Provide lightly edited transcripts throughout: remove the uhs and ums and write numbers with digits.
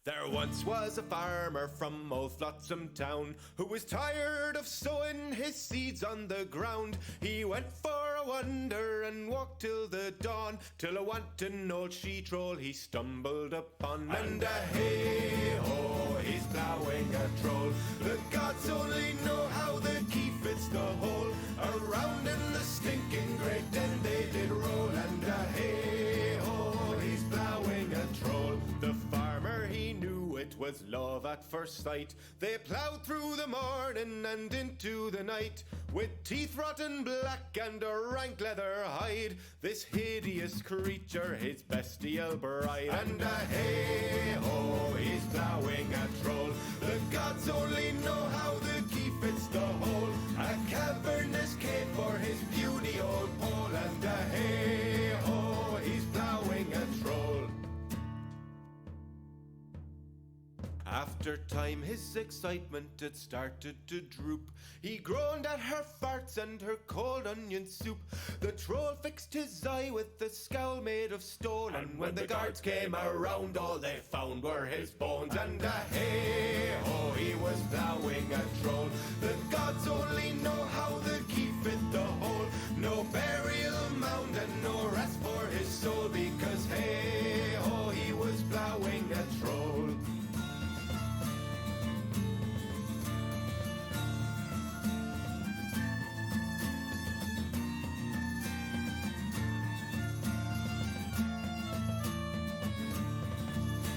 There once was a farmer from old Flotsam town who was tired of sowing his seeds on the ground. He went for a wander and walked till the dawn, till a wanton old she-troll he stumbled upon. And hey-ho, he's ploughing a troll. The gods only know how the key fits the hole. Around in the stinking great den they did roll. And hey-ho, he's ploughing a troll. The farmer, he knew it was love at first sight. They ploughed through the morning and into the night, with teeth rotten black and a rank leather hide, this hideous creature his bestial bride. And hey-ho, he's ploughing a troll. The gods only know how the key fits the hole. A cavernous cave for his puny old pole. And hey-ho, he's ploughing a troll. After time his excitement had started to droop. He groaned at her farts and her cold onion soup. The troll fixed his eye with a scowl made of stone, and when the guards came around all they found were his bones. And hey-ho, he was ploughing a troll. The gods only know how the key fit the hole. No burial mound and no rest for his soul, because hey-ho, he was ploughing a troll.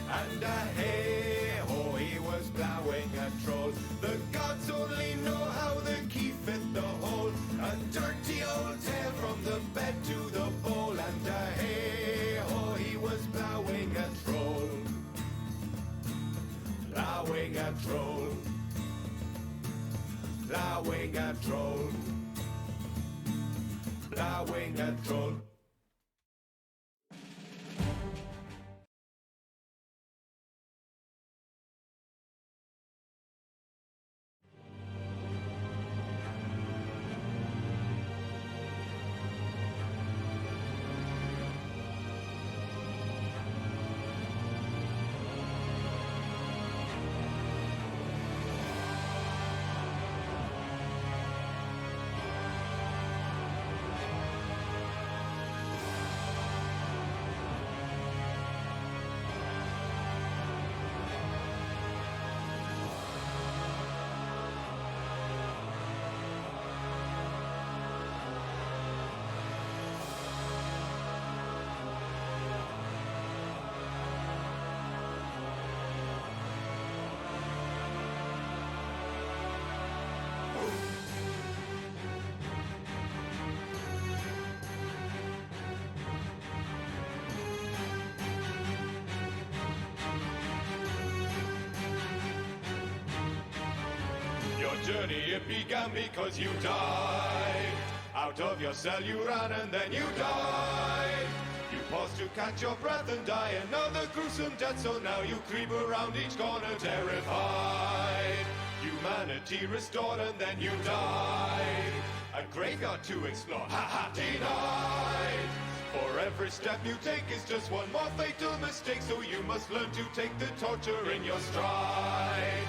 And hey-ho, he was ploughing a troll. The gods only know how the key fit the hole. A dirty old tale from the bed to the bowl. And hey-ho, he was ploughing a troll. Ploughing a troll. Ploughing a troll. Ploughing a troll. Journey, it began because you died. Out of your cell you ran and then you died. You paused to catch your breath and die another gruesome death, so now you creep around each corner terrified. Humanity restored and then you died. A graveyard to explore, ha-ha, denied. For every step you take is just one more fatal mistake, so you must learn to take the torture in your stride.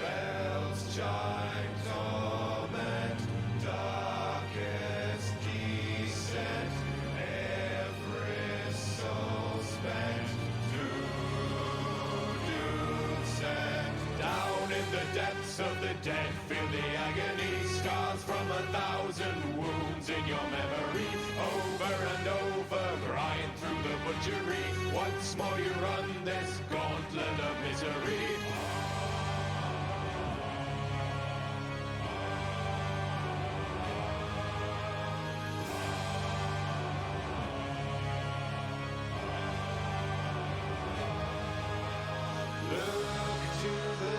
Bells chime, torment, darkest descent, every soul spent to doom sent. Down in the depths of the dead, feel the agony, scars from 1,000 wounds in your memory. Over and over, grind through the butchery. Once more you run this gauntlet of misery.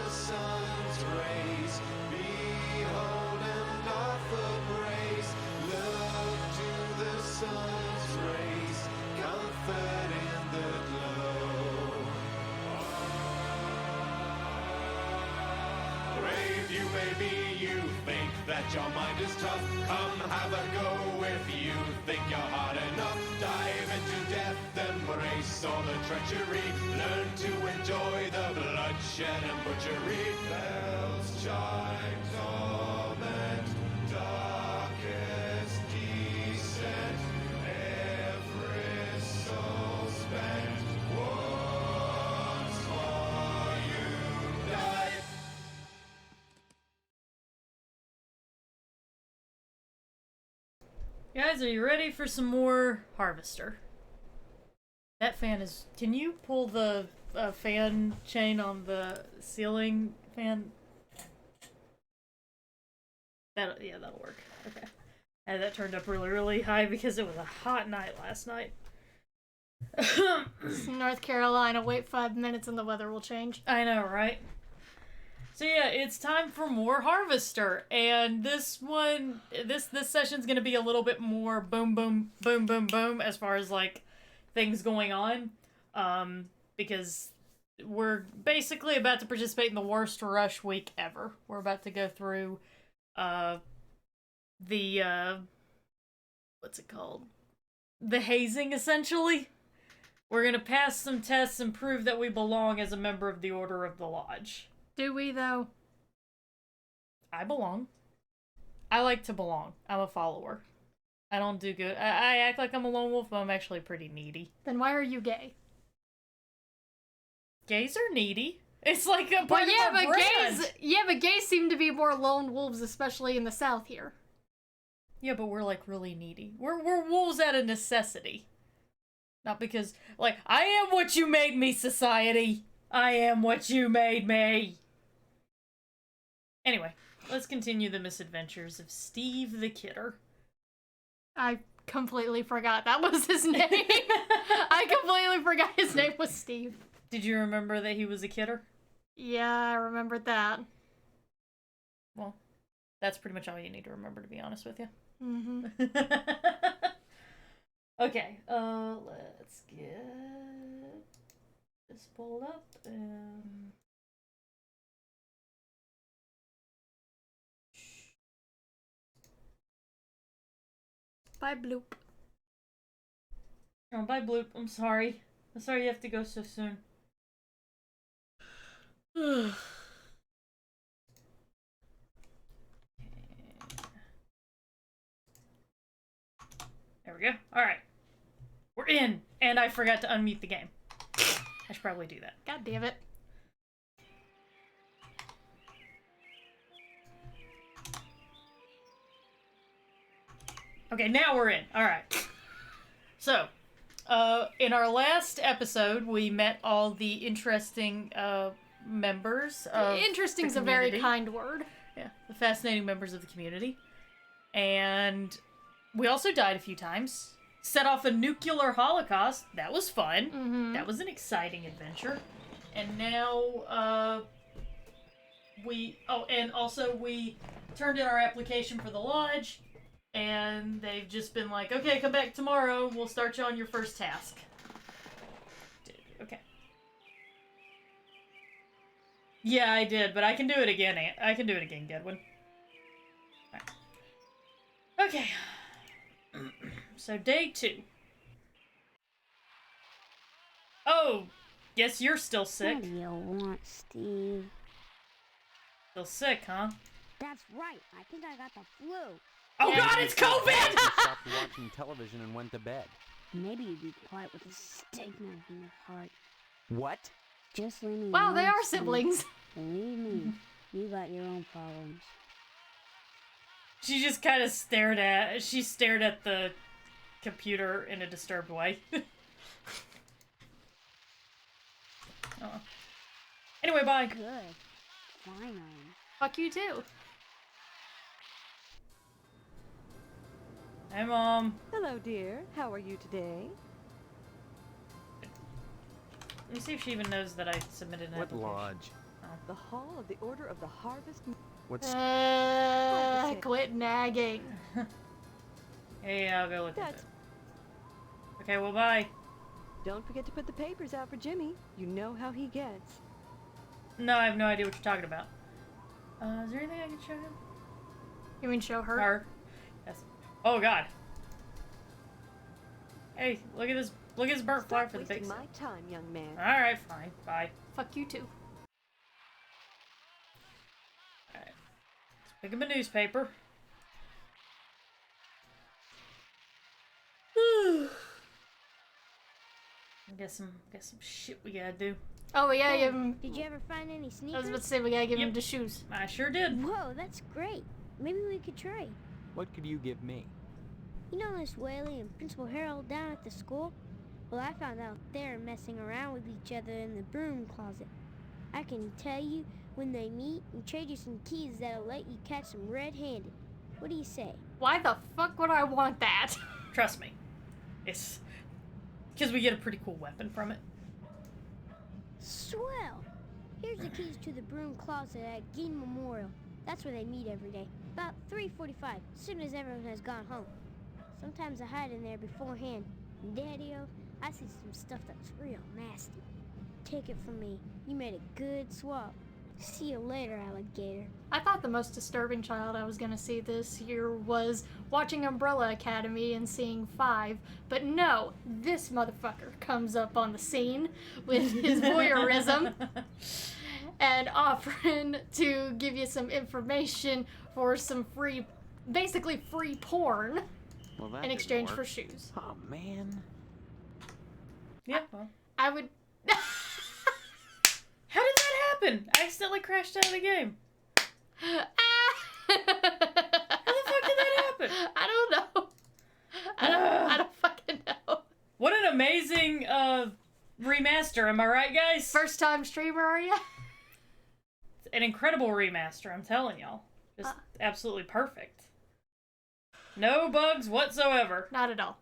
Sun's rays, behold and offer praise. Look to the sun's rays, comfort in the glow. Brave you may be, you think that your mind is tough. Come have a go if you think you're hard enough. Dive into death and embrace all the treachery. Learn to enjoy the bloodshed and butchery. Bells chime, torment, darkest descent. Every soul spent once more unite. Guys, are you ready for some more Harvester? That fan is... Can you pull the fan chain on the ceiling fan? Yeah, that'll work. Okay. I had that turned up really, really high because it was a hot night last night. North Carolina, wait 5 minutes and the weather will change. I know, right? So yeah, it's time for more Harvester, and this session's gonna be a little bit more boom, boom, boom, boom, boom as far as like things going on, because we're basically about to participate in the worst rush week ever. We're about to go through, what's it called? The hazing, essentially. We're gonna pass some tests and prove that we belong as a member of the Order of the Lodge. Do we, though? I belong. I like to belong. I'm a follower. I don't do good. I act like I'm a lone wolf, but I'm actually pretty needy. Then why are you gay? Gays are needy. It's like a part of our brand. But gays seem to be more lone wolves, especially in the South here. Yeah, but we're like really needy. We're wolves out of necessity. Not because, like, I am what you made me, society. I am what you made me. Anyway, let's continue the misadventures of Steve the Kidder. I completely forgot that was his name. I completely forgot his name was Steve. Did you remember that he was a kidder? Yeah, I remembered that. Well, that's pretty much all you need to remember, to be honest with you. Mm-hmm. Okay, let's get this pulled up. Bye, Bloop. Oh, bye, Bloop. I'm sorry. I'm sorry you have to go so soon. There we go. Alright. We're in! And I forgot to unmute the game. I should probably do that. God damn it. Okay, now we're in. Alright. So, in our last episode, we met all the interesting members of Interesting's the a very community. kind word. Yeah, the fascinating members of the community. And we also died a few times. Set off a nuclear holocaust. That was fun. Mm-hmm. That was an exciting adventure. And now, we turned in our application for the lodge. And they've just been like, okay, come back tomorrow. We'll start you on your first task. Okay. Yeah, I did, but I can do it again. I can do it again, Gedwin. Right. Okay. So, day 2. Oh, guess you're still sick. What do you want, Steve? Still sick, huh? That's right. I think I got the flu. Oh God, it's COVID! Stopped watching television and went to bed. Maybe you'd be quiet with a steak knife in your heart. What? Just leave me Wow, alone, they are Steve. siblings. Believe me, you got your own problems. She just kind of stared at the computer in a disturbed way. Oh. Anyway, bye. Good. Finally. Fuck you too. Hi, Mom. Hello, dear. How are you today? Let me see if she even knows that I submitted an What application. lodge? The Hall of the Order of the Harvest. What's... Quit nagging. Yeah, I'll go look at That's- it. Okay, well, bye. Don't forget to put the papers out for Jimmy. You know how he gets. No, I have no idea what you're talking about. Is there anything I can show him? You mean show her? Her. Yes. Oh, God. Hey, look at this Look at his burnt flower Stop for the big wasting my time, young man. Alright, fine. Bye. Fuck you too. Alright. Let's pick up a newspaper. Got some shit we gotta do. Oh, we gotta give him. Did you ever find any I was sneakers? about to say we gotta give him Yep. the shoes. I sure did. Whoa, that's great. Maybe we could try. What could you give me? You know Miss Whaley and Principal Harold down at the school? Well, I found out they're messing around with each other in the broom closet. I can tell you when they meet and trade you some keys that'll let you catch them red-handed. What do you say? Why the fuck would I want that? Trust me. It's because we get a pretty cool weapon from it. Swell! Here's the keys to the broom closet at Gein Memorial. That's where they meet every day. About 3:45, as soon as everyone has gone home. Sometimes I hide in there beforehand. And Daddy-o, I see some stuff that's real nasty. Take it from me. You made a good swap. See you later, alligator. I thought the most disturbing child I was gonna see this year was watching Umbrella Academy and seeing 5, but no, this motherfucker comes up on the scene with his voyeurism and offering to give you some information for some free, basically free porn Well, that in didn't exchange work. for shoes. Oh, man. Yeah, well. I would. How did that happen? I accidentally crashed out of the game. How the fuck did that happen? I don't know. I don't fucking know. What an amazing remaster, am I right, guys? First time streamer, are you? An incredible remaster, I'm telling y'all. Just absolutely perfect. No bugs whatsoever. Not at all.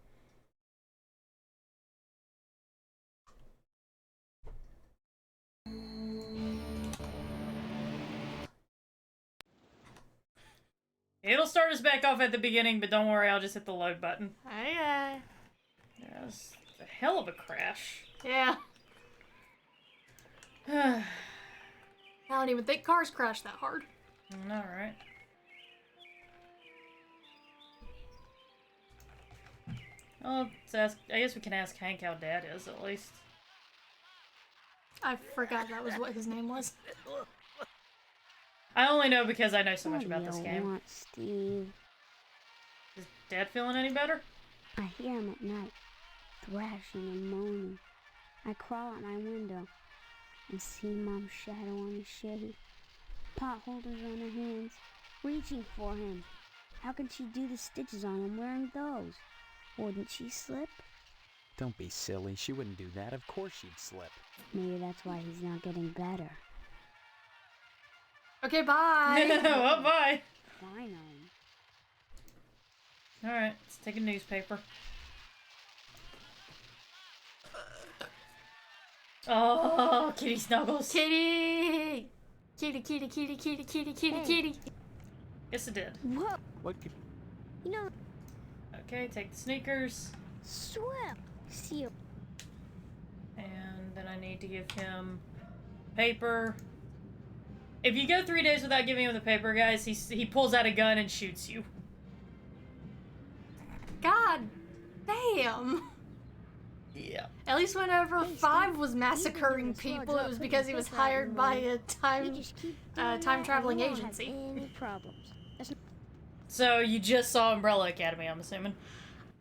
It'll start us back off at the beginning, but don't worry, I'll just hit the load button. Okay. Yeah, that was a hell of a crash. Yeah. I don't even think cars crash that hard. Alright. Well, I guess we can ask Hank how Dad is, at least. I forgot that was what his name was. I only know because I know so much What about do this you game. want, Steve? Is Dad feeling any better? I hear him at night, thrashing and moaning. I crawl out my window and see Mom's shadow on the shade, pot holders on her hands, reaching for him. How can she do the stitches on him wearing those? Wouldn't she slip? Don't be silly. She wouldn't do that. Of course she'd slip. Maybe that's why he's not getting better. Okay, bye. Well, bye. Finally. Alright, let's take a newspaper. Oh, kitty snuggles. Kitty! Kitty, kitty, kitty, kitty, kitty, kitty, Hey. kitty. Yes, it did. Whoa! What could... You know, Okay, take the sneakers. swell. See you. And then I need to give him paper. If you go 3 days without giving him the paper, guys, he pulls out a gun and shoots you. God damn. Yeah. At least whenever Hey, 5 Steve, was you've massacring been doing a people, slow it was job because he putting was paper out in hired the by morning. a You time just keep doing time that traveling and you won't have agency. any problems. That's So you just saw Umbrella Academy, I'm assuming.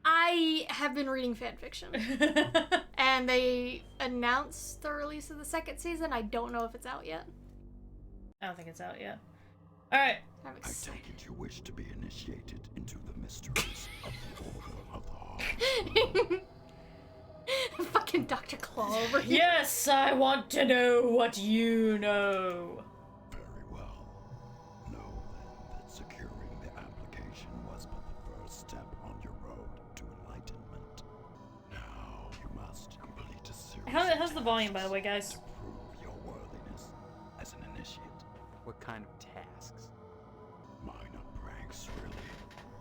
I have been reading fanfiction. And they announced the release of the second season. I don't know if it's out yet. I don't think it's out yet. Alright. I'm I excited. take it you wish to be initiated into the mysteries of the Order of the Heart. Fucking Dr. Claw over here. Yes, I want to know what you know. Very well. Know then that securing the application was but the first step on your road to enlightenment. Now you must complete a series How's the volume, by the way, guys? to prove your worthiness as an initiate. What kind of tasks? Minor pranks, really.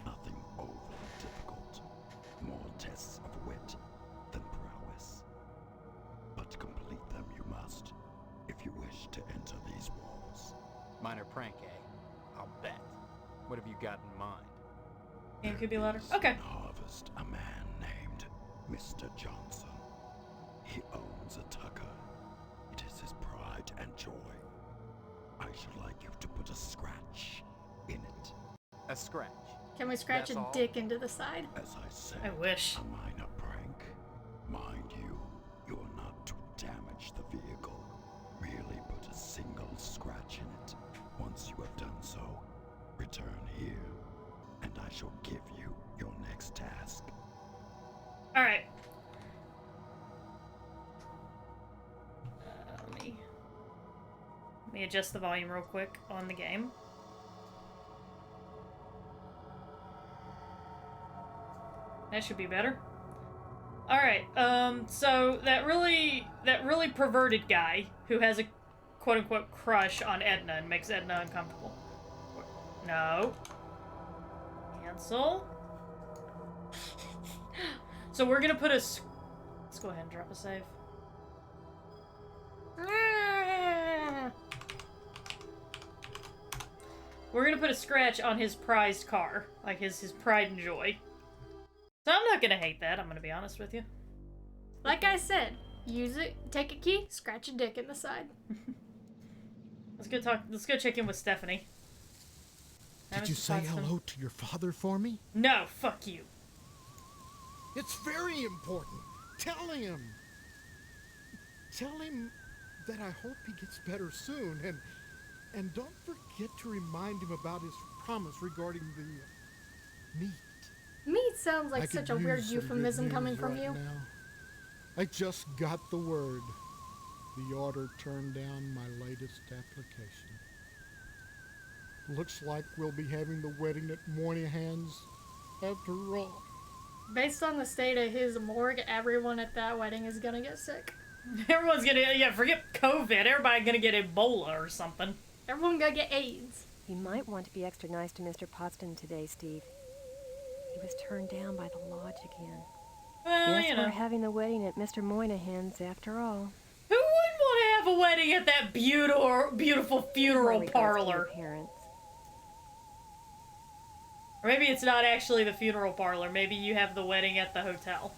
Nothing overly difficult. More tests of wit than prowess. But to complete them you must, if you wish to enter these walls. Minor prank, eh? I'll bet. What have you got in mind? It could be louder. Is Okay. in Harvest, a man named Mr. Johnson. He owns a Tucker. It is his pride and joy. I should like you to put a scratch in it. A scratch. Can we scratch That's a all? dick into the side? As I said, I wish. a minor prank. Mind you, you're not to damage the vehicle. Merely put a single scratch in it. Once you have done so, return here, and I shall give you your next task. Alright. Let me adjust the volume real quick on the game. That should be better. Alright, so that really perverted guy who has a quote-unquote crush on Edna and makes Edna uncomfortable. No. Cancel. So we're gonna put a... Let's go ahead and drop a save. We're gonna put a scratch on his prized car. Like his pride and joy. So I'm not gonna hate that, I'm gonna be honest with you. Like I said, use it, take a key, scratch a dick in the side. Let's go check in with Stephanie. Did you say hello to your father for me? No, fuck you. It's very important. Tell him. Tell him that I hope he gets better soon, and don't forget to remind him about his promise regarding the meat. Meat sounds I like could such a weird use some good euphemism coming news from right you. now. I just got the word. The order turned down my latest application. Looks like we'll be having the wedding at Moynihan's after all. Based on the state of his morgue, everyone at that wedding is gonna get sick. Everyone's gonna, yeah, forget COVID. Everybody gonna get Ebola or something. Everyone gonna get AIDS. You might want to be extra nice to Mr. Potsdam today, Steve. He was turned down by the lodge again. Well, Yes, you know. we're having the wedding at Mr. Moynihan's after all. Who wouldn't want to have a wedding at that beautiful funeral My regards to your parlor? parents. Or maybe it's not actually the funeral parlor. Maybe you have the wedding at the hotel.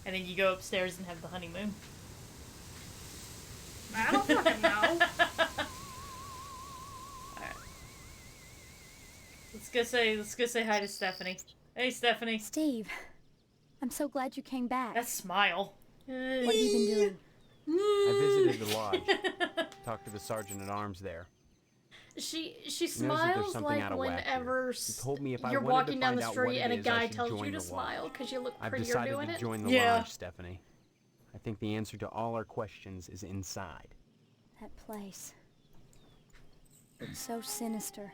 And then you go upstairs and have the honeymoon. I don't fucking know. Alright. Let's go say hi to Stephanie. Hey, Stephanie. Steve, I'm so glad you came back. That smile. What have you been doing? I visited the lodge. Talked to the sergeant-at-arms there. She Knows that there's smiles something like out of whack here. whenever He told me if I you're wanted to walking down find the out street what and a it is, I guy should tells join you to the smile lodge. because you look I've prettier decided doing to it. join the Yeah. lodge, Stephanie. I think the answer to all our questions is inside. That place. It's so sinister.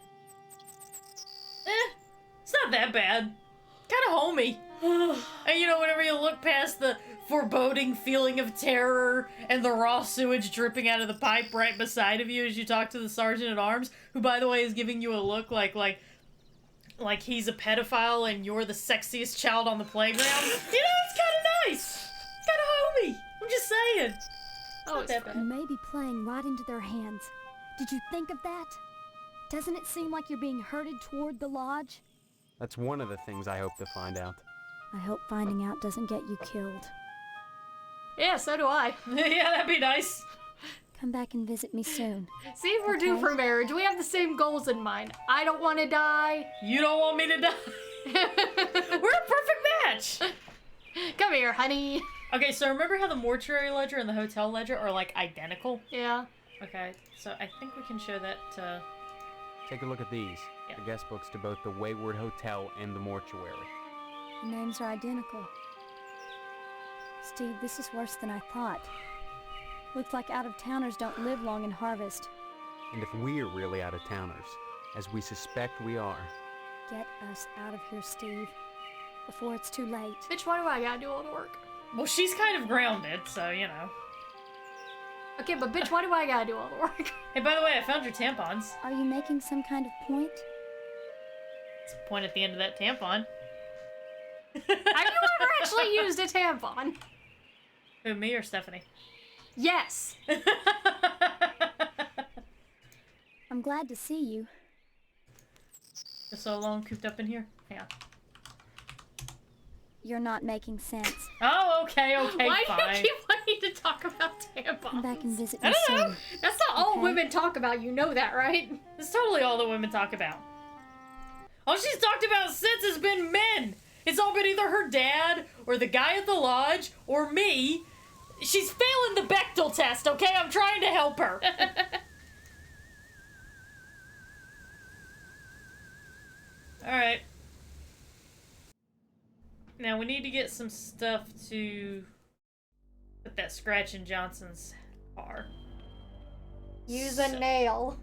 It's not that bad. Kind of homey. And you know, whenever you look past the foreboding feeling of terror and the raw sewage dripping out of the pipe right beside of you as you talk to the sergeant-at-arms, who, by the way, is giving you a look like he's a pedophile and you're the sexiest child on the playground. You know, it's kind of nice. Kind of homey. I'm just saying. Oh, it's that bad. You may be playing right into their hands. Did you think of that? Doesn't it seem like you're being herded toward the lodge? That's one of the things I hope to find out. I hope finding out doesn't get you killed. Yeah, so do I. Yeah, that'd be nice. Come back and visit me soon. See if we're due Okay. for marriage. We have the same goals in mind. I don't want to die. You don't want me to die. We're a perfect match. Come here, honey. Okay, so remember how the mortuary ledger and the hotel ledger are, like, identical? Yeah. Okay, so I think we can show that to... Take a look at these. Yeah. The guest books to both the Wayward Hotel and the mortuary. The names are identical. Steve, this is worse than I thought. Looks like out-of-towners don't live long in Harvest. And if we're really out-of-towners, as we suspect we are, Get us out of here, Steve, before it's too late. Bitch, why do I gotta do all the work? Well, she's kind of grounded, so, you know. Okay, but bitch, why do I gotta do all the work? Hey, by the way, I found your tampons. Are you making some kind of point? It's a point at the end of that tampon. Have you ever actually used a tampon? Who, me or Stephanie? Yes. I'm glad to see you. Just so long cooped up in here? Hang on. You're not making sense. Oh, okay, Why fine. do you keep need to talk about tampons? Come back and visit I me don't know. soon. That's not all Okay. women talk about. You know that, right? That's totally all the women talk about. All she's talked about since has been men. It's all been either her dad, or the guy at the lodge, or me. She's failing the Bechdel test, okay? I'm trying to help her. Alright. Now we need to get some stuff to put that scratch in Johnson's car. Use a nail.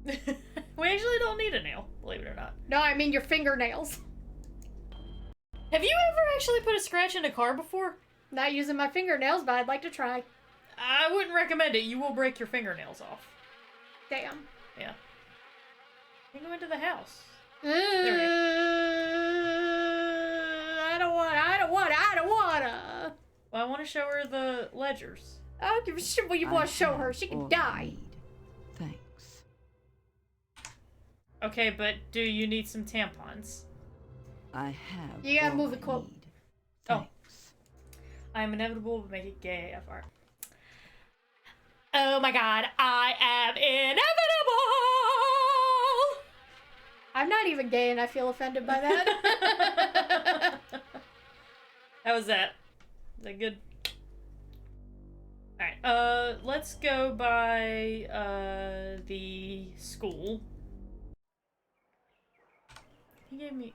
We actually don't need a nail, believe it or not. No, I mean your fingernails. Have you ever actually put a scratch in a car before? Not using my fingernails, but I'd like to try. I wouldn't recommend it. You will break your fingernails off. Damn. Yeah. You can go into the house. I don't wanna. Well, I want to show her the ledgers. I don't give a shit what you want to show her. She can die. Thanks. Okay, but do you need some tampons? I have. You gotta all move the I quote. need. Oh. Thanks. I am inevitable, but make it gay AFR. Oh my god, I am inevitable! I'm not even gay and I feel offended by that. How was that? Is that good? Alright, let's go by, the school. He gave me...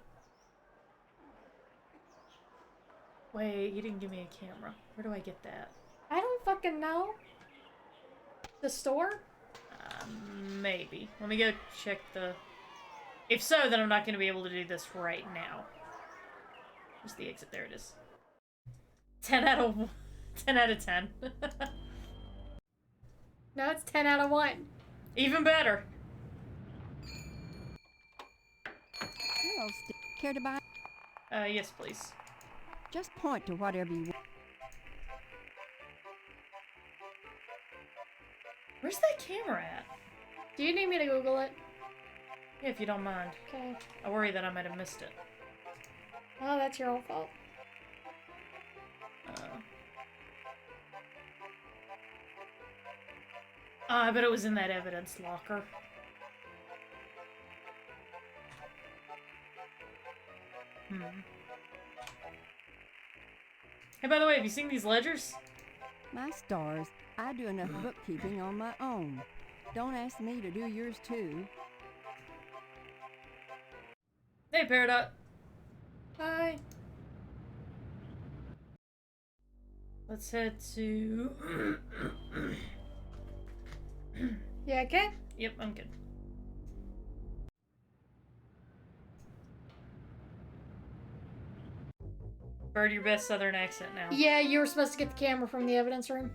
Wait, he didn't give me a camera. Where do I get that? I don't fucking know. The store? Maybe. Let me go check the... If so, then I'm not going to be able to do this right now. Where's the exit? There it is. 10 out of 10. No, it's 10 out of 1. Even better. Hello, Steve. Care to buy? Yes, please. Just point to whatever you want. Where's that camera at? Do you need me to Google it? Yeah, if you don't mind. Okay. I worry that I might have missed it. Oh, that's your own fault. I bet it was in that evidence locker. Hey, by the way, have you seen these ledgers? My stars, I do enough bookkeeping on my own. Don't ask me to do yours too. Hey, Peridot. Bye. Let's head to... Yeah, okay? Yep, I'm good. Bird, your best southern accent now. Yeah, you were supposed to get the camera from the evidence room.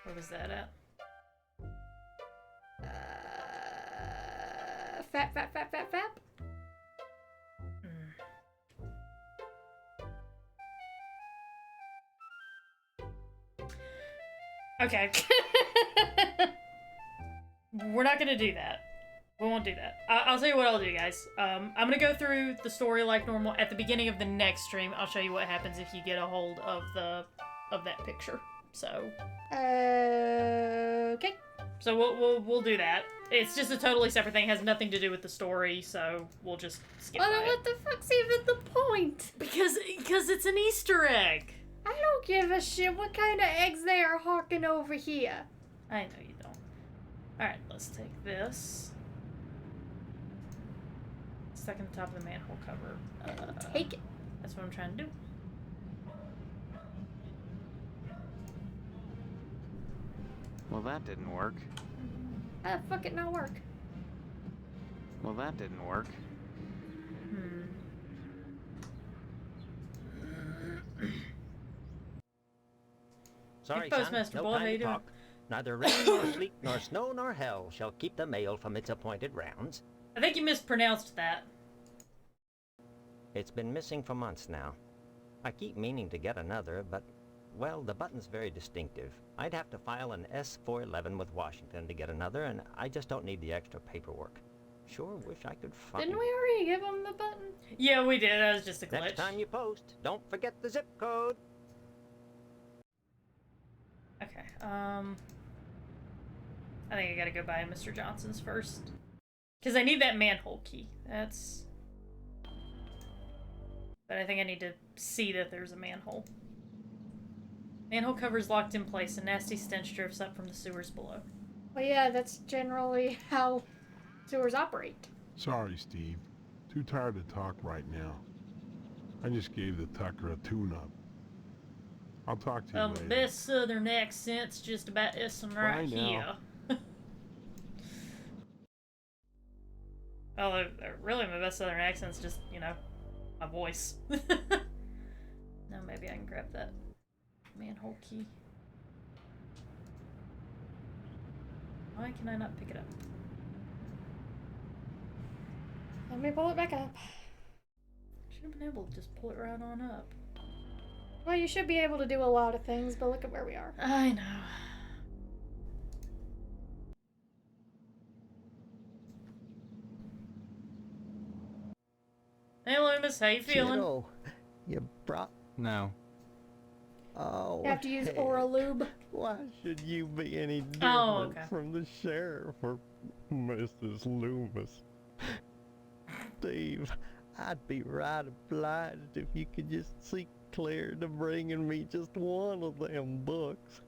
Where was that at? Fap. Okay. We're not gonna do that. We won't do that. I'll tell you what I'll do, guys. I'm gonna go through the story like normal. At the beginning of the next stream, I'll show you what happens if you get a hold of that picture. So. Okay. So we'll do that. It's just a totally separate thing. It has nothing to do with the story, so we'll just skip Well, by then it. what the fuck's even the point? Because it's an Easter egg. I don't give a shit what kind of eggs they are hawking over here. I know you don't. Alright, let's take this. Stuck in the top of the manhole cover. Take it. That's what I'm trying to do. Well, that didn't work. Fuck it, not work. Well, that didn't work. Sorry, Hey, son. Postmaster No Bull, how time you to doing? talk. Neither rain nor sleet nor snow nor hell shall keep the mail from its appointed rounds. I think you mispronounced that. It's been missing for months now. I keep meaning to get another, but, well, the button's very distinctive. I'd have to file an S-411 with Washington to get another, and I just don't need the extra paperwork. Sure wish I could find... Didn't we already give them the button? Yeah, we did. That was just a glitch. Next time you post, don't forget the zip code. I think I gotta go by Mr. Johnson's first. Because I need that manhole key. That's... But I think I need to see that there's a manhole. Manhole cover is locked in place. A nasty stench drifts up from the sewers below. Well, yeah, that's generally how sewers operate. Sorry, Steve. Too tired to talk right now. I just gave the Tucker a tune-up. I'll talk to you later. The best southern accent's just about this one right here. Well, really, my best southern accent's just, you know, my voice. Now maybe I can grab that manhole key. Why can I not pick it up? Let me pull it back up. Should have been able to just pull it right on up. Well, you should be able to do a lot of things, but look at where we are. I know. Hey, Loomis, how you feeling? Kiddo, you brought... No. Oh, You have to use hey. Oral Lube. Why should you be any different okay. from the sheriff or Mrs. Loomis? Steve, I'd be right obliged if you could just see clear to bringing me just one of them books.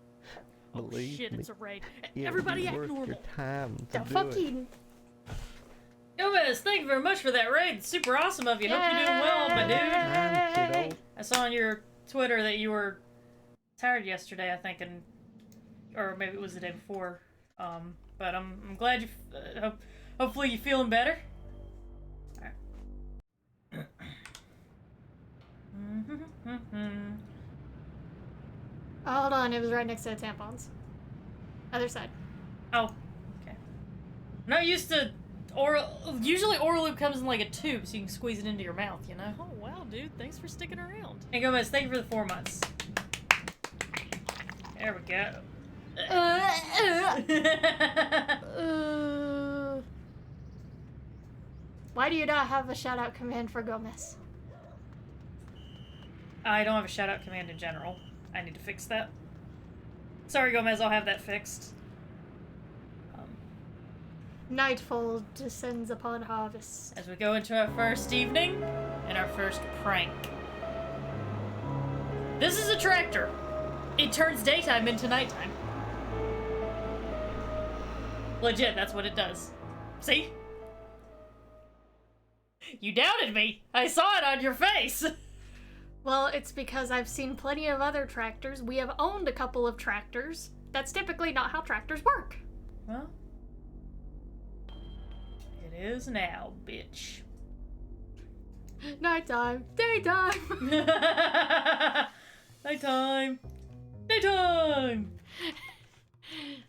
Oh Believe shit, me, it's a raid. it'll Everybody be act worth normal. your time to The do it. fucking... Gomez, thank you very much for that raid. It's super awesome of you. Hope you're doing well, my dude. Time, kiddo. I saw on your Twitter that you were tired yesterday, I think, and or maybe it was the day before. But I'm glad you. Hopefully you feeling better. All right. Hold on, it was right next to the tampons. Other side. Oh, okay. I'm not used to oral. Usually Oral Lube comes in like a tube, so you can squeeze it into your mouth. You know. Oh wow, dude! Thanks for sticking around. Hey Gomez, thank you for the 4 months. There we go. Why do you not have a shout out command for Gomez? I don't have a shout out command in general. I need to fix that. Sorry, Gomez, I'll have that fixed. Nightfall descends upon harvest. As we go into our first evening and our first prank. This is a tractor. It turns daytime into nighttime. Legit, that's what it does. See? You doubted me. I saw it on your face. Well, it's because I've seen plenty of other tractors. We have owned a couple of tractors. That's typically not how tractors work. Well, it is now, bitch. Nighttime. Daytime. Nighttime. Daytime.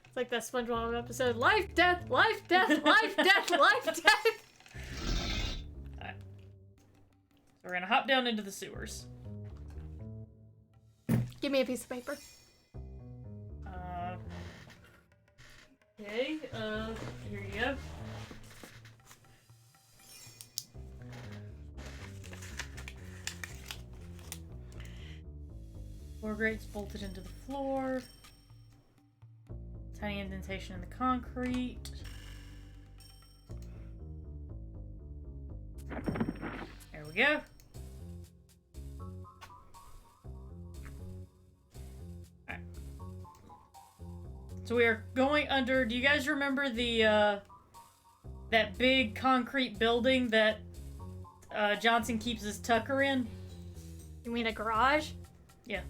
It's like that SpongeBob episode. Life, death, life, death, life, death, life, death. Alright. So we're gonna hop down into the sewers. Give me a piece of paper. Okay, here you go. Floor grates bolted into the floor. Tiny indentation in the concrete. There we go. Alright. So we are going under. Do you guys remember the that big concrete building that Johnson keeps his Tucker in? You mean a garage? Yeah.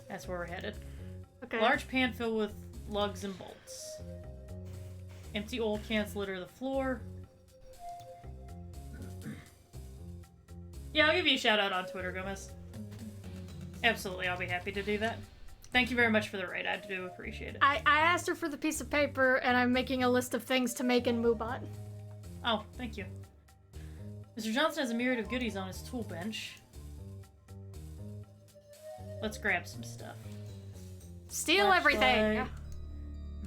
That's where we're headed. Okay. Large pan filled with lugs and bolts. Empty oil cans litter the floor. Yeah, I'll give you a shout out on Twitter, Gomez. Absolutely, I'll be happy to do that. Thank you very much for the raid. I do appreciate it. I asked her for the piece of paper, and I'm making a list of things to make in Moobot. Oh, thank you. Mr. Johnson has a myriad of goodies on his tool bench. Let's grab some stuff. Steal everything! Flashlight,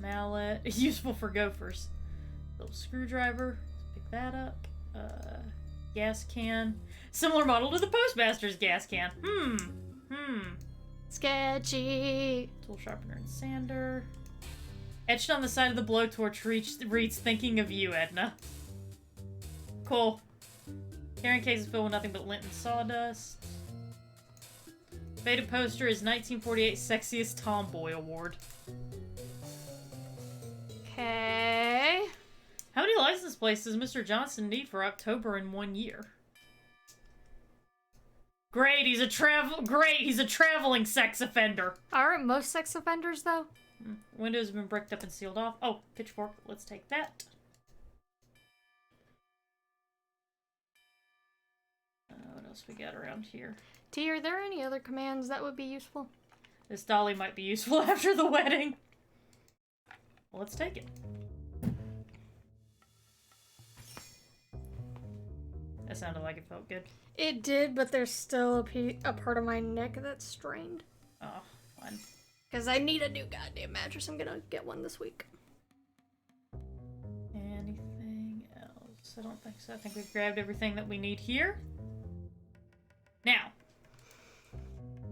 mallet. Useful for gophers. Little screwdriver. Let's pick that up. Gas can. Similar model to the postmaster's gas can. Sketchy. Tool sharpener and sander. Etched on the side of the blowtorch reads "Thinking of you, Edna." Cool. Carrying case is filled with nothing but lint and sawdust. Faded poster is 1948 Sexiest Tomboy Award. Okay. How many license plates does Mr. Johnson need for October in 1 year? Great, he's a traveling sex offender. Aren't most sex offenders though? Windows have been bricked up and sealed off. Oh, pitchfork. Let's take that. What else we got around here? T, are there any other commands that would be useful? This dolly might be useful after the wedding. Well, let's take it. That sounded like it felt good. It did, but there's still a part of my neck that's strained. Oh, fun. Because I need a new goddamn mattress. I'm gonna get one this week. Anything else? I don't think so. I think we've grabbed everything that we need here. Now,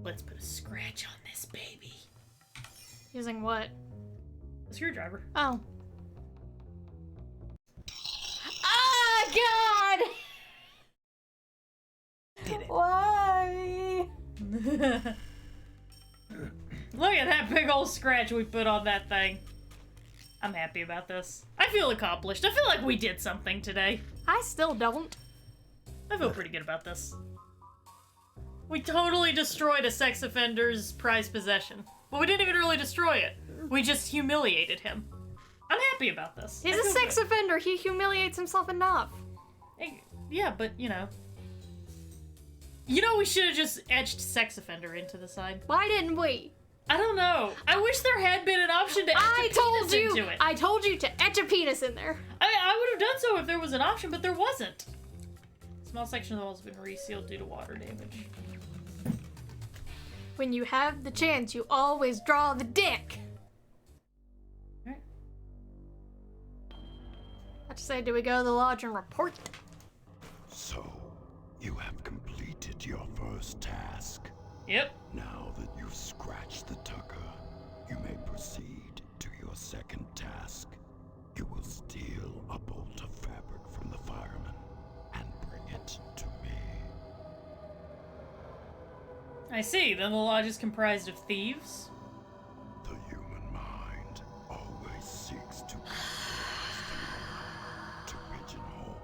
let's put a scratch on this baby. Using what? A screwdriver. Oh. Ah, God! Did it. Why? Look at that big old scratch we put on that thing. I'm happy about this. I feel accomplished. I feel like we did something today. I still don't. I feel pretty good about this. We totally destroyed a sex offender's prized possession. Well, we didn't even really destroy it. We just humiliated him. I'm happy about this. He's a sex offender. He humiliates himself enough. Hey, yeah, but, you know. You know, we should have just etched sex offender into the side. Why didn't we? I don't know. I wish there had been an option to etch a penis into it. I told you to etch a penis in there. I would have done so if there was an option, but there wasn't. Small section of the wall has been resealed due to water damage. When you have the chance, you always draw the dick. Alright. I just say, do we go to the lodge and report? So, you have completed your first task. Yep. Now that you've scratched the tucker, you may proceed to your second task. You will steal a bolt of fabric from the fireman and bring it to me. I see. Then the lodge is comprised of thieves. The human mind always seeks to to pigeonhole,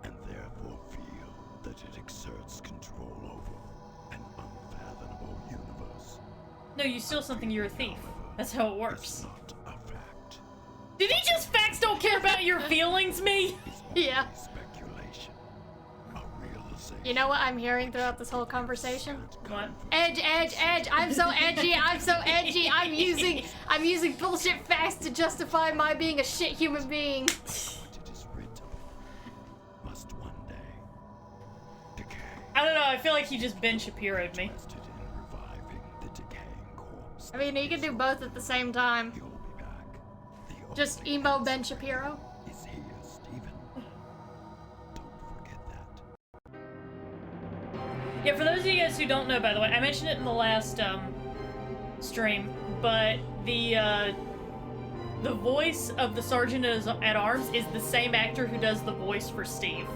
and therefore feel that it exerts control over an unfathomable universe. No, you steal something, you're a thief. That's how it works. Not a fact. Did he just facts don't care about your feelings, me? Yeah. Speculation. A realization. You know what I'm hearing throughout this whole conversation? What? Edge, edge, edge. I'm so edgy. I'm so edgy. I'm using bullshit facts to justify my being a shit human being. Must one day decay. I don't know, I feel like he just Ben Shapiro'd me. I mean, you can do both at the same time. Just emo Ben Shapiro. Is here, Stephen. Don't forget that. Yeah, for those of you guys who don't know, by the way, I mentioned it in the last stream, but the voice of the Sergeant at Arms is the same actor who does the voice for Steve.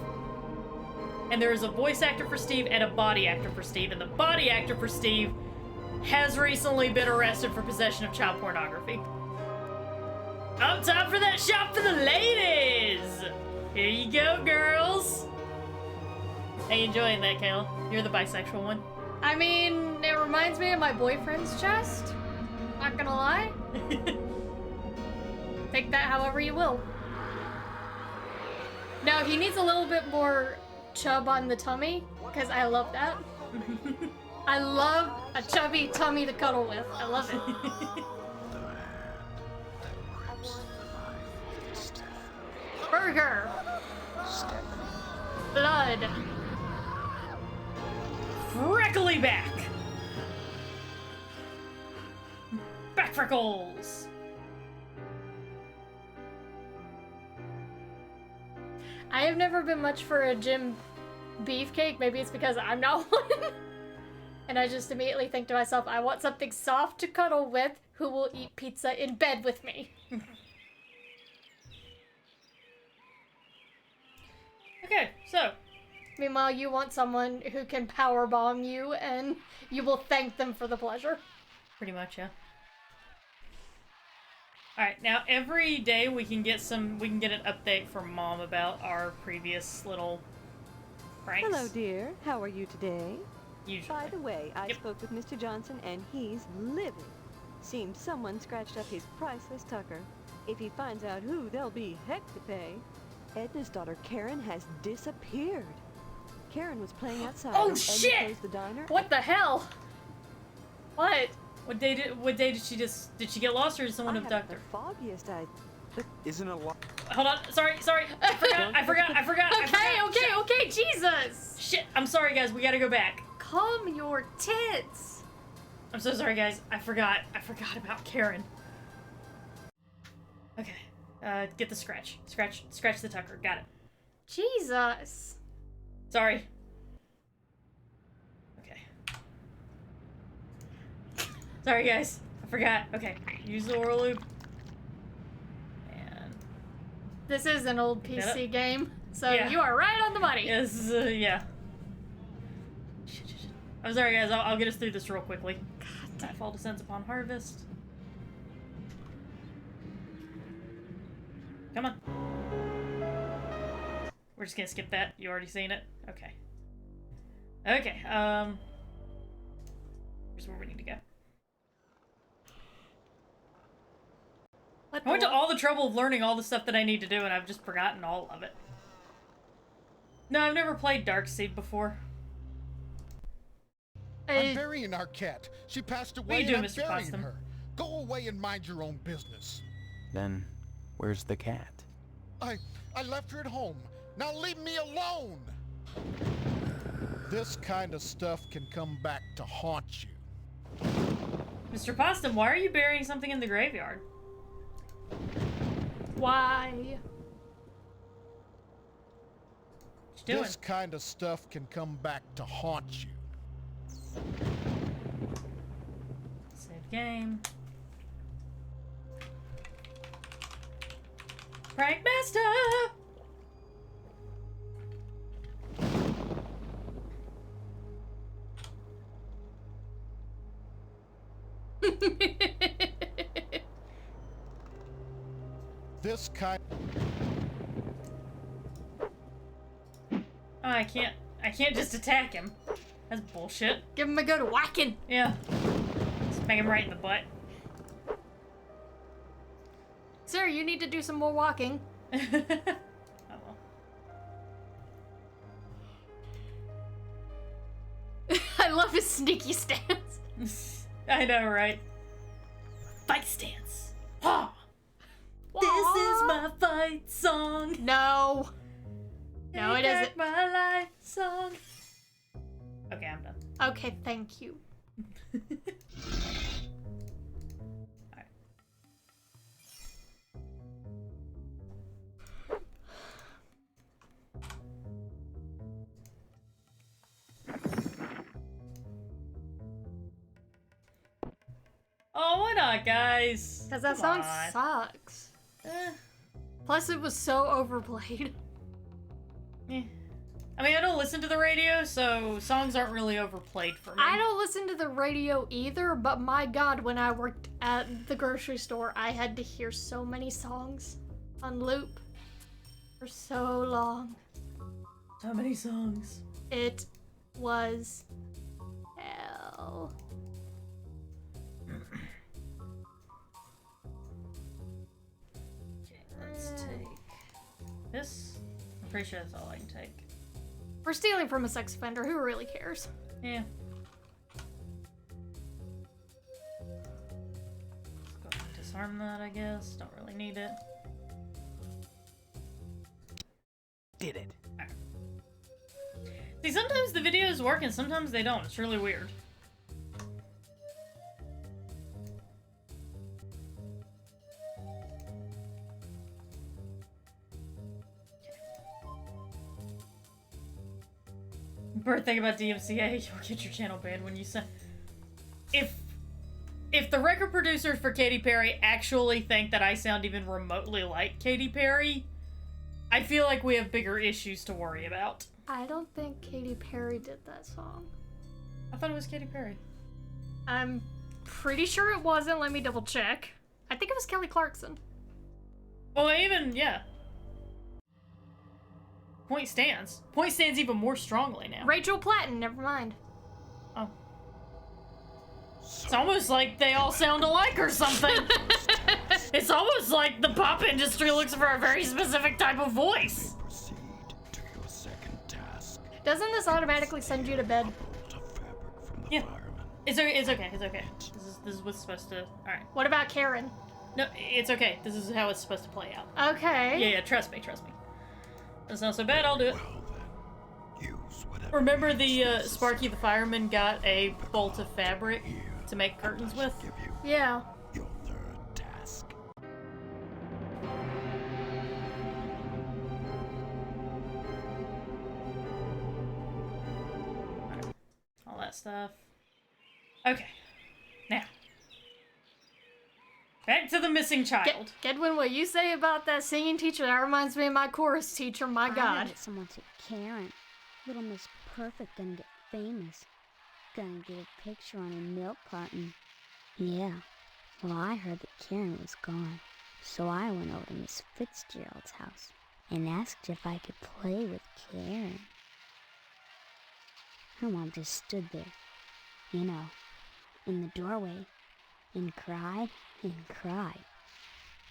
And there is a voice actor for Steve and a body actor for Steve, and the body actor for Steve has recently been arrested for possession of child pornography. Oh, time for that shot for the ladies! Here you go, girls! How you enjoying that, Kayla? You're the bisexual one. I mean, it reminds me of my boyfriend's chest. Not gonna lie. Take that however you will. No, he needs a little bit more chub on the tummy, because I love that. I love a chubby tummy to cuddle with. I love it. Burger. Blood. Freckly back. Back freckles. I have never been much for a gym beefcake. Maybe it's because I'm not one. And I just immediately think to myself, I want something soft to cuddle with who will eat pizza in bed with me. Okay, so. Meanwhile, you want someone who can powerbomb you and you will thank them for the pleasure. Pretty much, yeah. Alright, now every day we can get an update from Mom about our previous little pranks. Hello, dear. How are you today? Usually. By the way, I spoke with Mr. Johnson and he's livid. Seems someone scratched up his priceless Tucker. If he finds out who, there'll be heck to pay. Edna's daughter Karen has disappeared. Karen was playing outside. Oh when shit! Edna closed the diner. What the hell? What? What day did she get lost, or did someone abduct her? The foggiest Isn't a lot. Hold on, sorry, I forgot. Okay, Jesus! Shit, I'm sorry guys, we gotta go back. Calm your tits. I'm so sorry guys, I forgot about Karen. Okay, get the scratch the Tucker, got it. Jesus. Sorry. Okay. Sorry guys, I forgot. Okay, use the oral lube. And this is an old PC game, so you are right on the money. Yes, yeah. Shit. I'm sorry guys, I'll get us through this real quickly. Nightfall descends upon harvest. Come on. We're just gonna skip that. You already seen it? Okay. Okay, here's where we need to go. I went to all the trouble of learning all the stuff that I need to do, and I've just forgotten all of it. No, I've never played Darkseid before. I'm burying our cat. She passed away, What are you doing, and I'm Mr. burying Postum? her. Go away and mind your own business. Then, where's the cat? I left her at home. Now leave me alone! This kind of stuff can come back to haunt you. Mr. Postum, why are you burying something in the graveyard? Why? What you doing? This kind of stuff can come back to haunt you. Save game. Prank Master! This kind... Oh, I can't just attack him. That's bullshit. Give him a good whacking. Yeah. Smack him right in the butt. Sir, you need to do some more walking. Oh well. I love his sneaky stance. I know, right? Fight stance. Ha! This is my fight song. No. No, it isn't. My life song. Okay, I'm done. Okay, thank you. Alright. Oh, why not, guys? Because that Come song on. sucks. Eh. Plus, it was so overplayed. Eh. I mean, I don't listen to the radio, so songs aren't really overplayed for me. I don't listen to the radio either, but my god, when I worked at the grocery store, I had to hear so many songs on loop for so long. So many songs. It was hell. Okay, let's take this. I'm pretty sure that's all I can take. For stealing from a sex offender, who really cares? Yeah. Let's go ahead and disarm that, I guess. Don't really need it. Did it. Alright. See, sometimes the videos work and sometimes they don't. It's really weird. Bird thing about DMCA, you'll get your channel banned when you say... If the record producers for Katy Perry actually think that I sound even remotely like Katy Perry, I feel like we have bigger issues to worry about. I don't think Katy Perry did that song. I thought it was Katy Perry. I'm pretty sure it wasn't. Let me double check. I think it was Kelly Clarkson. Well, yeah. Point stands. Point stands even more strongly now. Rachel Platten, never mind. Oh. It's almost like they all sound alike or something. It's almost like the pop industry looks for a very specific type of voice. Proceed to your second task. Doesn't this automatically send you to bed? Yeah. It's okay. This is what's supposed to... Alright. What about Karen? No, it's okay. This is how it's supposed to play out. Okay. Yeah, trust me. That's not so bad, I'll do it. Remember the Sparky the Fireman got a bolt of fabric to make curtains with? Yeah. Your third task. All that stuff. Okay. Now. Back to the missing child. Gedwin, what you say about that singing teacher, that reminds me of my chorus teacher, my God. I heard someone said Karen. Little Miss Perfect gonna get famous. Gonna get a picture on a milk carton. Yeah. Well, I heard that Karen was gone. So I went over to Miss Fitzgerald's house and asked if I could play with Karen. Her mom just stood there, you know, in the doorway, and cried and cried.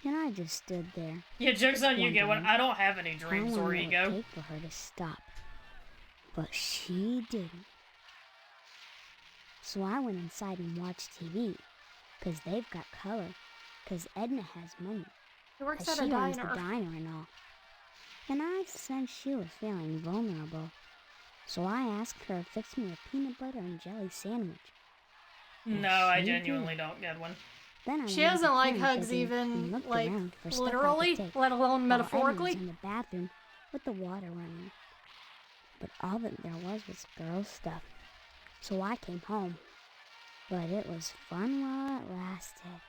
And I just stood there. Yeah, joke's on you, Gedwin. I don't have any dreams or ego. How long would it take for her to stop? But she didn't. So I went inside and watched TV, 'cause they've got color, 'cause Edna has money. She works 'cause at a she owns diner. the diner and all. And I sensed she was feeling vulnerable. So I asked her to fix me a peanut butter and jelly sandwich. No, I genuinely don't, Gedwin. Then I She went doesn't into like Karen's hugs bedroom and even, looked like, around for stuff I could literally, take, let alone while Edna metaphorically. was in the bathroom with the water running. But all that there was girl stuff. So I came home. But it was fun while it lasted.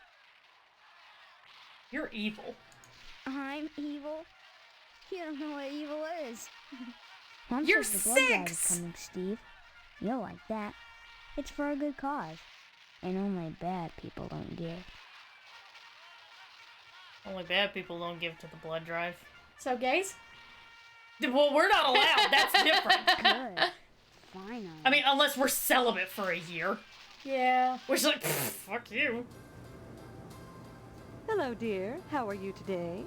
You're evil. I'm evil? You don't know what evil is. Once You're the blood drive is 6! coming, Steve. You'll like that. It's for a good cause. And only bad people don't give. Only bad people don't give to the blood drive. So, gays? Well, we're not allowed. That's different. Good. Finally. I mean, unless we're celibate for a year. Yeah. Which, like, fuck you. Hello, dear. How are you today?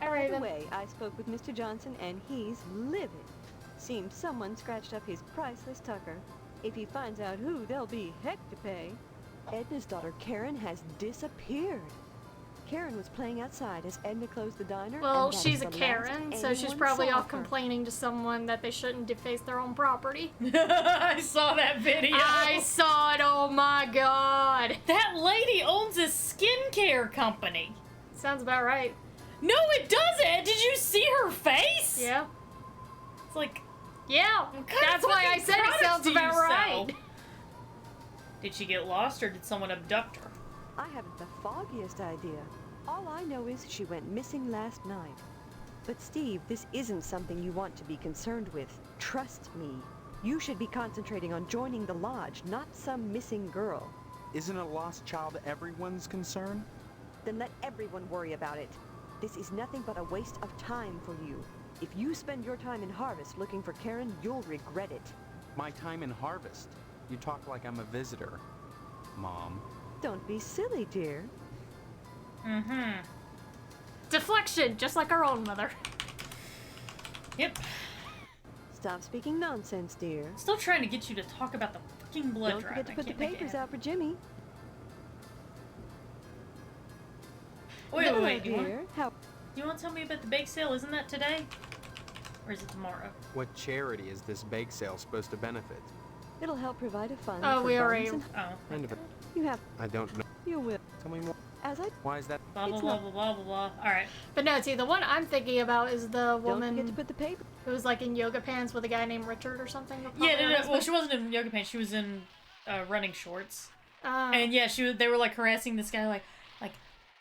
All By right, the way, I spoke with Mr. Johnson, and he's livid. Seems someone scratched up his priceless tucker. If he finds out who, there'll be heck to pay. Edna's daughter, Karen, has disappeared. Karen was playing outside as Edna closed the diner. Well, and that she's is a the Karen, last so she's anyone probably saw off of her. complaining to someone that they shouldn't deface their own property. I saw that video. I saw it, oh my God. That lady owns a skincare company. Sounds about right. No, it doesn't. Did you see her face? Yeah. It's like, yeah. That's why I said it sounds about right. Did she get lost or did someone abduct her? I haven't the foggiest idea. All I know is she went missing last night. But Steve, this isn't something you want to be concerned with. Trust me. You should be concentrating on joining the lodge, not some missing girl. Isn't a lost child everyone's concern? Then let everyone worry about it. This is nothing but a waste of time for you. If you spend your time in Harvest looking for Karen, you'll regret it. My time in Harvest. You talk like I'm a visitor, Mom. Don't be silly, dear. Mm-hmm. Deflection, just like our own mother. Yep. Stop speaking nonsense, dear. Still trying to get you to talk about the fucking blood Don't drive. forget to I put the can't make it papers happen. out for Jimmy. Wait, Hello, wait, dear. How? You want to tell me about the bake sale? Isn't that today? Or is it tomorrow? What charity is this bake sale supposed to benefit? It'll help provide a fund. Oh, for we already. Bones and... Oh. Kind of a... You have. I don't know. You will. Tell me more. As I Why is that? Blah, blah, It's blah, not- blah, blah, blah, blah. Alright. But no, see, the one I'm thinking about is the don't forget woman to put the paper. who was like in yoga pants with a guy named Richard or something. Yeah, no. Well, she wasn't in yoga pants. She was in running shorts. And yeah, they were like harassing this guy, like,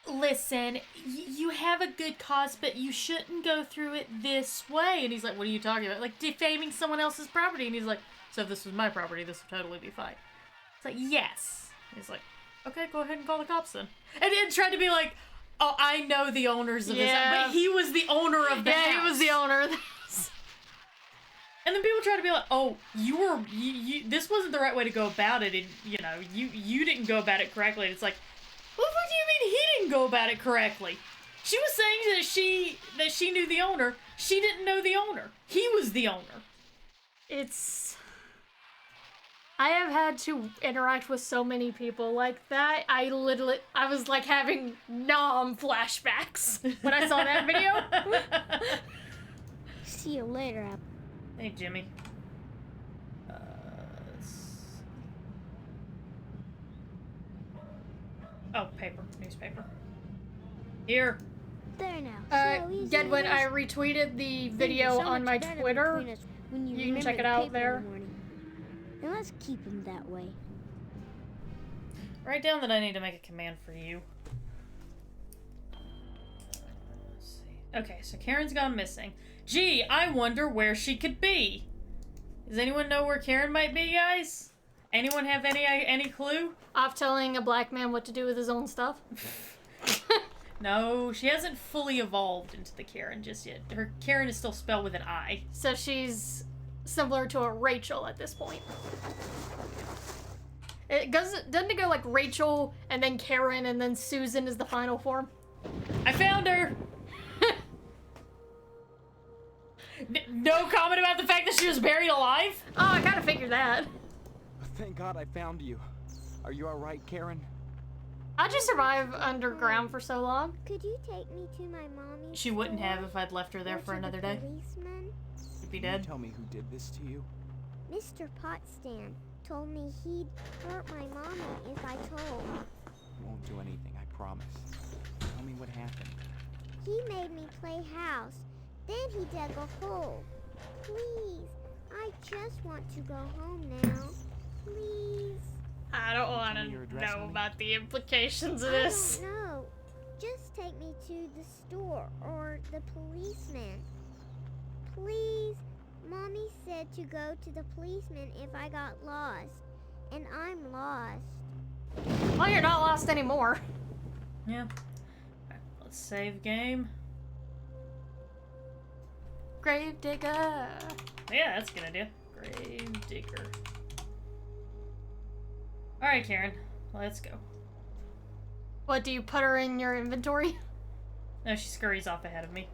listen, you have a good cause, but you shouldn't go through it this way. And he's like, what are you talking about? Like, defaming someone else's property. And he's like, so if this was my property, this would totally be fine. It's like, yes. He's like, okay, go ahead and call the cops then. And it tried to be like, oh, I know the owners of this. But he was the owner of the house. Yeah, he was the owner of the house. And then people try to be like, oh, you this wasn't the right way to go about it. And, you didn't go about it correctly. And it's like, what do you mean he didn't go about it correctly? She was saying that she knew the owner. She didn't know the owner. He was the owner. I have had to interact with so many people like that. I was like having flashbacks when I saw that video. See you later, Apple. Hey, Jimmy. Oh, paper. Newspaper. Here. There now. So easy Deadwood, it I is. retweeted the Things video are so on much my better Twitter. between us when You can remember check it the out paper in the there. morning. And let's keep them that way. Write down that I need to make a command for you. Let's see. Okay, so Karen's gone missing. Gee, I wonder where she could be. Does anyone know where Karen might be, guys? Anyone have any clue? Off telling a black man what to do with his own stuff. No, she hasn't fully evolved into the Karen just yet. Her Karen is still spelled with an I. So she's similar to a Rachel at this point. Doesn't it go like Rachel and then Karen and then Susan is the final form? I found her! No comment about the fact that she was buried alive? Oh, I kind of figured that. Thank God I found you. Are you alright, Karen? How'd you survive underground for so long? Could you take me to my mommy's She wouldn't store? have if I'd left her there Or for to another the day. Policeman? She'd be Can you dead. tell me who did this to you? Mr. Potstan told me he'd hurt my mommy if I told. Won't do anything, I promise. Tell me what happened. He made me play house. Then he dug a hole. Please, I just want to go home now. Please. I don't want Tell to me your address, know honey. about the implications of I this. don't know. Just take me to the store or the policeman. Please. Mommy said to go to the policeman if I got lost. And I'm lost. Well, you're not lost anymore. Yeah. Alright, let's save game. Grave digger. Yeah, that's a good idea. Grave digger. Alright, Karen. Let's go. What, do you put her in your inventory? No, she scurries off ahead of me.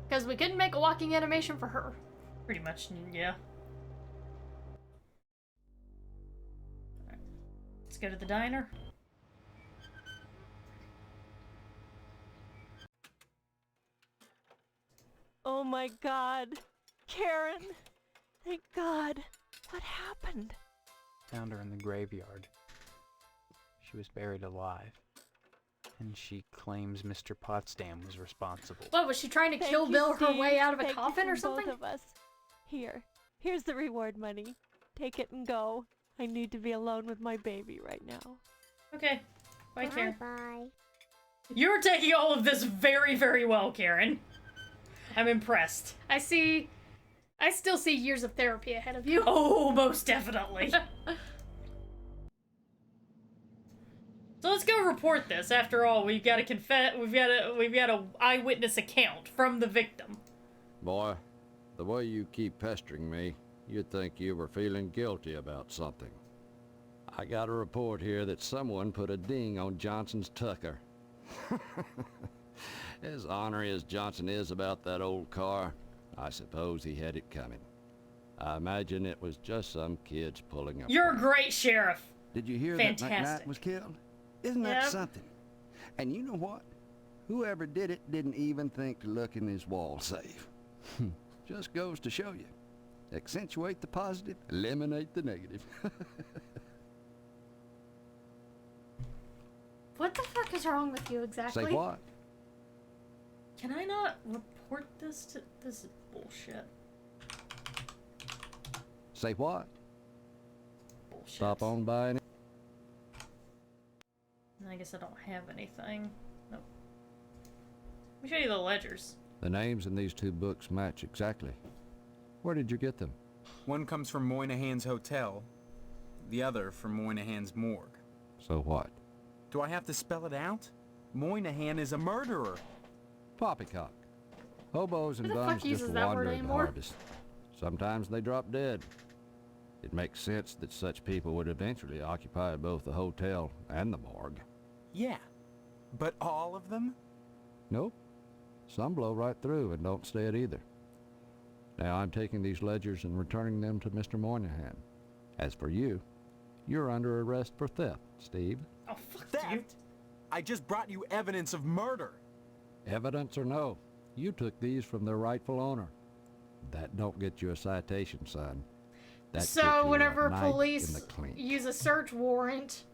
Because we couldn't make a walking animation for her. Pretty much, yeah. Alright. Let's go to the diner. Oh my God. Karen. Thank God. What happened? Found her in the graveyard. She was buried alive. And she claims Mr. Potsdam was responsible. What, was she trying to Thank kill you, Bill her Steve. way out of a Thank you coffin or from something? Both of us. Here's the reward money. Take it and go. I need to be alone with my baby right now. Okay. Bye, Karen. Bye. You're taking all of this very, very well, Karen. I'm impressed. I still see years of therapy ahead of you. Oh, most definitely. So let's go report this. After all, we've got a eyewitness account from the victim. Boy, the way you keep pestering me, you'd think you were feeling guilty about something. I got a report here that someone put a ding on Johnson's Tucker. As ornery as Johnson is about that old car, I suppose he had it coming. I imagine it was just some kids pulling up. You're a great sheriff. Did you hear Fantastic. that McKnight was killed? Isn't that Yep. something? And you know what? Whoever did it didn't even think to look in his wall safe. Just goes to show you. Accentuate the positive, eliminate the negative. What the fuck is wrong with you exactly? Say what? Can I not report this to... This is bullshit. Say what? Bullshit. Stop on by any... I guess I don't have anything. Nope. Let me show you the ledgers. The names in these two books match exactly. Where did you get them? One comes from Moynihan's hotel, the other from Moynihan's morgue. So what? Do I have to spell it out? Moynihan is a murderer. Poppycock. Hobos and Who the fuck bums just uses that word wander in the anymore? harvest. Sometimes they drop dead. It makes sense that such people would eventually occupy both the hotel and the morgue. Yeah, but all of them? Nope. Some blow right through and don't stay at either. Now I'm taking these ledgers and returning them to Mr. Moynihan. As for you, you're under arrest for theft, Steve. Oh, fuck Theft? you. I just brought you evidence of murder. Evidence or no, you took these from their rightful owner. That don't get you a citation, son. That gets So you whenever a knife in police the clink. use a search warrant,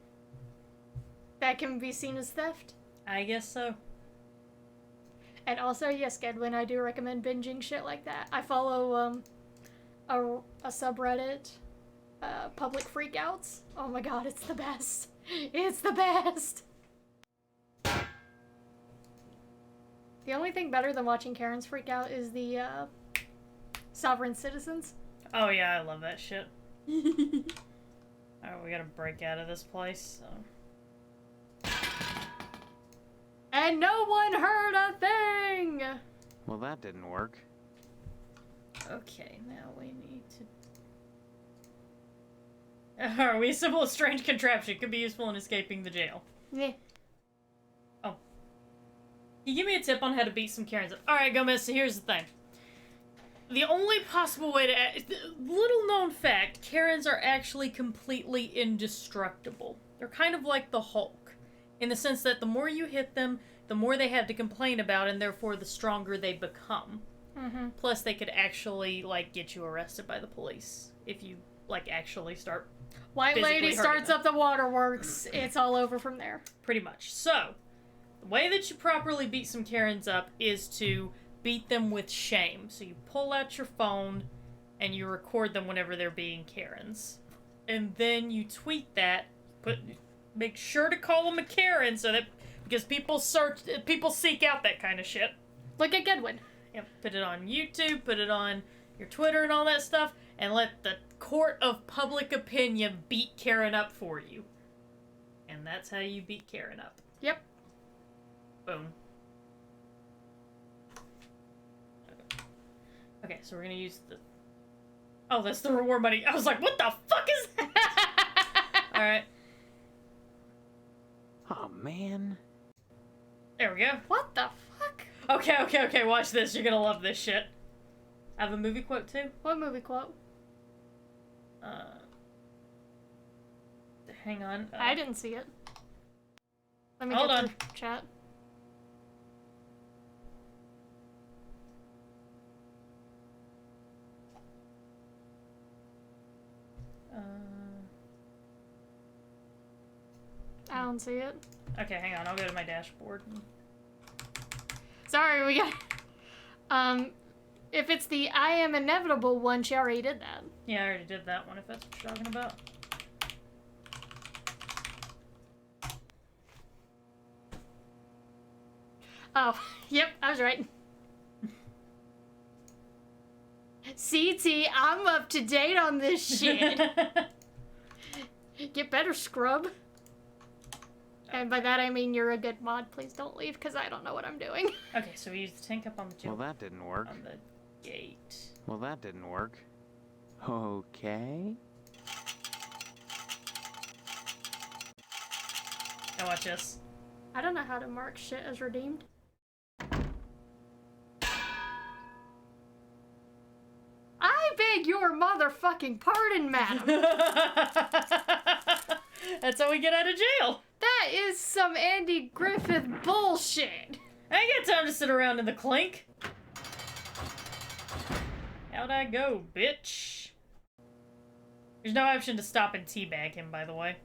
that can be seen as theft? I guess so. And also, yes, Gedwin, I do recommend binging shit like that. I follow a subreddit, Public Freakouts. Oh my god, it's the best. It's the best! The only thing better than watching Karens freak out is the Sovereign Citizens. Oh yeah, I love that shit. Alright, we gotta break out of this place, so... And no one heard a thing! Well, that didn't work. Okay, now we need to... Are we assemble a strange contraption? Could be useful in escaping the jail. Yeah. Oh. Can you give me a tip on how to beat some Karens up? Alright, Gomez, so here's the thing. The only possible way to... Little known fact, Karens are actually completely indestructible. They're kind of like the Hulk. In the sense that the more you hit them, the more they have to complain about, and therefore the stronger they become. Mm-hmm. Plus, they could actually, like, get you arrested by the police. If you, like, actually start White physically Lady hurting starts them. up the waterworks. It's all over from there. Pretty much. So, the way that you properly beat some Karens up is to beat them with shame. So you pull out your phone, and you record them whenever they're being Karens. And then you tweet that, make sure to call them a Karen so that, because people seek out that kind of shit. Look at Gedwin. Yep, put it on YouTube, put it on your Twitter and all that stuff, and let the court of public opinion beat Karen up for you. And that's how you beat Karen up. Yep. Boom. Okay, so we're gonna use the... Oh, that's the reward money. I was like, what the fuck is that? Alright. Oh, man. There we go. What the fuck? Okay, watch this. You're gonna love this shit. I have a movie quote, too. What movie quote? Hang on. I didn't see it. Let me Hold get on. the chat. I don't see it. Okay, hang on. I'll go to my dashboard. Sorry, we got... if it's the I am inevitable one, she already did that. Yeah, I already did that one, if that's what you're talking about. Oh, yep, I was right. CT, I'm up to date on this shit. Get better, scrub. And by that I mean you're a good mod. Please don't leave, because I don't know what I'm doing. Okay, so we used the tank up on the jail. Well, that didn't work. On the gate. Well, that didn't work. Okay. Now watch this. I don't know how to mark shit as redeemed. I beg your motherfucking pardon, madam. That's how we get out of jail. That is some Andy Griffith bullshit. I ain't got time to sit around in the clink. How'd I go, bitch? There's no option to stop and teabag him, by the way.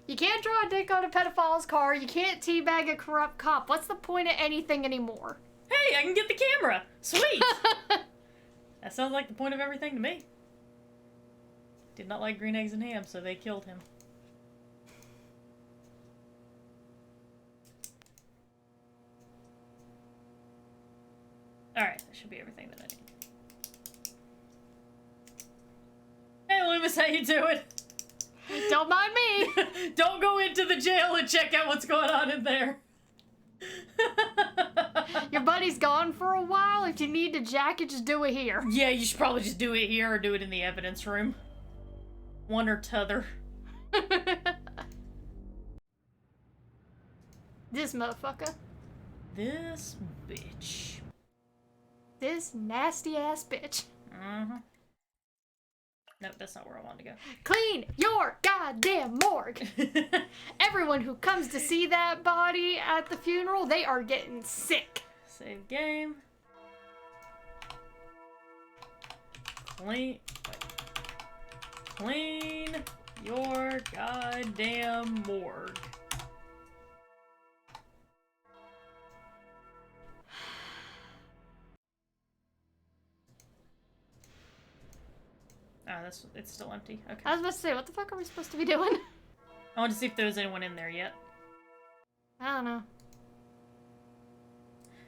You can't draw a dick on a pedophile's car. You can't teabag a corrupt cop. What's the point of anything anymore? Hey, I can get the camera. Sweet. That sounds like the point of everything to me. Did not like green eggs and ham, so they killed him. Alright, that should be everything that I need. Hey, Loomis, how you doing? Don't mind me. Don't go into the jail and check out what's going on in there. Your buddy's gone for a while. If you need to jack it, just do it here. Yeah, you should probably just do it here or do it in the evidence room. One or t'other. This motherfucker. This bitch. This nasty ass bitch. Mm-hmm. Nope, that's not where I wanted to go. Clean your goddamn morgue. Everyone who comes to see that body at the funeral, they are getting sick. Save game. Clean your goddamn morgue. Oh, it's still empty. Okay. I was about to say, what the fuck are we supposed to be doing? I want to see if there's anyone in there yet. I don't know.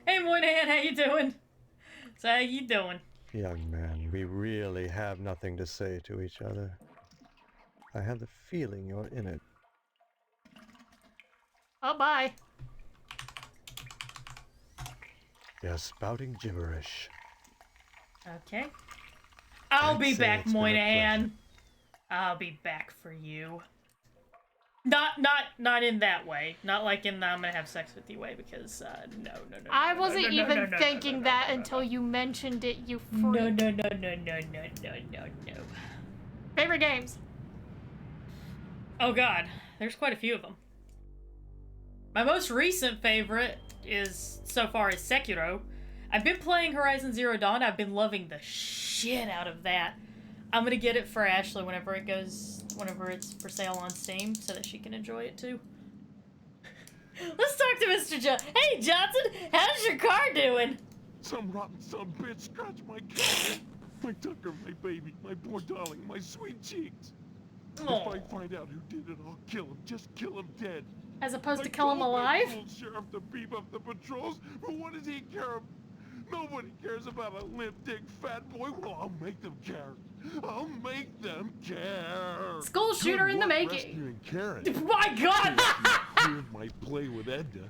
Hey, Moynihan, how you doing? So how you doing? Young man, we really have nothing to say to each other. I have the feeling you're in it. Oh, bye. You're spouting gibberish. Okay. I'll I'd be say back, it's been a Moynihan. I'll be back for you. Not in that way. Not like in the I'm gonna have sex with you way, because no. I wasn't even thinking that until you mentioned it, you freak. No. Favorite games? Oh god, there's quite a few of them. My most recent favorite so far is Sekiro. I've been playing Horizon Zero Dawn. I've been loving the shit out of that. I'm gonna get it for Ashley whenever it's for sale on Steam, so that she can enjoy it too. Let's talk to Mr. Hey Johnson, how's your car doing? Some rotten son bitch scratched my car. My Tucker, my baby, my poor darling, my sweet cheeks. Aww. If I find out who did it, I'll kill him. Just kill him dead. As opposed to I kill him told alive? that old sheriff to beef up the patrols, but what does he care? Nobody cares about a limp dick fat boy. Well, I'll make them care. I'll make them care. School shooter in the making. Rescuing Karen. My God! Here might play with Edna,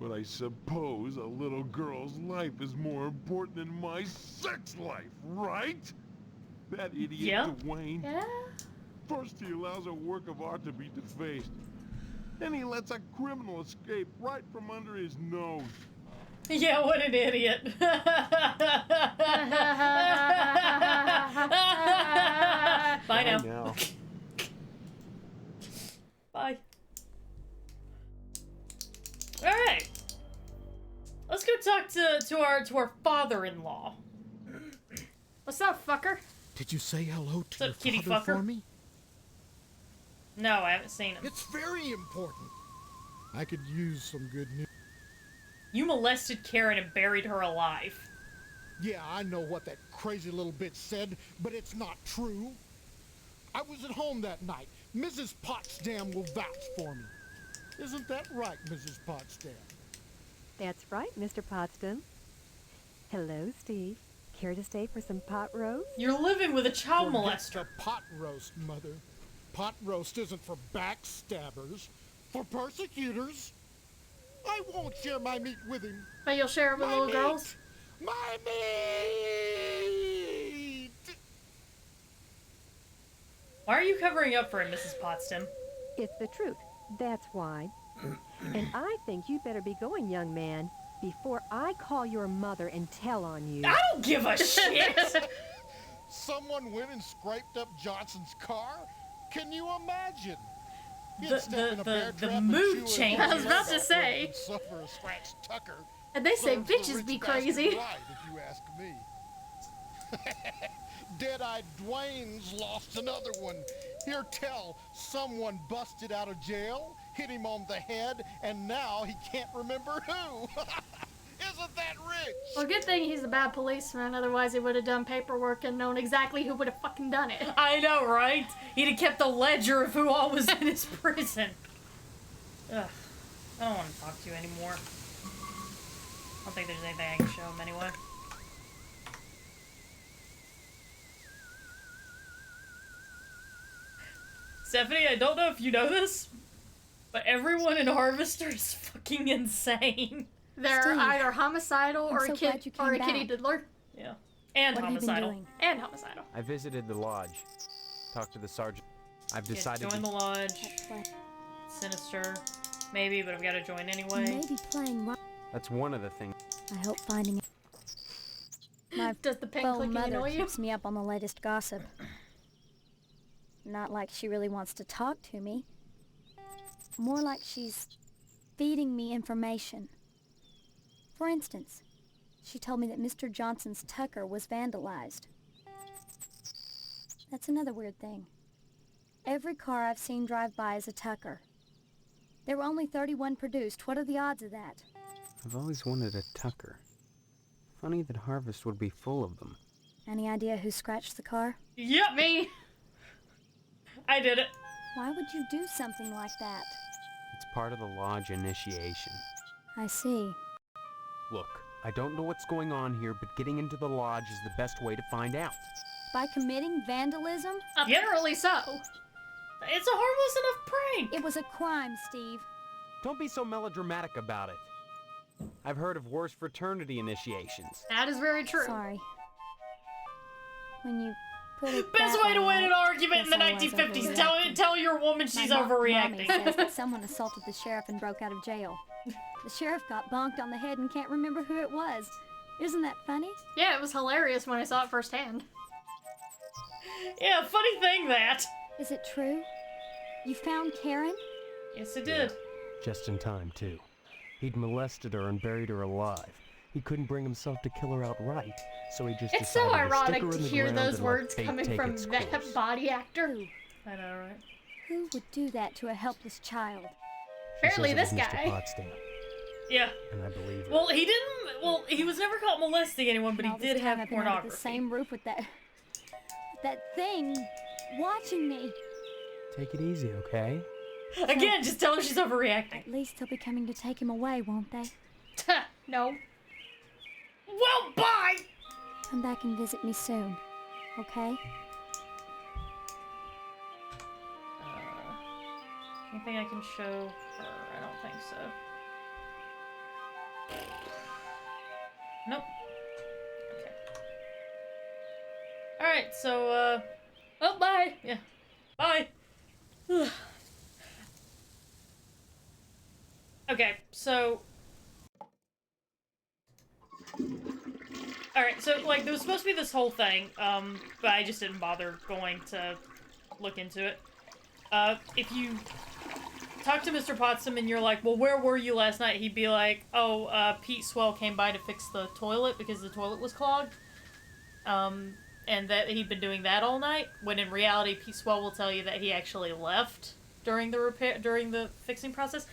but I suppose a little girl's life is more important than my sex life, right? That idiot Dwayne. Yeah. First he allows a work of art to be defaced. Then he lets a criminal escape right from under his nose. Yeah, what an idiot. Bye now. Bye. Alright. Let's go talk to our father-in-law. What's up, fucker? Did you say hello to What's up, your kitty father fucker? for me? No, I haven't seen him. It's very important. I could use some good news. You molested Karen and buried her alive. Yeah, I know what that crazy little bitch said, but it's not true. I was at home that night. Mrs. Potsdam will vouch for me. Isn't that right, Mrs. Potsdam? That's right, Mr. Potsdam. Hello, Steve. Care to stay for some pot roast? You're living with a child Forget molester. the pot roast, Mother. Pot roast isn't for backstabbers, for persecutors. I won't share my meat with him. But you'll share it with little girls? My meat! Why are you covering up for him, Mrs. Potsdam? It's the truth. That's why. And I think you'd better be going, young man, before I call your mother and tell on you. I don't give a shit! Someone went and scraped up Johnson's car? Can you imagine? The mood change. I was about to say. Suffer a scratched tucker. And they say Serves the bitches rich be bastard crazy. right, if you ask me. Dead-eyed Dwayne's lost another one. Here tell, someone busted out of jail, hit him on the head, and now he can't remember who. Isn't that rich? Well, good thing he's a bad policeman, otherwise he would have done paperwork and known exactly who would have fucking done it. I know, right? He'd have kept a ledger of who all was in his prison. Ugh. I don't want to talk to you anymore. I don't think there's anything I can show him anyway. Stephanie, I don't know if you know this, but everyone in Harvester is fucking insane. They're Steve, either homicidal I'm or so a glad kid you came or a kitty back. diddler. Yeah. And What have you been homicidal. doing? And homicidal. I visited the lodge. Talked to the sergeant. I've Yeah, decided join to... the lodge. That's like Sinister. Maybe, but I've got to join anyway. maybe playing right. That's one of the things. I hope finding it. My Does the pen phone clicking mother annoy you? keeps me up on the latest gossip. Not like she really wants to talk to me. More like she's feeding me information. For instance, she told me that Mr. Johnson's Tucker was vandalized. That's another weird thing. Every car I've seen drive by is a Tucker. There were only 31 produced. What are the odds of that? I've always wanted a Tucker. Funny that Harvest would be full of them. Any idea who scratched the car? Yep, me! I did it. Why would you do something like that? It's part of the lodge initiation. I see. Look, I don't know what's going on here, but getting into the lodge is the best way to find out. By committing vandalism? Apparently so. It's a harmless enough prank. It was a crime, Steve. Don't be so melodramatic about it. I've heard of worse fraternity initiations. That is very true. Sorry. When you put it Best that way to win I an argument in the guess I was 1950s. Tell your woman she's My overreacting. mommy says that someone assaulted the sheriff and broke out of jail. The sheriff got bonked on the head and can't remember who it was. Isn't that funny? Yeah, it was hilarious when I saw it firsthand. Yeah, funny thing that. Is it true? You found Karen? Yes, it did. Just in time, too. He'd molested her and buried her alive. He couldn't bring himself to kill her outright, so he just It's so decided to ironic stick her to in the hear ground those and let words fate coming take from its that course. body actor. I know, right? Who would do that to a helpless child? She Apparently says it this was guy. Mr. Potsdam, Yeah. and I believe her. Well, he didn't. Well, he was never caught molesting anyone, but And he all this did time have I've been under pornography. the same roof with that thing watching me. Take it easy, okay? Again, just tell her she's overreacting. At least they'll be coming to take him away, won't they? No. Well, bye! Come back and visit me soon, okay? Anything I can show her? I don't think so. Nope. Okay. Alright, so, oh, bye! Yeah. Bye! Okay, so... Alright, so, like, there was supposed to be this whole thing, but I just didn't bother going to look into it. If you talk to Mr. Potsdam and you're like, well, where were you last night? He'd be like, oh, Pete Swell came by to fix the toilet because the toilet was clogged. And that he'd been doing that all night, when in reality, Pete Swell will tell you that he actually left during the fixing process.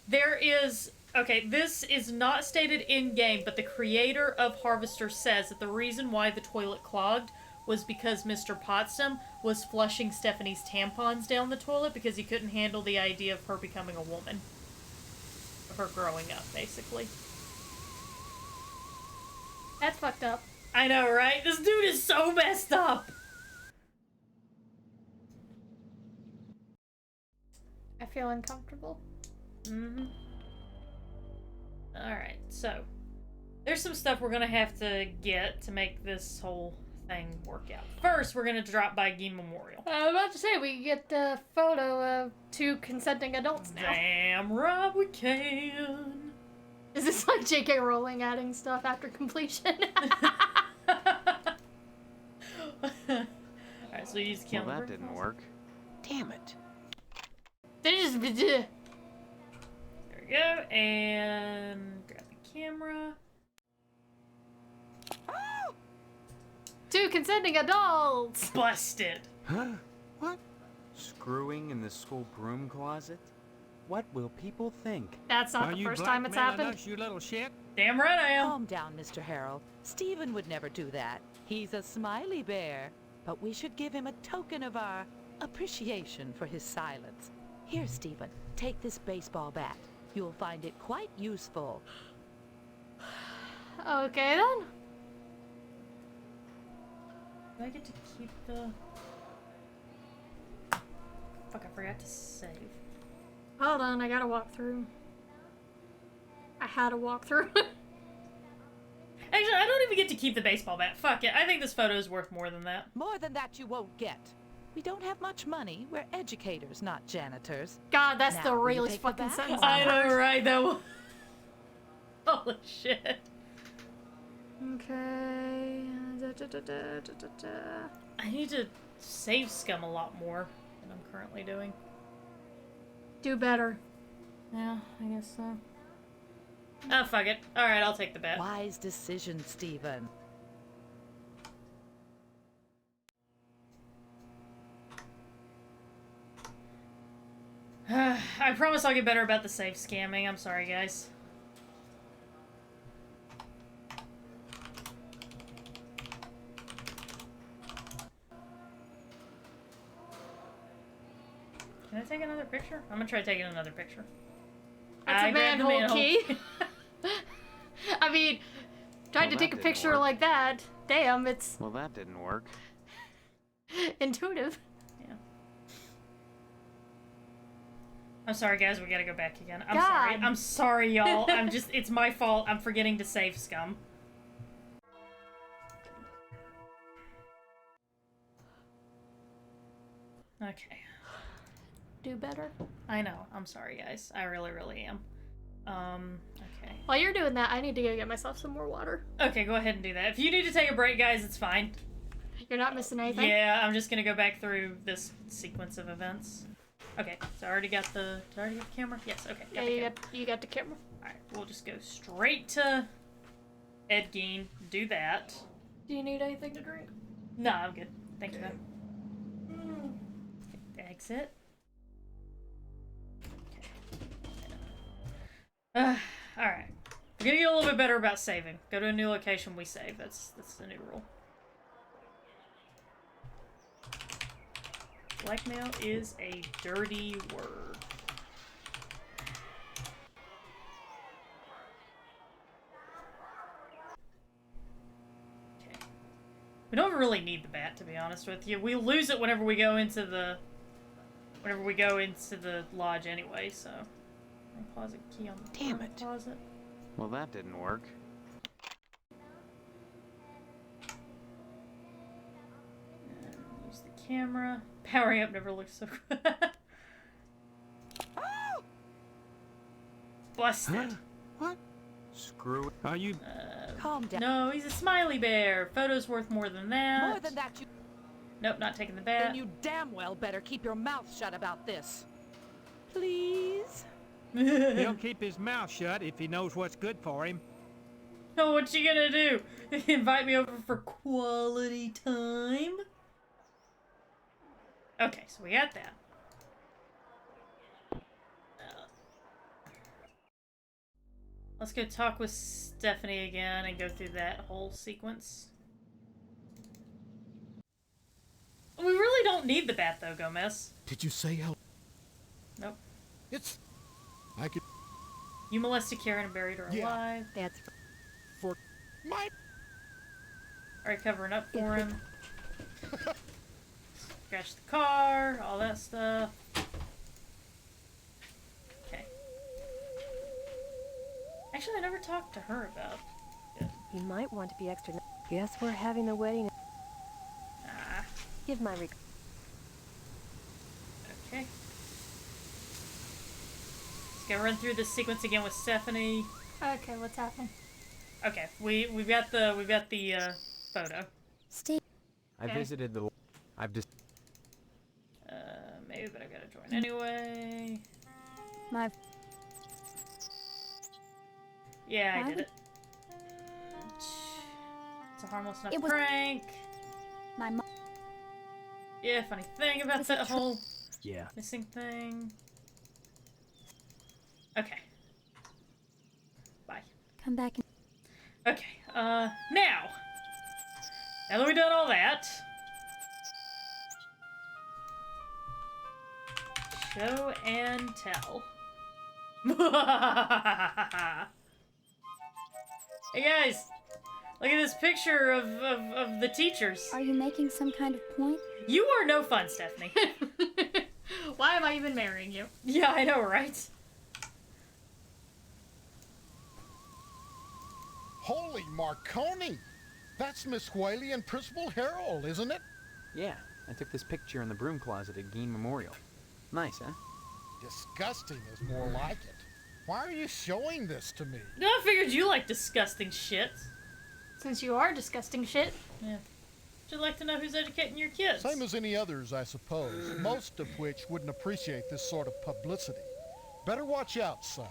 There is... Okay, this is not stated in-game, but the creator of Harvester says that the reason why the toilet clogged was because Mr. Potsdam was flushing Stephanie's tampons down the toilet because he couldn't handle the idea of her becoming a woman. Of her growing up, basically. That's fucked up. I know, right? This dude is so messed up! I feel uncomfortable. Mm-hmm. Alright, so there's some stuff we're gonna have to get to make this whole thing work out. First, we're gonna drop by Geen Memorial. I was about to say, we get a photo of two consenting adults now. Damn right we can. Is this like J.K. Rowling adding stuff after completion? Alright, so you use Well, that didn't work. Damn it. They just... There we go, and grab the camera. To Two consenting adults. Busted. Huh? What? Screwing in the school broom closet? What will people think? That's not the first time it's happened. Us, you little shit? Damn right I am. Calm down, Mr. Harrell. Stephen would never do that. He's a smiley bear. But we should give him a token of our appreciation for his silence. Here, Stephen, take this baseball bat. You'll find it quite useful. Okay, then. Do I get to keep the... Fuck, I forgot to save. Hold on, I gotta walk through. I had to walk through. Actually, I don't even get to keep the baseball bat. Fuck it. I think this photo is worth more than that. More than that you won't get. We don't have much money. We're educators, not janitors. God, that's Now, the will you realest take the fucking bat? sentence I I've know, heard. right? Though. Holy shit. Okay. I need to save scum a lot more than I'm currently doing. Do better. Yeah, I guess so. Oh, fuck it. Alright, I'll take the bet. Wise decision, Stephen. I promise I'll get better about the safe scamming. I'm sorry, guys. Can I take another picture? I'm gonna try taking another picture. That's a grabbed the manhole key. key. I mean, tried Well, to that take a didn't picture work. like that. Damn, it's Well, that didn't work. intuitive. Yeah. I'm sorry, guys. We gotta go back again. I'm God. sorry. I'm sorry, y'all. It's my fault. I'm forgetting to save scum. Okay. Do better. I know. I'm sorry, guys. I really, really am. Okay. While you're doing that, I need to go get myself some more water. Okay, go ahead and do that. If you need to take a break, guys, it's fine. You're not missing anything? Yeah, I'm just gonna go back through this sequence of events. Okay, so I already got the... Did I already get the camera? Yes, okay. Yeah, you got the camera. Alright, we'll just go straight to Ed Gein. Do that. Do you need anything to drink? No, I'm good. Thank you, though. Exit. Alright. We're gonna get a little bit better about saving. Go to a new location, we save. That's the new rule. Blackmail is a dirty word. Okay. We don't really need the bat, to be honest with you. We lose it whenever we go into the lodge anyway, so. Closet key on the Damn it. closet. Well, that didn't work. And use the camera. Powering up never looks so good. Busted. Huh? What? Screw it. Are you... Calm down. No, he's a smiley bear. Photo's worth more than that. More than that, you... Nope, not taking the bat. Then you damn well better keep your mouth shut about this. Please? He'll keep his mouth shut if he knows what's good for him. Oh, what you gonna do? Invite me over for quality time? Okay, so we got that. Let's go talk with Stephanie again and go through that whole sequence. We really don't need the bat though, Gomez. Did you say how? Nope. It's... I could... You molested Karen and buried her alive. That's For my... Alright, covering up for him. Scratch the car, all that stuff. Okay. Actually, I never talked to her about it. You might want to be extra... Guess we're having the wedding... Ah, Give my okay. Let's go run through this sequence again with Stephanie. Okay, what's happening? Okay, we've got the photo. Steve. I visited the... I've just... Maybe, but I gotta join anyway. My... Yeah, I Why did would- it. It's a harmless enough It was- prank. My mom. Yeah, funny thing about that whole Yeah. missing thing. Okay. Bye. Come back and. Okay, now that we've done all that, show and tell. Hey guys, look at this picture of the teachers. Are you making some kind of point? You are no fun, Stephanie. Why am I even marrying you? Yeah, I know, right? Holy Marconi! That's Miss Whaley and Principal Harold, isn't it? Yeah, I took this picture in the broom closet at Geen Memorial. Nice, huh? Disgusting is more like it. Why are you showing this to me? No, I figured you like disgusting shit. Since you are disgusting shit. Yeah. You'd like to know who's educating your kids. Same as any others, I suppose, most of which wouldn't appreciate this sort of publicity. Better watch out, son.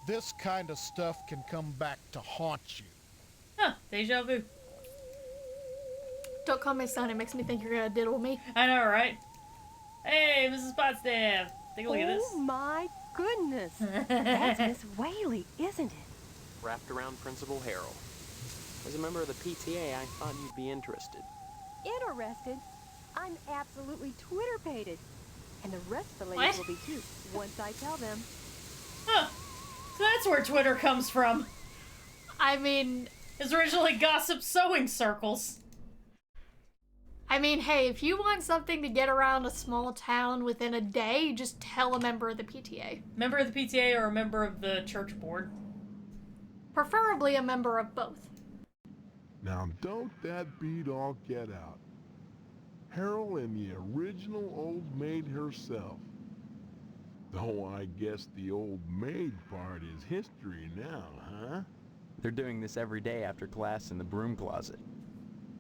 This kind of stuff can come back to haunt you. Huh, deja vu. Don't call me son, it makes me think you're gonna diddle me. I know, right? Hey, Mrs. Potsdam. Take a look at this. Oh my goodness! That's Miss Whaley, isn't it? Wrapped around Principal Harold. As a member of the PTA, I thought you'd be interested. Interested? I'm absolutely Twitter-pated. And the rest of the ladies will be too, once I tell them. Huh. So that's where Twitter comes from. I mean... It's originally gossip sewing circles. I mean, hey, if you want something to get around a small town within a day, just tell a member of the PTA. Member of the PTA or a member of the church board? Preferably a member of both. Now don't that beat all get out. Harold and the original old maid herself. Though I guess the old maid part is history now, huh? They're doing this every day after class in the broom closet.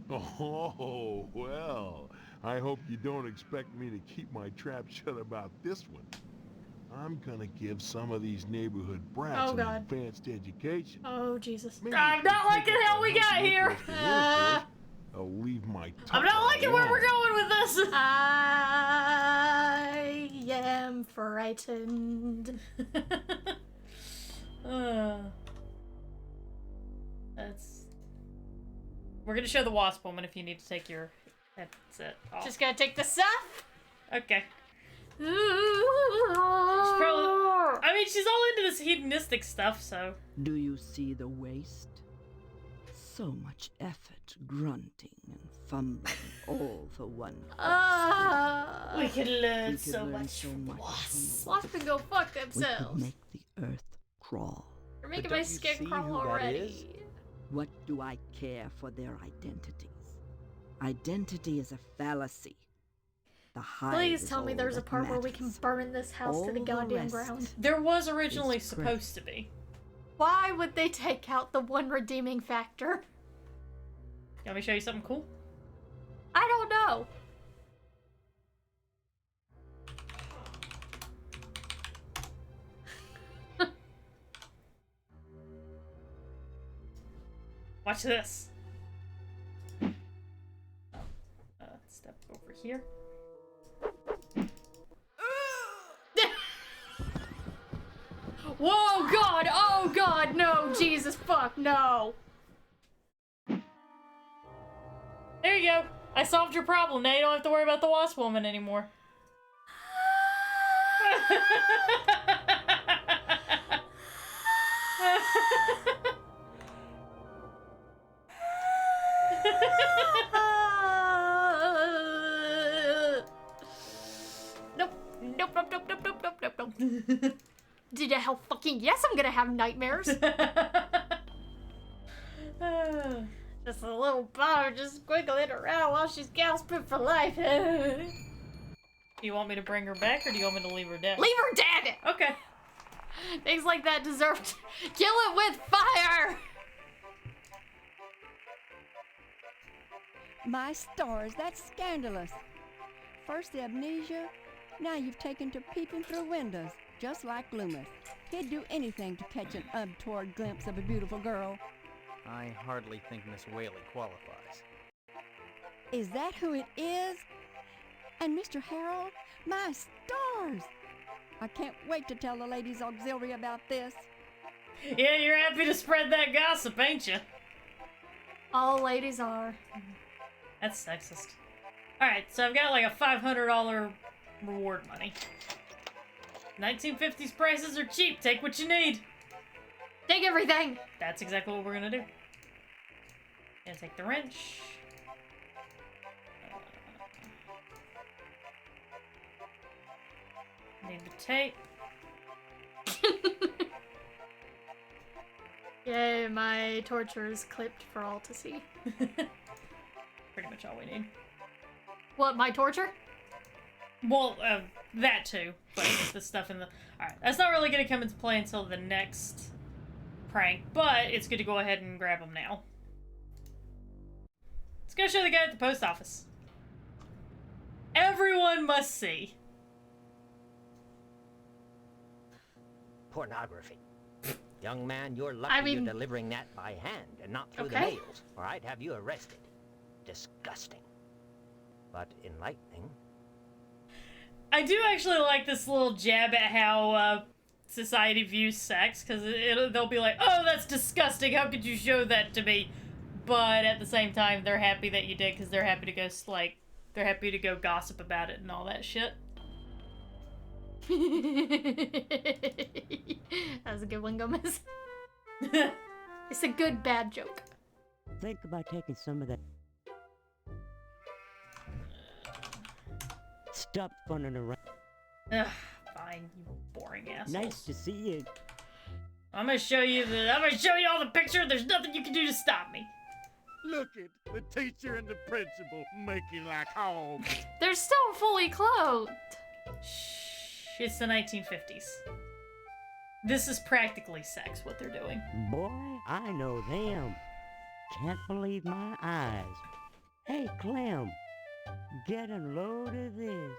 Oh, well, I hope you don't expect me to keep my trap shut about this one. I'm gonna give some of these neighborhood brats an advanced education. Oh, Jesus. Maybe I'm not liking how we got here. I'll leave my I'm not liking where we're going with this. I am frightened. That's... We're gonna show the wasp woman if you need to take your headset off. Just gotta take this off? Okay. She's probably... I mean, she's all into this hedonistic stuff, so... Do you see the waste? So much effort, grunting and fumbling, all for one purpose. We could learn so much from wasps. Wasps can go fuck We could themselves. make the earth crawl. You're making my skin crawl already. What do I care for their identities? Identity is a fallacy. The hive Please is tell me all there's a that part where we can matters. burn this house to the All the goddamn rest ground. There was originally supposed to be. Why would they take out the one redeeming factor? You want me to show you something cool? I don't know. Watch this. Step over here. Whoa, God! Oh, God! No! Jesus, fuck, no! There you go. I solved your problem. Now you don't have to worry about the wasp woman anymore. Nope. Nope, nope, nope, nope, nope, nope, nope, nope. Did you hell fucking yes, I'm gonna have nightmares. Just a little bottom just squiggling around while she's gasping for life. Do you want me to bring her back or do you want me to leave her dead? Leave her dead! Okay. Things like that deserve to kill it with fire! My stars, that's scandalous. First the amnesia, now you've taken to peeping through windows, just like Loomis. He'd do anything to catch an untoward glimpse of a beautiful girl. I hardly think Miss Whaley qualifies. Is that who it is? And Mr. Harold? My stars! I can't wait to tell the ladies' auxiliary about this. Yeah, you're happy to spread that gossip, ain't you? All ladies are. That's sexist. Alright, so I've got like a $500 reward money. 1950s prices are cheap. Take what you need. Take everything. That's exactly what we're gonna do. Gonna take the wrench. Need the tape. Yay, my torture is clipped for all to see. Pretty much all we need. What, my torture? Well, that too. But the stuff in the... Alright, that's not really gonna come into play until the next prank, but it's good to go ahead and grab them now. Let's go show the guy at the post office. Everyone must see. Pornography. Young man, you're lucky you're delivering that by hand and not through the mails, or I'd have you arrested. Disgusting. But enlightening. I do actually like this little jab at how society views sex, because they'll be like, oh, that's disgusting, how could you show that to me? But at the same time, they're happy that you did, because they're happy to go, they're happy to go gossip about it and all that shit. That was a good one, Gomez. It's a good bad joke. Think about taking some of that. Stop funning around. Ugh, fine, you boring assholes. Nice to see you. I'm gonna show you all the picture. There's nothing you can do to stop me. Look at the teacher and the principal making like hogs. They're still fully clothed. Shh, it's the 1950s. This is practically sex, what they're doing. Boy, I know them. Can't believe my eyes. Hey, Clem, get a load of this.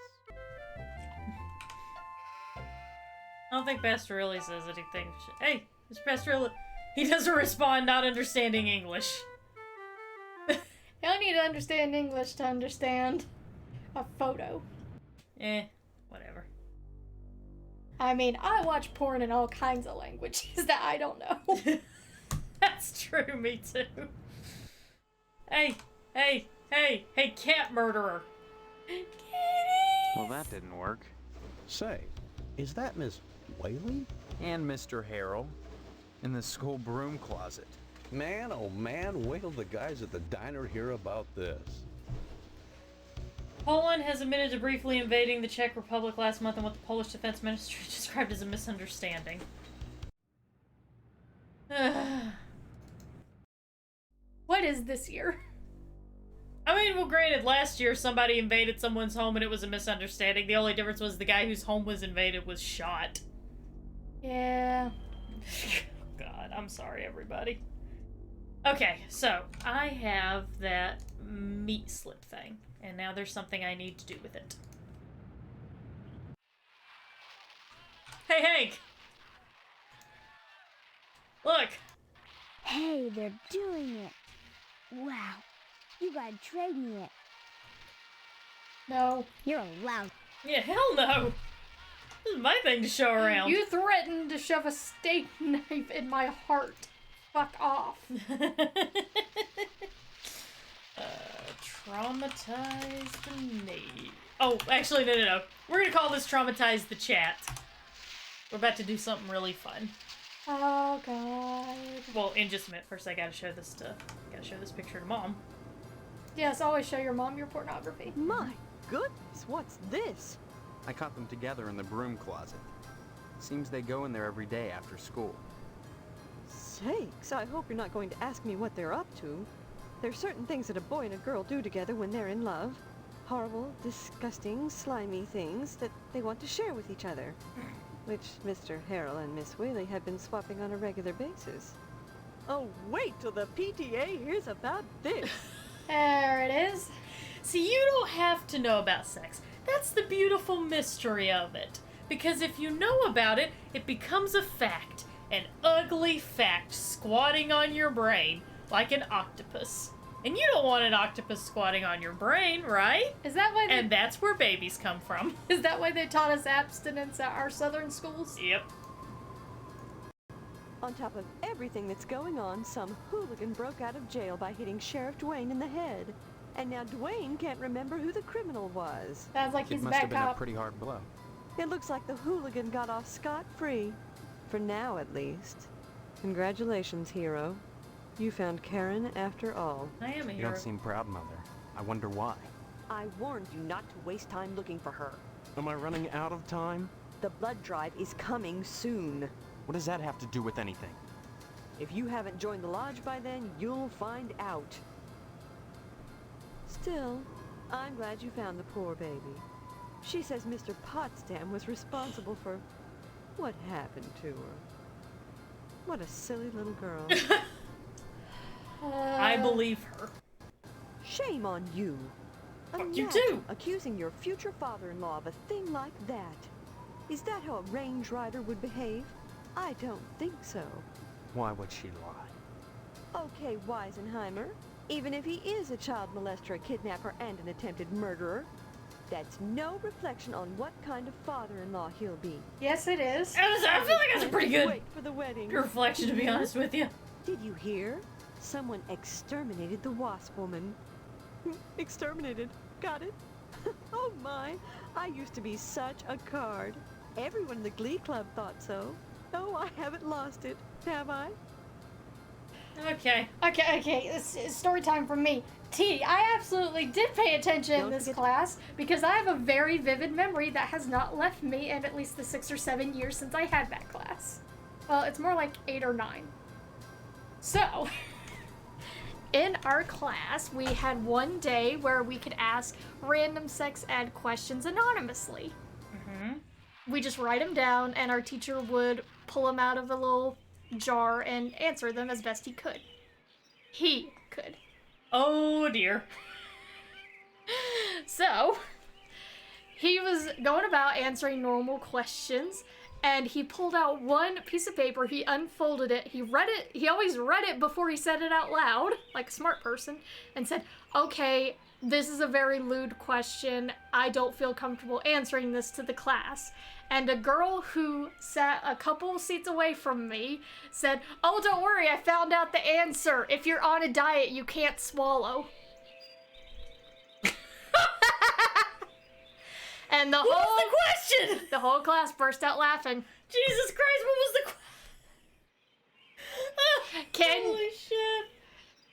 I don't think Pastorelli says anything. Hey, it's Pastorelli. He doesn't respond, not understanding English. You don't need to understand English to understand a photo. Whatever. I mean, I watch porn in all kinds of languages that I don't know. That's true, me too. Hey, cat murderer. Well, that didn't work. Say, is that Miss Whaley? And Mr. Harrell in the school broom closet. Man, oh man, wait till the guys at the diner hear about this. Poland has admitted to briefly invading the Czech Republic last month in what the Polish Defense Ministry described as a misunderstanding. What is this year? I mean, well, granted, last year somebody invaded someone's home and it was a misunderstanding. The only difference was the guy whose home was invaded was shot. Yeah. God, I'm sorry, everybody. Okay, so I have that meat slip thing, and now there's something I need to do with it. Hey, Hank! Look! Hey, they're doing it. Wow. You gotta trade me it. No. You're allowed. Yeah, hell no! This is my thing to show around. You threatened to shove a steak knife in my heart. Fuck off. Traumatize the knee. Oh, actually, no. We're gonna call this Traumatize the Chat. We're about to do something really fun. Oh, God. Well, in just a minute. First, I gotta show this picture to Mom. Yes, always show your mom your pornography. My goodness, what's this? I caught them together in the broom closet. Seems they go in there every day after school. Sakes, I hope you're not going to ask me what they're up to. There's certain things that a boy and a girl do together when they're in love. Horrible, disgusting, slimy things that they want to share with each other. Which Mr. Harrell and Miss Whaley have been swapping on a regular basis. Oh, wait till the PTA hears about this. There it is. See, you don't have to know about sex. That's the beautiful mystery of it. Because if you know about it, it becomes a fact. An ugly fact squatting on your brain like an octopus. And you don't want an octopus squatting on your brain, right? Is that why? And that's where babies come from. Is that why they taught us abstinence at our southern schools? Yep. On top of everything that's going on, some hooligan broke out of jail by hitting Sheriff Dwayne in the head. And now Dwayne can't remember who the criminal was. Sounds like It he's a must bad have been a cop. pretty hard blow. It looks like the hooligan got off scot-free. For now, at least. Congratulations, hero. You found Karen after all. I am a You hero. don't seem proud, Mother. I wonder why. I warned you not to waste time looking for her. Am I running out of time? The blood drive is coming soon. What does that have to do with anything? If you haven't joined the lodge by then, you'll find out. Still, I'm glad you found the poor baby. She says Mr. Potsdam was responsible for what happened to her. What a silly little girl. I believe her. Shame on you. Fuck you Imagine too. accusing your future father-in-law of a thing like that. Is that how a range rider would behave? I don't think so. Why would she lie? Okay, Weisenheimer. Even if he is a child molester, a kidnapper, and an attempted murderer, that's no reflection on what kind of father-in-law he'll be. Yes, it is. I feel like that's a pretty good Wait for the wedding. reflection, to be honest with you. Did you hear? Someone exterminated the wasp woman. Exterminated. Got it? Oh my, I used to be such a card. Everyone in the Glee Club thought so. Oh, I haven't lost it, have I? Okay. Okay, this is story time from me. T, I absolutely did pay attention in this class because I have a very vivid memory that has not left me in at least the 6 or 7 years since I had that class. Well, it's more like 8 or 9. So, in our class, we had one day where we could ask random sex ed questions anonymously. We just write them down, and our teacher would pull them out of a little jar and answer them as best he could. He could. Oh dear. So, he was going about answering normal questions, and he pulled out one piece of paper, he unfolded it, he read it, he always read it before he said it out loud, like a smart person, and said, okay, this is a very lewd question, I don't feel comfortable answering this to the class. And a girl who sat a couple seats away from me said, oh, don't worry, I found out the answer. If you're on a diet, you can't swallow. And the What was the question? The whole class burst out laughing. Jesus Christ, what was the Holy shit.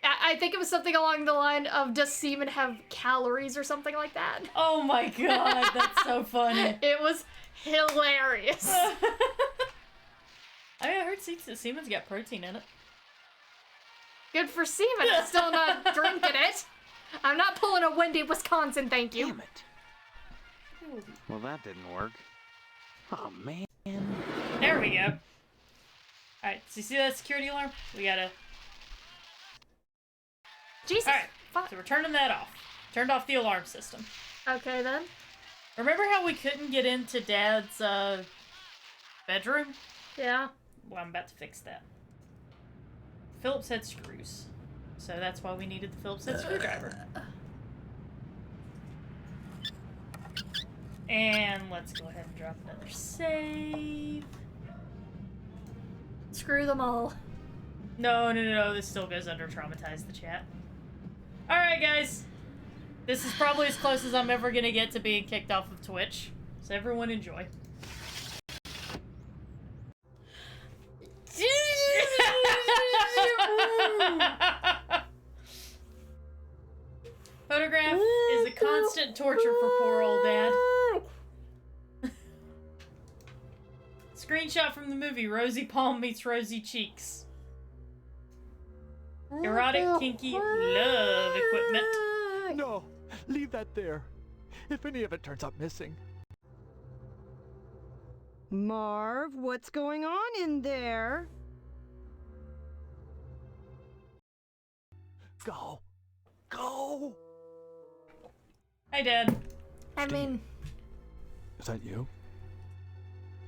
I think it was something along the line of, does semen have calories or something like that? Oh my god, that's so funny. It was hilarious. I heard semen's got protein in it. Good for semen. I'm still not drinking it. I'm not pulling a Wendy, Wisconsin, thank you. Damn it. Well, that didn't work. Oh, man. There we go. Alright, so you see that security alarm? We gotta... Jesus. Alright, so we're turning that off. Turned off the alarm system. Okay, then. Remember how we couldn't get into Dad's, bedroom? Yeah. Well, I'm about to fix that. Phillips head screws. So that's why we needed the Phillips head screwdriver. And let's go ahead and drop another save. Screw them all. No. This still goes under traumatize the chat. Alright, guys. This is probably as close as I'm ever gonna get to being kicked off of Twitch. So everyone enjoy. Photograph is a constant torture for poor old Dad. Screenshot from the movie Rosie Palm meets Rosy Cheeks. Erotic, kinky, love equipment. No, leave that there. If any of it turns up missing. Marv, what's going on in there? Go. Go! Hi, Dad. I mean... Is that you?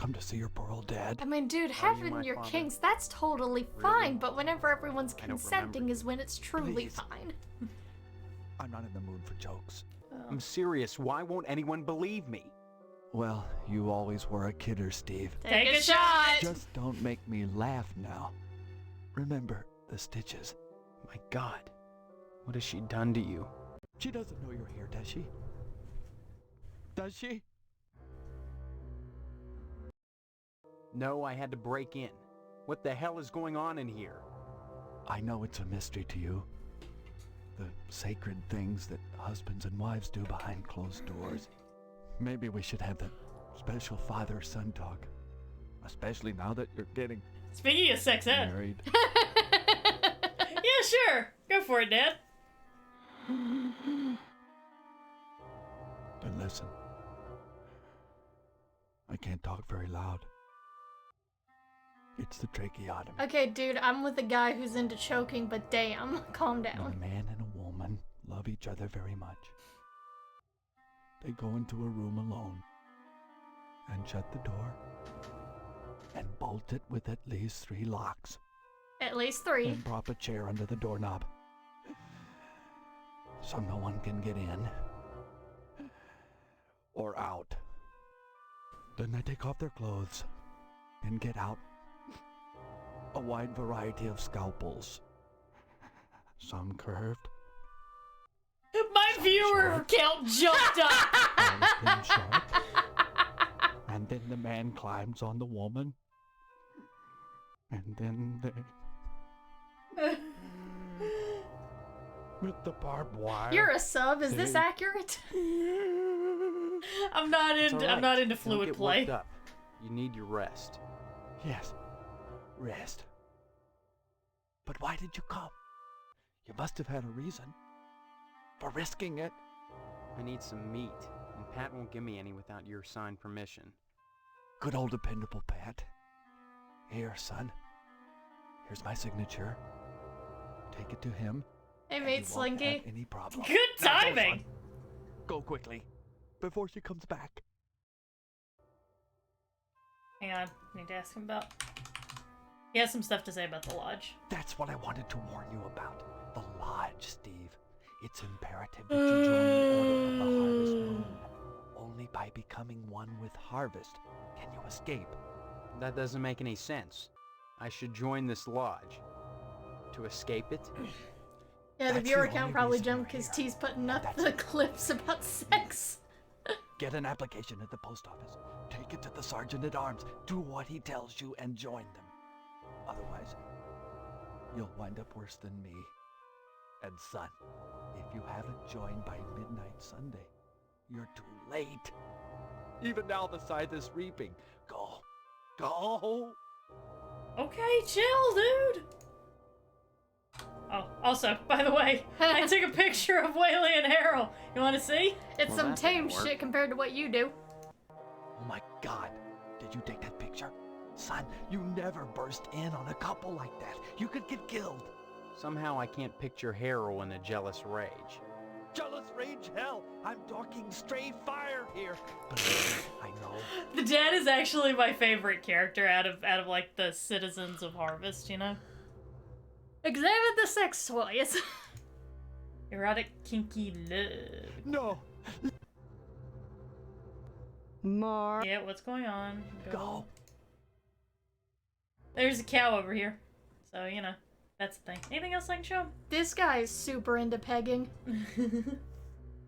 come to see your poor old dad? I mean, dude, Are you having my your father? kinks, that's totally fine, but whenever everyone's consenting is when it's truly Please. fine. I'm not in the mood for jokes. I'm serious. Why won't anyone believe me? Well, you always were a kidder, Steve. Take a shot! Just don't make me laugh now. Remember the stitches. My God. What has she done to you? She doesn't know you're here, does she? Does she? No, I had to break in. What the hell is going on in here? I know it's a mystery to you. The sacred things that husbands and wives do behind closed doors. Maybe we should have that special father-son talk. Especially now that you're getting Speaking of sex ed. married. Yeah, sure. Go for it, Dad. But listen. I can't talk very loud. It's the tracheotomy. Okay, dude, I'm with a guy who's into choking, but damn, calm When down. a man and a woman love each other very much, they go into a room alone and shut the door and bolt it with at least 3 locks. At least 3. And prop a chair under the doorknob so no one can get in or out. Then they take off their clothes and get out a wide variety of scalpels. Some curved, My viewer count jumped up. some sharp, and then the man climbs on the woman, and then they... with the barbed wire. You're a sub, is this they- accurate? I'm not It's into all I'm not right. into Don't fluid get play. worked up. You need your rest. Yes, rest. But why did you come? You must have had a reason for risking it. I need some meat, and Pat won't give me any without your signed permission. Good old dependable Pat. Here, son. Here's my signature. Take it to him. Hey, and mate, you won't Slinky. have any problem. Good Now go, timing. son. Go quickly, before she comes back. Hang on, I need to ask him about. He has some stuff to say about the lodge. That's what I wanted to warn you about. The lodge, Steve. It's imperative that you join the Order of the Harvest Moon. Only by becoming one with Harvest can you escape. That doesn't make any sense. I should join this lodge. To escape it? Yeah, the That's viewer the count only probably reason jumped you're because here. T's putting up That's the it. clips about sex. Get an application at the post office. Take it to the sergeant-at-arms. Do what he tells you and join them. Otherwise, you'll wind up worse than me. And son, if you haven't joined by midnight Sunday, you're too late. Even now the scythe is reaping. Go. Go. Okay, chill, dude. Oh, also, by the way, I took a picture of Whaley and Harold. You want to see? It's Well, some that tame didn't work. shit compared to what you do. Oh my God. Did you take that picture? Son, you never burst in on a couple like that. You could get killed. Somehow I can't picture Harold in a jealous rage. Jealous rage, hell. I'm talking stray fire here. Believe me, I know. The dad is actually my favorite character out of like the citizens of Harvest, you know? Examine the sex toys. Erotic kinky love. No. Mark. Yeah, what's going on? Go. There's a cow over here. So, you know, that's the thing. Anything else I can show him? This guy is super into pegging.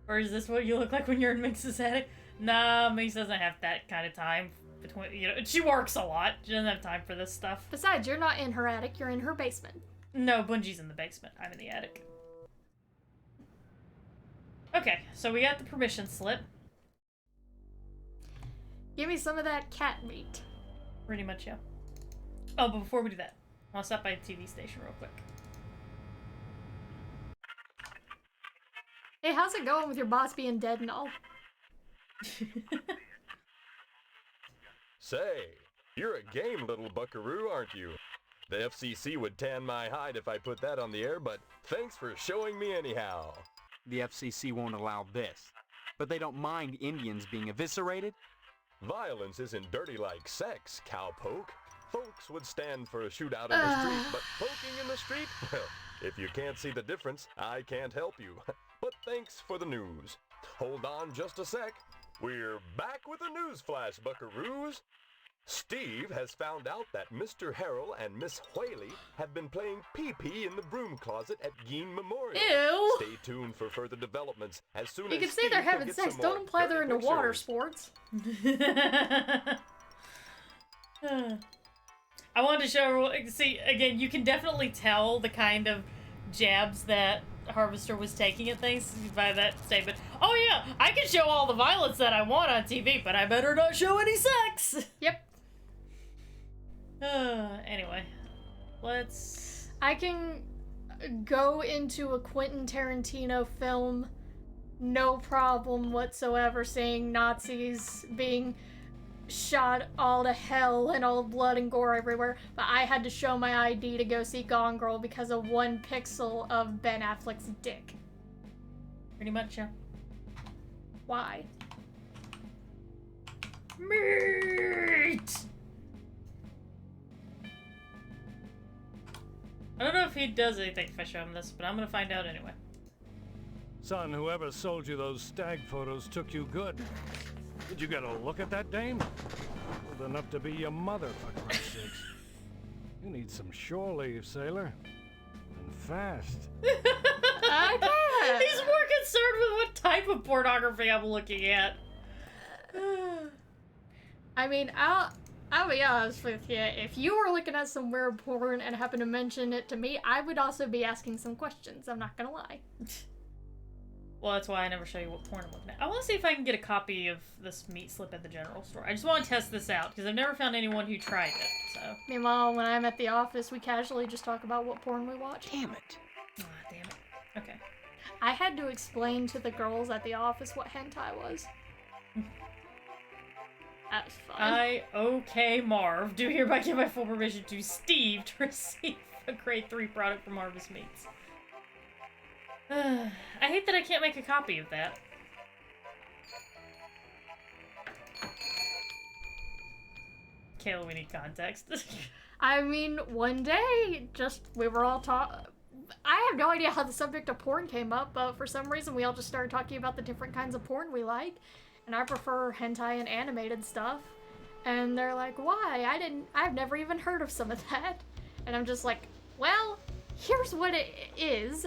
Or is this what you look like when you're in Minx's attic? Nah, Minx doesn't have that kind of time between, you know, she works a lot. She doesn't have time for this stuff. Besides, you're not in her attic, you're in her basement. No, Bungie's in the basement. I'm in the attic. Okay, so we got the permission slip. Give me some of that cat meat. Pretty much, yeah. Oh, but before we do that, I want to stop by the TV station real quick. Hey, how's it going with your boss being dead and all? Say, you're a game little buckaroo, aren't you? The FCC would tan my hide if I put that on the air, but thanks for showing me anyhow. The FCC won't allow this. But they don't mind Indians being eviscerated? Violence isn't dirty like sex, cowpoke. Folks would stand for a shootout in the street, but poking in the street? Well, if you can't see the difference, I can't help you. But thanks for the news. Hold on just a sec. We're back with a news flash, buckaroos. Steve has found out that Mr. Harrell and Miss Whaley have been playing pee-pee in the broom closet at Geen Memorial. Ew! Stay tuned for further developments as soon You as can say Steve they're can having get sex. some Don't more imply they're dirty into water pictures. sports. I wanted to show, see, again, you can definitely tell the kind of jabs that Harvester was taking at things by that statement. Oh yeah, I can show all the violence that I want on TV, but I better not show any sex! Yep. Anyway, let's... I can go into a Quentin Tarantino film, no problem whatsoever, seeing Nazis being shot all to hell and all blood and gore everywhere, but I had to show my ID to go see Gone Girl because of 1 pixel of Ben Affleck's dick. Pretty much, yeah. Why? Meat! I don't know if he does anything if I show him this, but I'm gonna find out anyway. Son, whoever sold you those stag photos took you good. Did you get a look at that dame? Old enough to be your mother, for Christ's sakes. You need some shore leave, sailor. And fast. He's more concerned with what type of pornography I'm looking at. I mean, I'll be honest with you. If you were looking at some weird porn and happened to mention it to me, I would also be asking some questions. I'm not gonna lie. Well, that's why I never show you what porn I'm looking at. I want to see if I can get a copy of this meat slip at the general store. I just want to test this out, because I've never found anyone who tried it, so... Meanwhile, when I'm at the office, we casually just talk about what porn we watch. Damn it. Ah, damn it. Okay. I had to explain to the girls at the office what hentai was. That was fun. Okay, Marv, do hereby give my full permission to Steve to receive a grade 3 product from Harvest Meats. I hate that I can't make a copy of that. Kayla, we need context. I mean, one day, we were all I have no idea how the subject of porn came up, but for some reason we all just started talking about the different kinds of porn we like. And I prefer hentai and animated stuff. And they're like, why? I've never even heard of some of that. And I'm just like, well, here's what it is.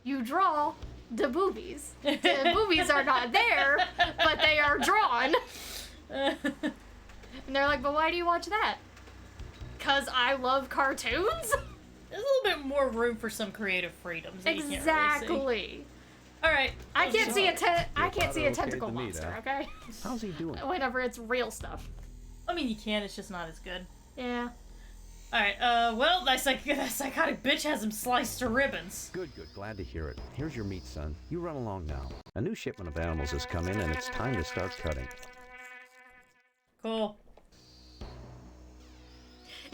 You draw the boobies. The boobies are not there, but they are drawn. And they're like, but why do you watch that? 'Cause I love cartoons? There's a little bit more room for some creative freedoms that Exactly. you can't really see. Alright. I can't see a tentacle monster, okay? How's he doing? Whenever it's real stuff. I mean, you can, it's just not as good. Yeah. Alright, well, that psychotic bitch has him sliced to ribbons. Good, good. Glad to hear it. Here's your meat, son. You run along now. A new shipment of animals has come in, and it's time to start cutting. Cool.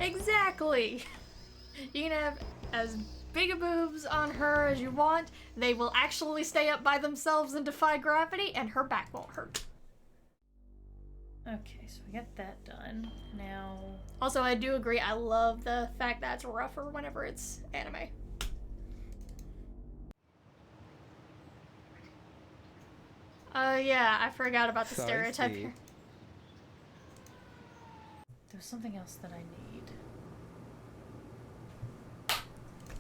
Exactly. You can have as big a boobs on her as you want. They will actually stay up by themselves and defy gravity, and her back won't hurt. Okay, so we got that done. Now... Also, I do agree, I love the fact that it's rougher whenever it's anime. Yeah, I forgot about the stereotype here. There's something else that I need.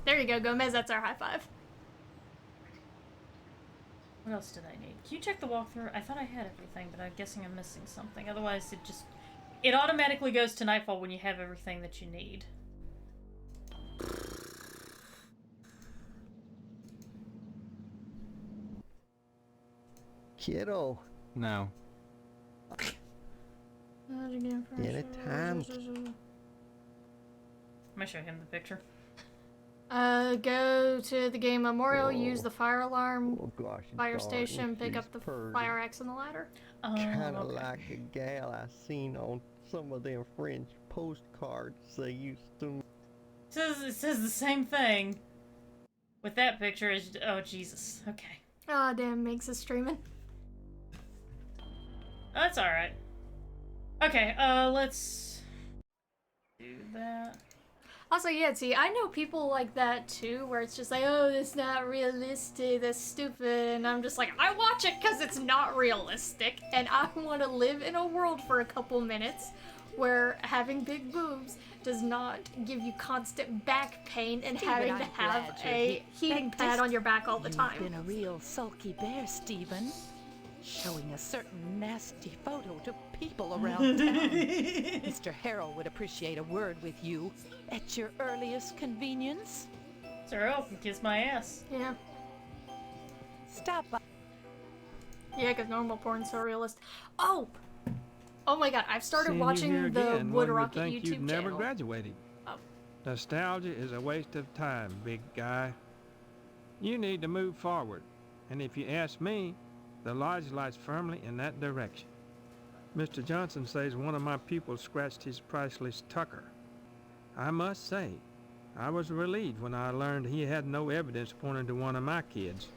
There you go, Gomez, that's our high five. What else did I need? Can you check the walkthrough? I thought I had everything, but I'm guessing I'm missing something. Otherwise, it automatically goes to Nightfall when you have everything that you need. Kiddo. No. Get it time. I'm gonna show him the picture. Go to the game memorial, use the fire alarm, fire darn, station, pick she's up the purty. fire axe and the ladder. Kinda like a gal I seen on some of them French postcards they used to. It says the same thing with that picture as... Oh, Jesus. Okay. Aw, damn, makes us streaming. Oh, that's alright. Okay, let's do that. Also, yeah, see, I know people like that too, where it's just like, oh, that's not realistic, that's stupid, and I'm just like, I watch it because it's not realistic, and I want to live in a world for a couple minutes where having big boobs does not give you constant back pain and Stephen, having I'm to have glad you're a here. heating That pad on your back all the You've time. been a real sulky bear, Stephen. Showing a certain nasty photo to people around town. Mr. Harrell would appreciate a word with you at your earliest convenience. Sir Harrell can kiss my ass. Yeah. Stop by. Yeah, because normal porn's so realistic. Oh! Oh my god, I've started Seeing you watching here the again, Wood one would Rocket think YouTube you'd never channel. graduated. Oh. Nostalgia is a waste of time, big guy. You need to move forward, and if you ask me, the lodge lies firmly in that direction. Mr. Johnson says one of my pupils scratched his priceless tucker. I must say, I was relieved when I learned he had no evidence pointing to one of my kids.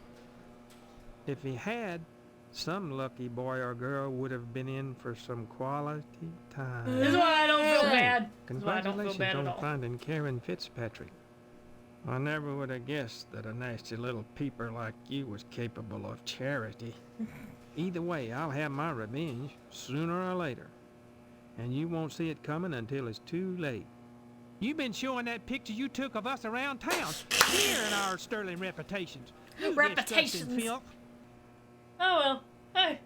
If he had, some lucky boy or girl would have been in for some quality time. This is why I don't feel bad. This is why I don't feel Congratulations bad at on all. finding Karen Fitzpatrick. I never would have guessed that a nasty little peeper like you was capable of charity. Either way, I'll have my revenge sooner or later. And you won't see it coming until it's too late. You've been showing that picture you took of us around town, smearing our sterling reputations. You Reputations. disgusting filth. Oh well. Hey,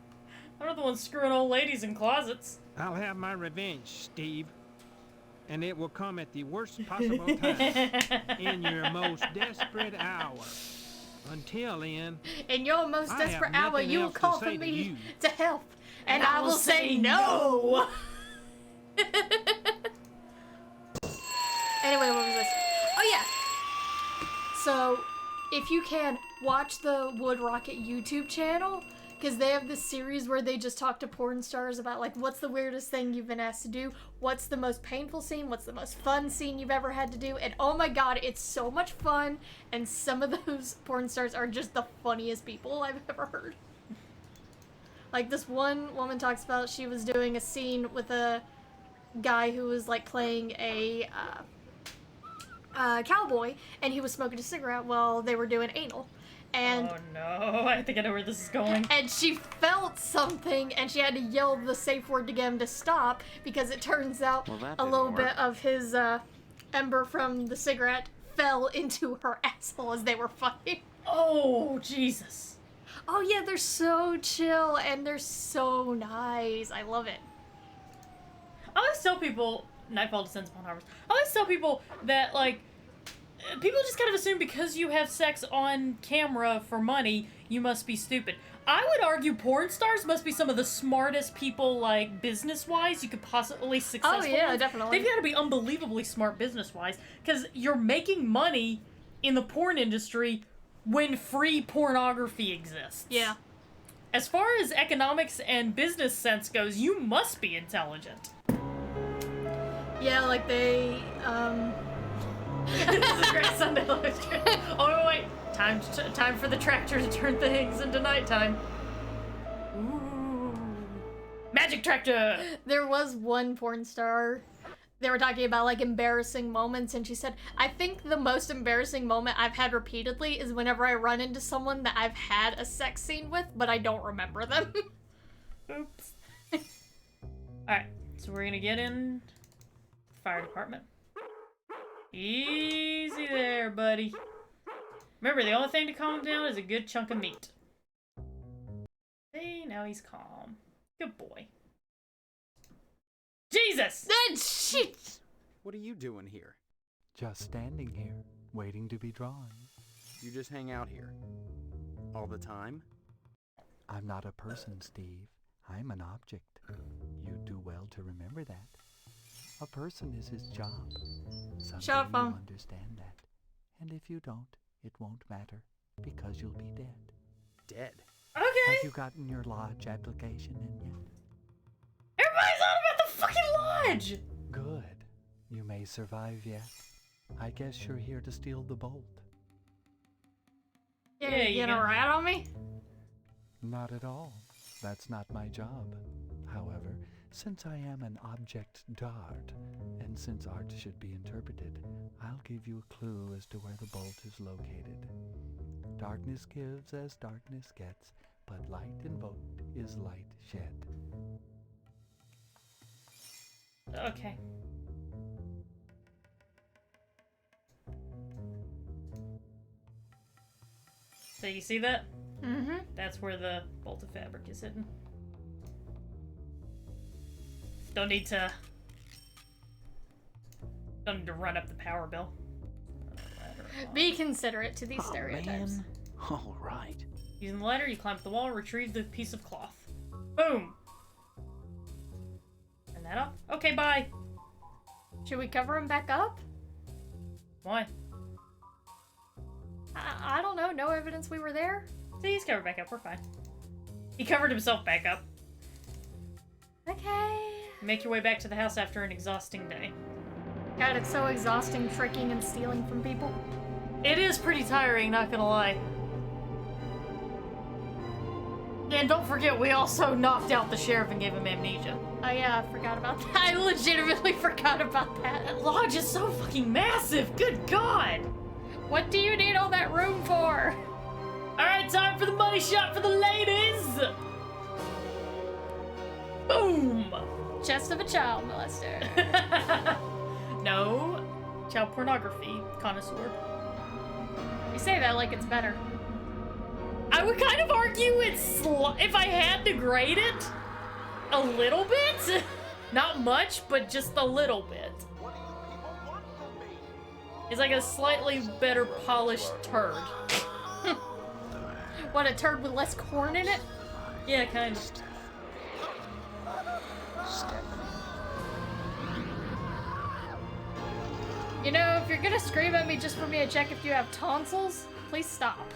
I'm not the one screwing old ladies in closets. I'll have my revenge, Steve. And it will come at the worst possible time, in your most desperate hour. Until then, In your most I have desperate hour, nothing you will else to call say for to me you. to help, and I will say no. Anyway, what was this? Oh yeah. So, if you can, watch the Wood Rocket YouTube channel, because they have this series where they just talk to porn stars about, like, what's the weirdest thing you've been asked to do, what's the most painful scene, what's the most fun scene you've ever had to do, and oh my god, it's so much fun, and some of those porn stars are just the funniest people I've ever heard. Like, this one woman talks about she was doing a scene with a guy who was, like, playing a cowboy, and he was smoking a cigarette while they were doing anal. And oh no, I think I know where this is going. And she felt something, and she had to yell the safe word to get him to stop, because it turns out a little bit of his ember from the cigarette fell into her asshole as they were fighting. Oh, Jesus. Oh yeah, they're so chill, and they're so nice. I love it. I always tell people, Nightfall Descends Upon Harvest, I always tell people that, like, people just kind of assume because you have sex on camera for money, you must be stupid. I would argue porn stars must be some of the smartest people, like, business-wise you could possibly successful. Oh yeah, ones. definitely. They've got to be unbelievably smart business-wise, because you're making money in the porn industry when free pornography exists. Yeah. As far as economics and business sense goes, you must be intelligent. Yeah, like they, This is a great Sunday illusion. Oh, no, wait. Time for the tractor to turn things into nighttime. Ooh. Magic tractor! There was one porn star, they were talking about, like, embarrassing moments, and she said, I think the most embarrassing moment I've had repeatedly is whenever I run into someone that I've had a sex scene with, but I don't remember them. Oops. Alright, so we're gonna get in fire department. Easy there, buddy. Remember, the only thing to calm him down is a good chunk of meat. See, now he's calm. Good boy. Jesus! Shit! What are you doing here? Just standing here, waiting to be drawn. You just hang out here? All the time? I'm not a person, Steve. I'm an object. You'd do well to remember that. A person is his job. Someday Shut up, you'll Mom. understand that. And if you don't, it won't matter, because you'll be dead. Dead? Okay. Have you gotten your lodge application in yet? Everybody's on about the fucking lodge! Good. You may survive yet. I guess you're here to steal the bolt. Yeah, you you gonna rat on me? Not at all. That's not my job. However, Since I am an object d'art, and since art should be interpreted, I'll give you a clue as to where the bolt is located. Darkness gives as darkness gets, but light invoked is light shed. Okay. So you see that? Mm-hmm. That's where the bolt of fabric is hidden. Don't need to run up the power bill. Be considerate to these stereotypes. All right. Using the ladder, you climb up the wall, retrieve the piece of cloth. Boom! Turn that off. Okay, bye! Should we cover him back up? Why? I don't know. No evidence we were there? See, he's covered back up. We're fine. He covered himself back up. Okay. Make your way back to the house after an exhausting day. God, it's so exhausting tricking and stealing from people. It is pretty tiring, not gonna lie. And don't forget, we also knocked out the sheriff and gave him amnesia. Oh yeah, I forgot about that. I legitimately forgot about that. That lodge is so fucking massive, good god! What do you need all that room for? Alright, time for the money shot for the ladies! Boom! Chest of a child molester. No, child pornography connoisseur. You say that like it's better. I would kind of argue it's if I had to grade it a little bit. Not much, but just a little bit. It's like a slightly better polished turd. What, a turd with less corn in it? Yeah, kind of. You know, if you're gonna scream at me just for me to check if you have tonsils, please stop.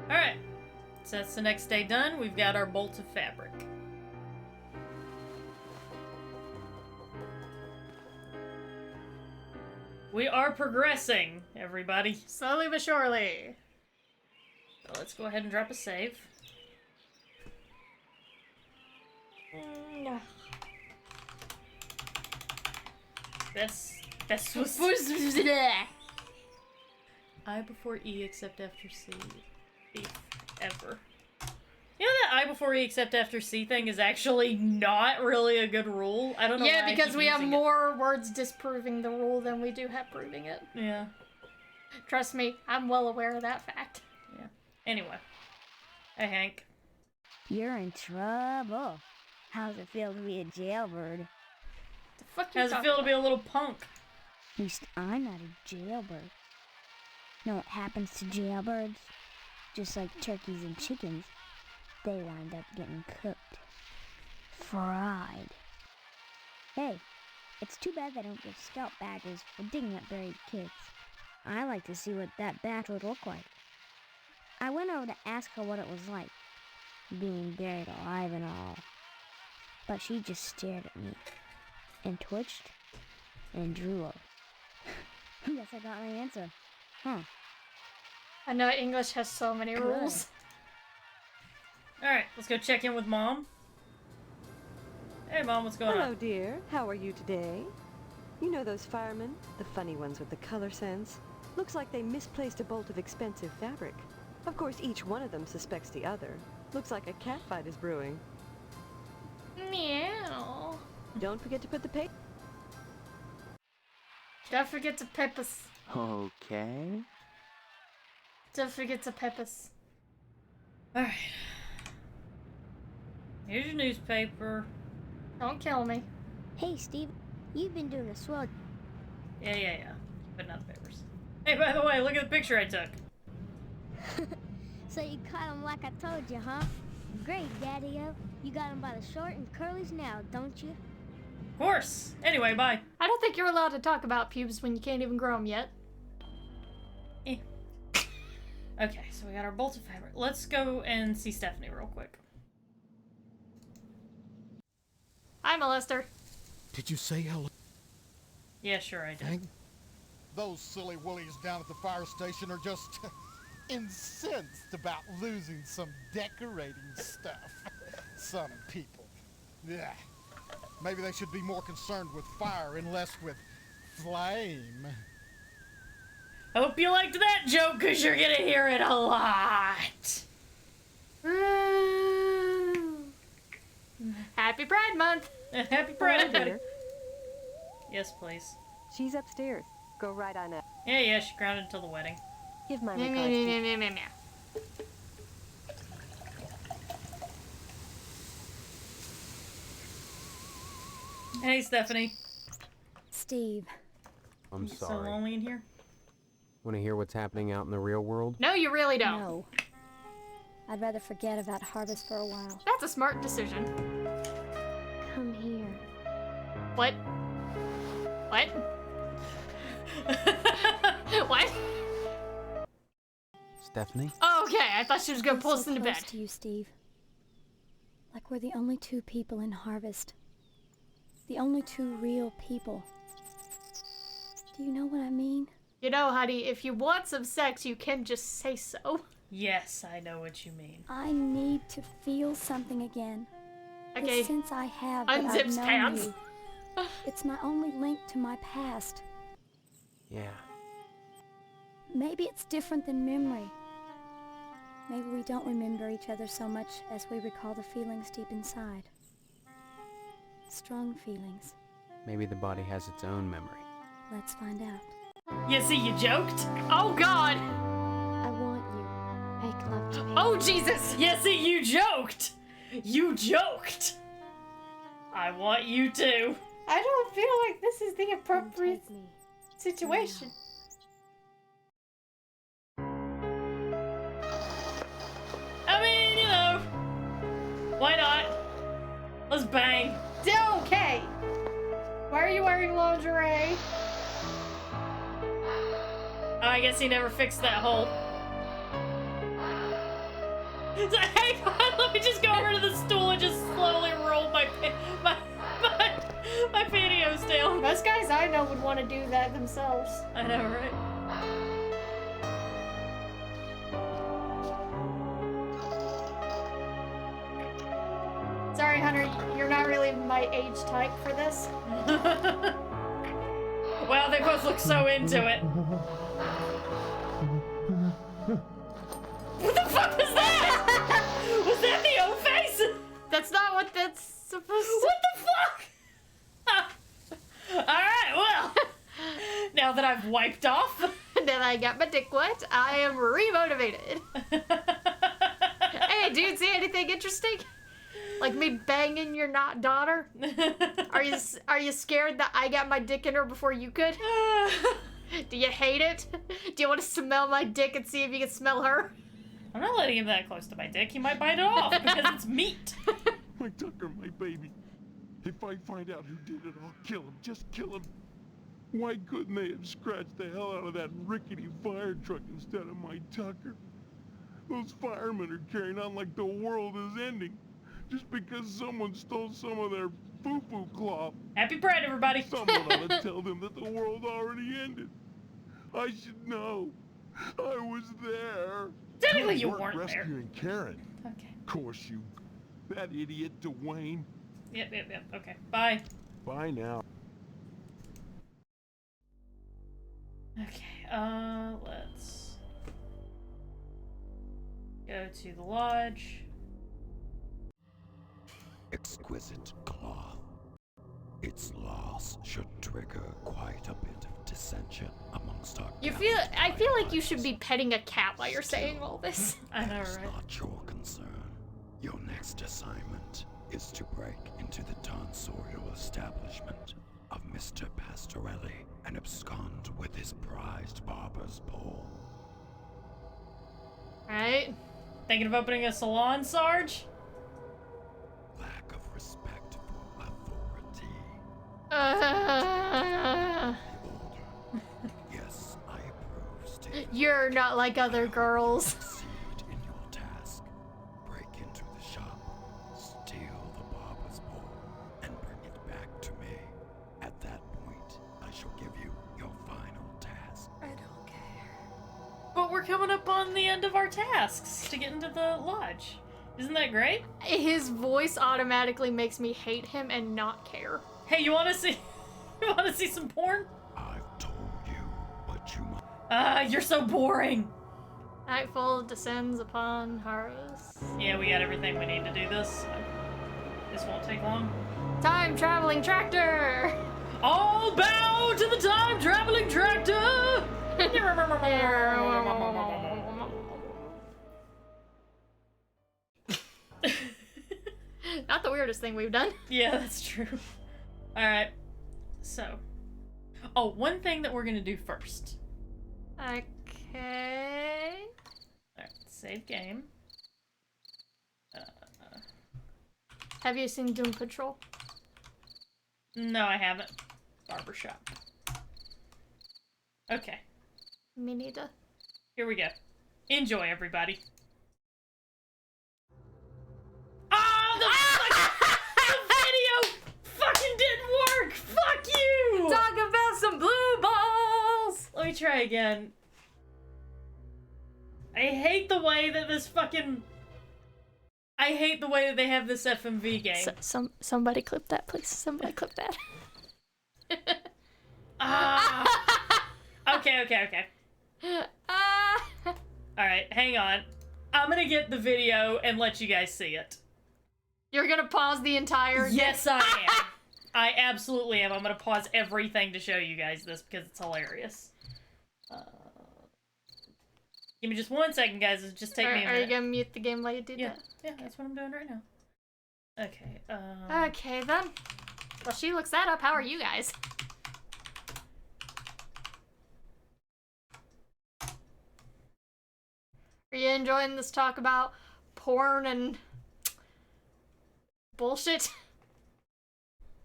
Alright, so that's the next day done. We've got our bolt of fabric. We are progressing, everybody. Slowly but surely. So let's go ahead and drop a save. This was I before E except after C. Beef ever. You know that I before E except after C thing is actually not really a good rule? I don't know Yeah, why because we have using more words disproving the rule than we do have proving it. Yeah. Trust me, I'm well aware of that fact. Yeah. Anyway. Hey, Hank. You're in trouble. How's it feel to be a jailbird? The fuck How's it feel to be a little punk? At least I'm not a jailbird. Know what happens to jailbirds? Just like turkeys and chickens, they wind up getting cooked. Fried. Hey, it's too bad they don't give scout badges for digging up buried kids. I like to see what that badge would look like. I went over to ask her what it was like, being buried alive and all. But she just stared at me, and twitched, and drooled. Guess I got my answer. Huh. I know English has so many rules. Alright, let's go check in with Mom. Hey, Mom, what's going on? Hello, dear. How are you today? You know those firemen? The funny ones with the color sense? Looks like they misplaced a bolt of expensive fabric. Of course, each one of them suspects the other. Looks like a catfight is brewing. Meow. Don't forget to put the paper... Don't forget to pep us. Okay. Don't forget to pep us. Alright. Here's your newspaper. Don't kill me. Hey, Steve, you've been doing a swell... Yeah. But not the papers. Hey, by the way, look at the picture I took. So you caught him like I told you, huh? Great, Daddy-O. You got him by the short and curlies now, don't you? Of course. Anyway, bye. I don't think you're allowed to talk about pubes when you can't even grow them yet. Okay, so we got our bolt of fabric. Let's go and see Stephanie real quick. Hi, Molester. Did you say hello? Yeah, sure I did. Hank? Those silly willies down at the fire station are just incensed about losing some decorating stuff. Some people. Yeah. Maybe they should be more concerned with fire and less with flame. Hope you liked that joke, because you're gonna hear it a lot. Happy Pride Month! Happy Pride, buddy. Yes, please. She's upstairs. Go right on up. Yeah, she grounded until the wedding. Give my Meow, regards meow, to... meow, meow, meow. Hey, Stephanie. Steve. I'm You so sorry. lonely in here? Want to hear what's happening out in the real world? No, you really don't. No. I'd rather forget about Harvest for a while. That's a smart decision. Come here. What? What? What? Stephanie? Oh, okay, I thought she was gonna I pull feel us so into close bed. to you, Steve. Like we're the only two people in Harvest. The only two real people. Do you know what I mean? You know, honey, if you want some sex, you can just say so. Yes, I know what you mean. I need to feel something again. Okay. The sense I have that I've Unzips known pants. you. It's my only link to my past. Yeah. Maybe it's different than memory. Maybe we don't remember each other so much as we recall the feelings deep inside. Strong feelings. Maybe the body has its own memory. Let's find out. You see, you joked. Oh, God! I want you. Make love to me. Oh, Jesus! You see, you joked. You joked. I want you to. I don't feel like this is the appropriate Take me. situation. I mean, you know, why not? Let's bang. Okay. Why are you wearing lingerie? Oh, I guess he never fixed that hole. So, hang on, let me just go over to the stool and just slowly roll my pantyhose down. Most guys I know would want to do that themselves. I know, right? Sorry, Hunter, you're not really my age type for this. Wow, they both look so into it. What the fuck was that? Was that the O-face? That's not what that's supposed to... What the fuck? Alright, well. Now that I've wiped off. Now that I got my dick wet, I am remotivated. Hey, dude, see anything interesting? Like me banging your not daughter? Are you scared that I got my dick in her before you could? Do you hate it? Do you want to smell my dick and see if you can smell her? I'm not letting him that close to my dick. He might bite it off because it's meat. My Tucker, my baby. If I find out who did it, I'll kill him. Just kill him. Why couldn't they have scratched the hell out of that rickety fire truck instead of my Tucker? Those firemen are carrying on like the world is ending. Just because someone stole some of their foo-foo cloth. Happy Pride, everybody. Someone ought to tell them that the world already ended. I should know. I was there. Technically, you weren't weren't there. rescuing Karen. Okay. Of course you... That idiot Dwayne. Yep. Okay. Bye. Bye now. Okay, let's go to the lodge. Exquisite cloth. Its loss should trigger quite a bit of dissension amongst our I feel like you should be petting a cat while you're saying all this. I know, It's right? not your concern. Your next assignment is to break into the tonsorial establishment of Mr. Pastorelli and abscond with his prized barber's pole. Right? Thinking of opening a salon, Sarge? Lack of respect for authority. Yes, I approve, Steve. You're not like other girls. Succeed in your task. Break into the shop, steal the barber's pole, and bring it back to me. At that point, I shall give you your final task. I don't care. But we're coming up on the end of our tasks to get into the lodge. Isn't that great? His voice automatically makes me hate him and not care. Hey, you wanna see some porn? I've told you what you must. You're so boring. Nightfall descends upon Harvest. Yeah, we got everything we need to do this. This won't take long. Time traveling tractor! All bow to the time traveling tractor! Not the weirdest thing we've done. Yeah, that's true. Alright. So. Oh, one thing that we're gonna do first. Okay. Alright, save game. Have you seen Doom Patrol? No, I haven't. Barbershop. Okay. Me neither. Here we go. Enjoy, everybody. Oh, the video fucking didn't work! Fuck you! Talk about some blue balls! Let me try again. I hate the way that this fucking... I hate the way that they have this FMV game. Somebody clip that, please. Somebody clip that. Okay. Alright, hang on. I'm gonna get the video and let you guys see it. You're gonna pause the entire... Yes, I am. I absolutely am. I'm gonna pause everything to show you guys this because it's hilarious. Give me just 1 second, guys. It'll just take me a minute. Are you gonna mute the game while you do that? Yeah, that's what I'm doing right now. Okay, Okay, then. Well, she looks that up. How are you guys? Are you enjoying this talk about porn and bullshit?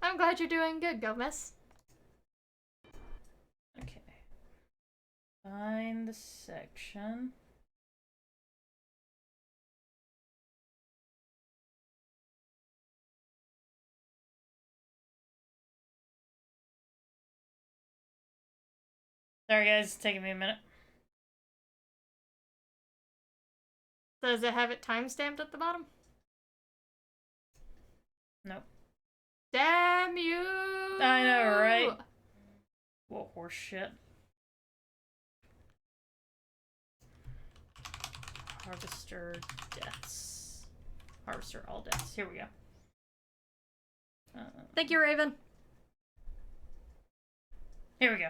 I'm glad you're doing good, Gomez. Okay. Find the section. Sorry guys, it's taking me a minute. Does it have it timestamped at the bottom? Nope. Damn you! I know, right? Well, horse shit. Harvester deaths. Harvester all deaths. Here we go. Thank you, Raven. Here we go.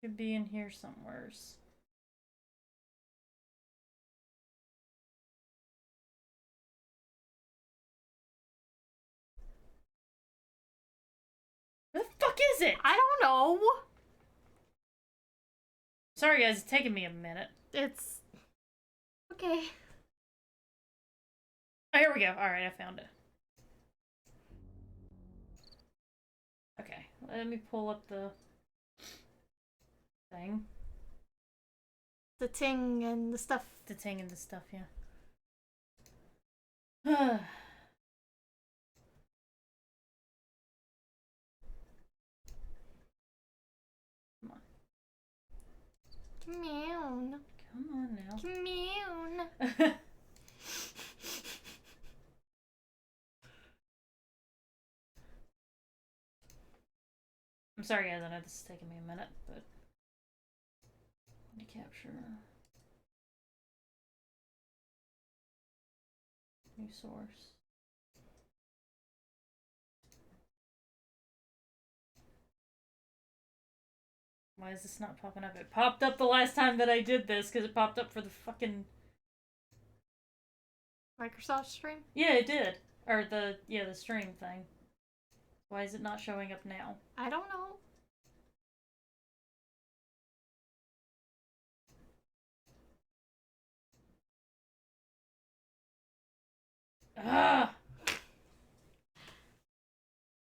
Could be in here somewheres. Where the fuck is it? I don't know. Sorry guys, it's taking me a minute. It's... okay. Oh, here we go. Alright, I found it. Okay, let me pull up the thing. The ting and the stuff. The ting and the stuff, yeah. Come on. Commune. Come on now. Commune. I'm sorry guys, I know this is taking me a minute, but to capture new source. Why is this not popping up? It popped up the last time that I did this because it popped up for the fucking Microsoft stream? Yeah, it did. Or the stream thing. Why is it not showing up now? I don't know. Ah!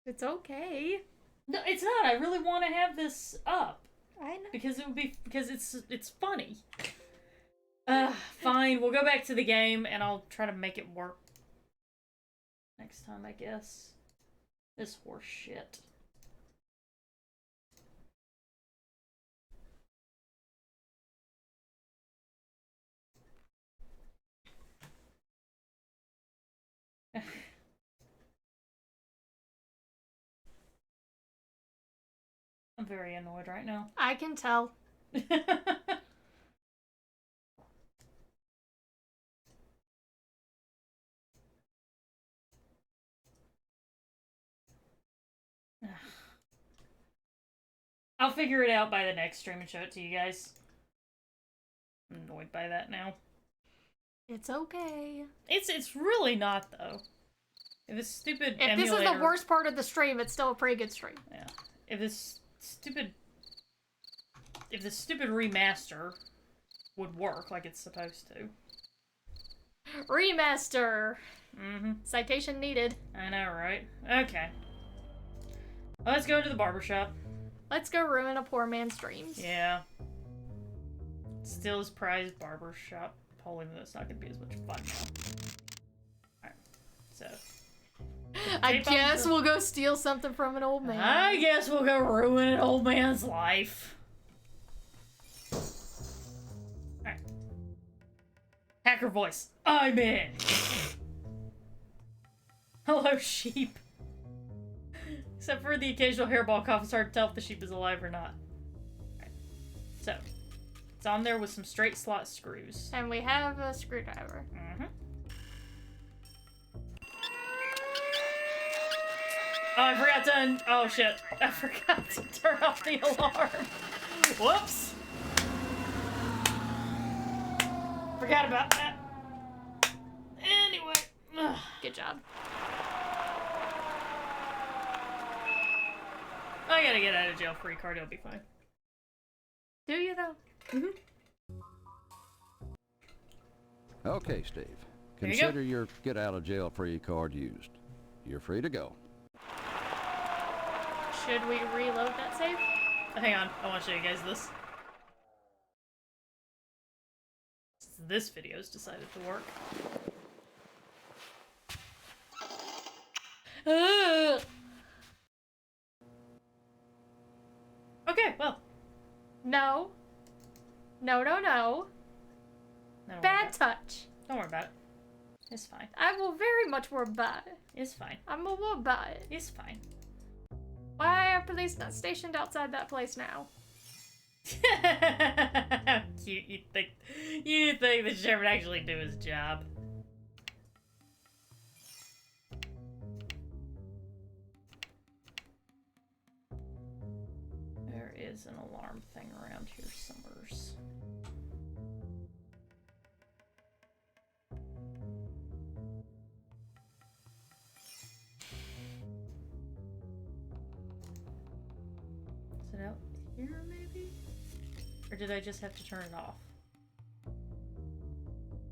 It's okay. No, it's not. I really want to have this up. I know. Because it would be it's funny. Fine. fine. We'll go back to the game and I'll try to make it work next time, I guess. This horse shit. I'm very annoyed right now. I can tell. I'll figure it out by the next stream and show it to you guys. I'm annoyed by that now. It's okay. It's really not though. If this stupid If emulator, this is the worst part of the stream, it's still a pretty good stream. Yeah. If this stupid remaster would work like it's supposed to. Remaster. Mm-hmm. Citation needed. I know, right? Okay. Well, let's go to the barbershop. Let's go ruin a poor man's dreams. Yeah. Still his prized barbershop. Holy, that's not gonna be as much fun now. Alright. So. I guess we'll go steal something from an old man. I guess we'll go ruin an old man's life. Alright. Hacker voice. I'm in. Hello, sheep. Except for the occasional hairball cough, it's hard to tell if the sheep is alive or not. Alright. So, it's on there with some straight slot screws. And we have a screwdriver. Mm-hmm. Oh, I forgot to oh shit. I forgot to turn off the alarm. Whoops. Forgot about that. Anyway. Ugh. Good job. I gotta get out of jail free card, it'll be fine. Do you though? Mm-hmm. Okay, Steve. There you Consider your get out of jail free card used. You're free to go. Should we reload that save? Hang on, I want to show you guys this. This video's decided to work. Okay, well. No. No, no, no. Bad touch. Don't worry about it. It's fine. I will very much worry about it. It's fine. I'm gonna worry about it. It's fine. Why are police not stationed outside that place now? How cute you think the sheriff would actually do his job. There is an alarm thing around here somewhere. Is it out here maybe? Or did I just have to turn it off?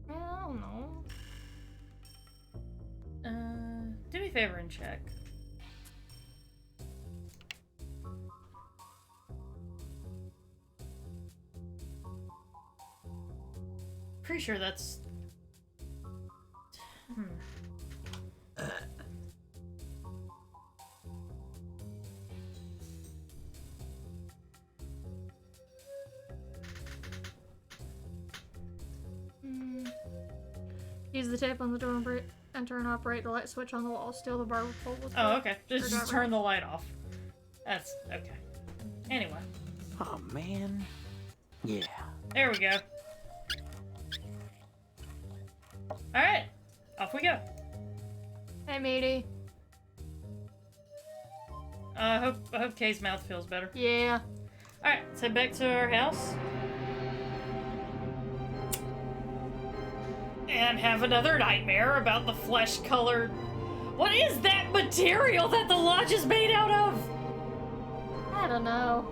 I don't know. Do me a favor and check. Pretty sure that's... Use the tape on the door and enter and operate the light switch on the wall. Steal the barber pole with Oh, okay. Just turn the light off. That's okay. Anyway. Oh, man. Yeah. There we go. Alright. Off we go. Hey, matey. I hope Kay's mouth feels better. Yeah. Alright, let's head back to our house. And have another nightmare about the flesh-colored... What is that material that the lodge is made out of? I don't know.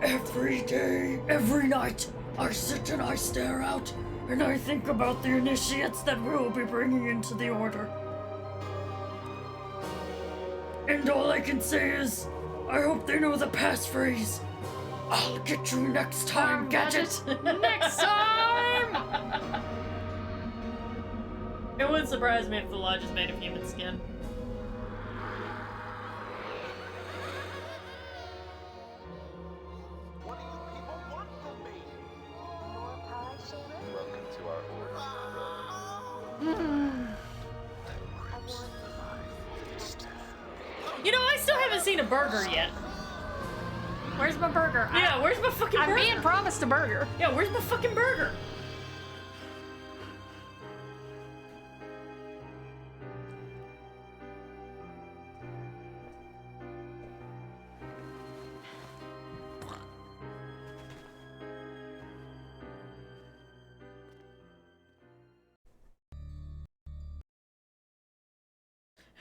Every day, every night, I sit and I stare out, and I think about the initiates that we'll be bringing into the Order. And all I can say is, I hope they know the passphrase. I'll get you next time, Gadget! Next time! It wouldn't surprise me if the lodge is made of human skin. Welcome to our You know, I still haven't seen a burger yet. Where's my burger? Yeah, where's my fucking burger? I'm being promised a burger. Yeah, where's my fucking burger?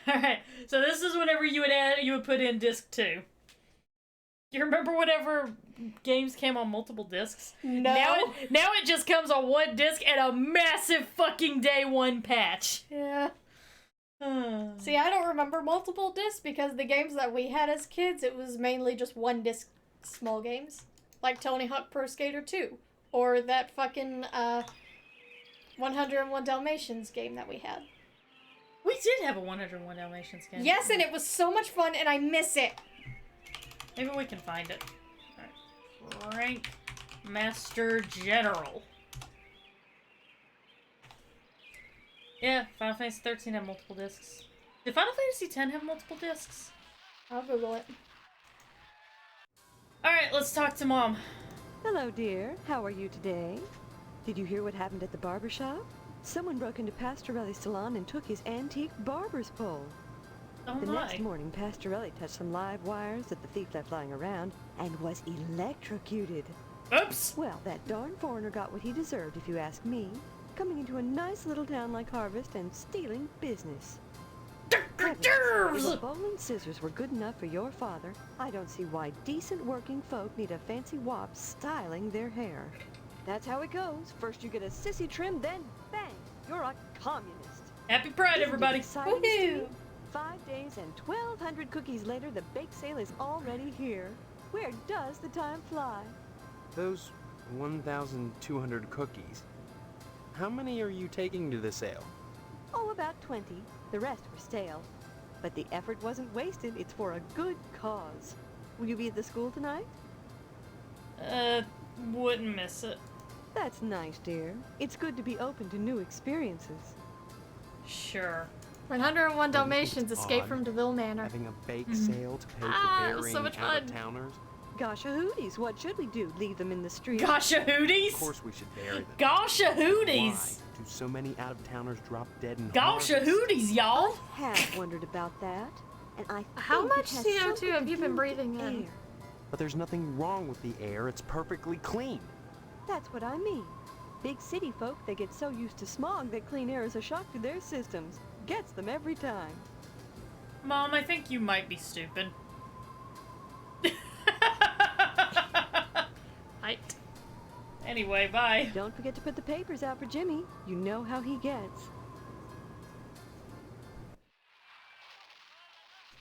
Alright, so this is whenever you would put in disc 2. You remember whenever games came on multiple discs? No. Now it just comes on one disc and a massive fucking day one patch. Yeah. See, I don't remember multiple discs because the games that we had as kids, it was mainly just one disc small games. Like Tony Hawk Pro Skater 2. Or that fucking 101 Dalmatians game that we had. We did have a 101 Dalmatians game. Yes, and it was so much fun and I miss it. Maybe we can find it. Alright. Rank Master General. Yeah, Final Fantasy 13 had multiple discs. Did Final Fantasy 10 have multiple discs? I'll Google it. Alright, let's talk to Mom. Hello, dear. How are you today? Did you hear what happened at the barber shop? Someone broke into Pastorelli's salon and took his antique barber's pole. Oh the my. next morning, Pastorelli touched some live wires that the thief left lying around and was electrocuted. Oops! Well, that darn foreigner got what he deserved, if you ask me. Coming into a nice little town like Harvest and stealing business. If a bowl and scissors were good enough for your father, I don't see why decent working folk need a fancy wop styling their hair. That's how it goes. First you get a sissy trim, then bang, you're a communist. Happy Pride, everybody! Woohoo! 5 days and 1,200 cookies later, the bake sale is already here. Where does the time fly? Those 1,200 cookies. How many are you taking to the sale? Oh, about 20. The rest were stale. But the effort wasn't wasted. It's for a good cause. Will you be at the school tonight? Wouldn't miss it. That's nice, dear. It's good to be open to new experiences. Sure. 101 Dalmatians Escape from DeVille Manor. Having a bake sale to pay for it was burying so much fun. out-of-towners? Gosha hooties, what should we do? Leave them in the street? Gosha hooties? Of course we should bury them. Gosha hooties! Why do so many out-of-towners drop dead in Gosha hooties, y'all! I have wondered about that. And I How think it much has CO2 something have to you do been with breathing the in? air. But there's nothing wrong with the air. It's perfectly clean. That's what I mean. Big city folk, they get so used to smog that clean air is a shock to their systems. Gets them every time. Mom, I think you might be stupid. Right. Anyway, bye. Don't forget to put the papers out for Jimmy. You know how he gets.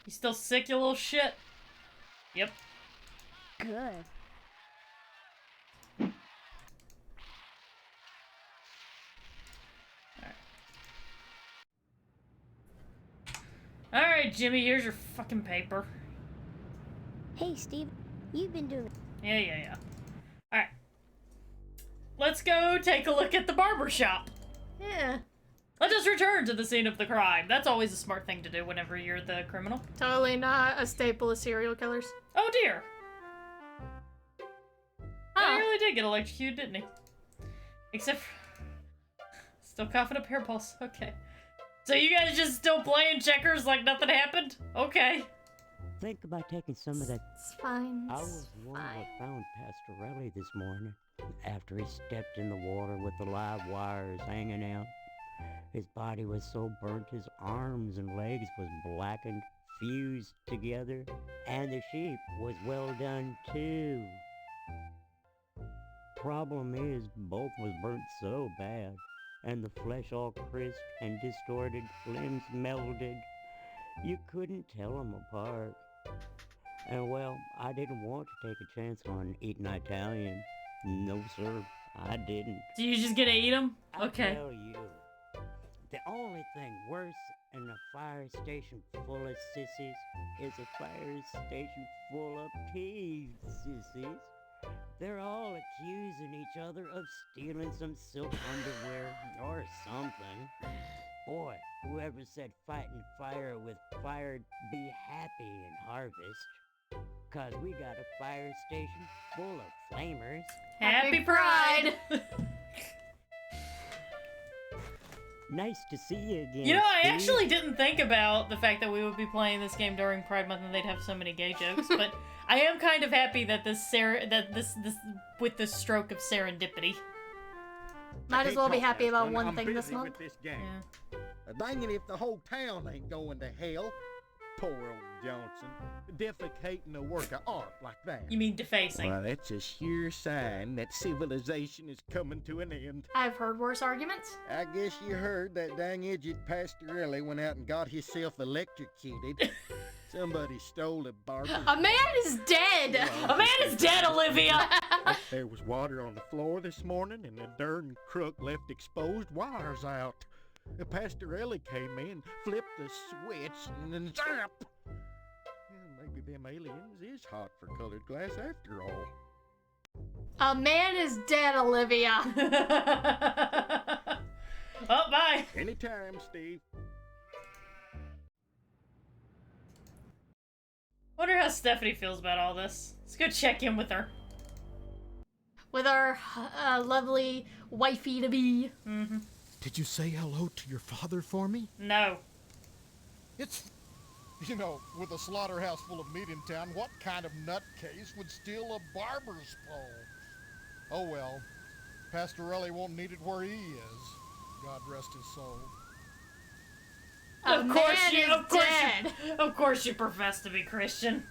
You still sick, you little shit? Yep. Good. Alright, Jimmy, here's your fucking paper. Hey, Steve, you've been doing... Yeah. Alright. Let's go take a look at the barber shop. Yeah. Let us return to the scene of the crime. That's always a smart thing to do whenever you're the criminal. Totally not a staple of serial killers. Oh dear. He really did get electrocuted, didn't he? Except for... Still coughing up hairballs. Okay. So you guys just still playing checkers like nothing happened? Okay. Think about taking some of that. It's fine. I was the one that found Pastorelli this morning after he stepped in the water with the live wires hanging out. His body was so burnt his arms and legs was blackened, fused together, and the sheep was well done too. Problem is, both was burnt so bad, and the flesh all crisp and distorted, limbs melded. You couldn't tell them apart. And well, I didn't want to take a chance on eating Italian. No, sir, I didn't. So you just gonna eat them? Okay. I tell you, The only thing worse than a fire station full of sissies is a fire station full of pig sissies. They're all accusing each other of stealing some silk underwear or something. Boy, whoever said fighting fire with fire'd be happy in Harvest. 'Cause we got a fire station full of flamers. Happy Pride! Nice to see you again. You know, I Steve. actually didn't think about the fact that we would be playing this game during Pride Month and they'd have so many gay jokes, but I am kind of happy that this with this stroke of serendipity. Might as well be happy about one thing this month. With this game. Dang it if the whole town ain't going to hell. Poor old Johnson. Defecating a work of art like that. You mean defacing? Well, that's a sure sign that civilization is coming to an end. I've heard worse arguments. I guess you heard that dang idiot Pastorelli went out and got himself electrocuted. Somebody stole a barber. A man is dead! A man is dead, Olivia! There was water on the floor this morning and the darn crook left exposed wires out. The Pastorelli came in, flipped the switch, and then zap! Maybe them aliens is hot for colored glass after all. A man is dead, Olivia. Oh, bye. Anytime, Steve. Wonder how Stephanie feels about all this. Let's go check in with her. With our lovely wifey-to-be. Mm-hmm. Did you say hello to your father for me? No. It's... You know, with a slaughterhouse full of meat in town, what kind of nutcase would steal a barber's pole? Oh well. Pastorelli won't need it where he is. God rest his soul. Of course you profess to be Christian.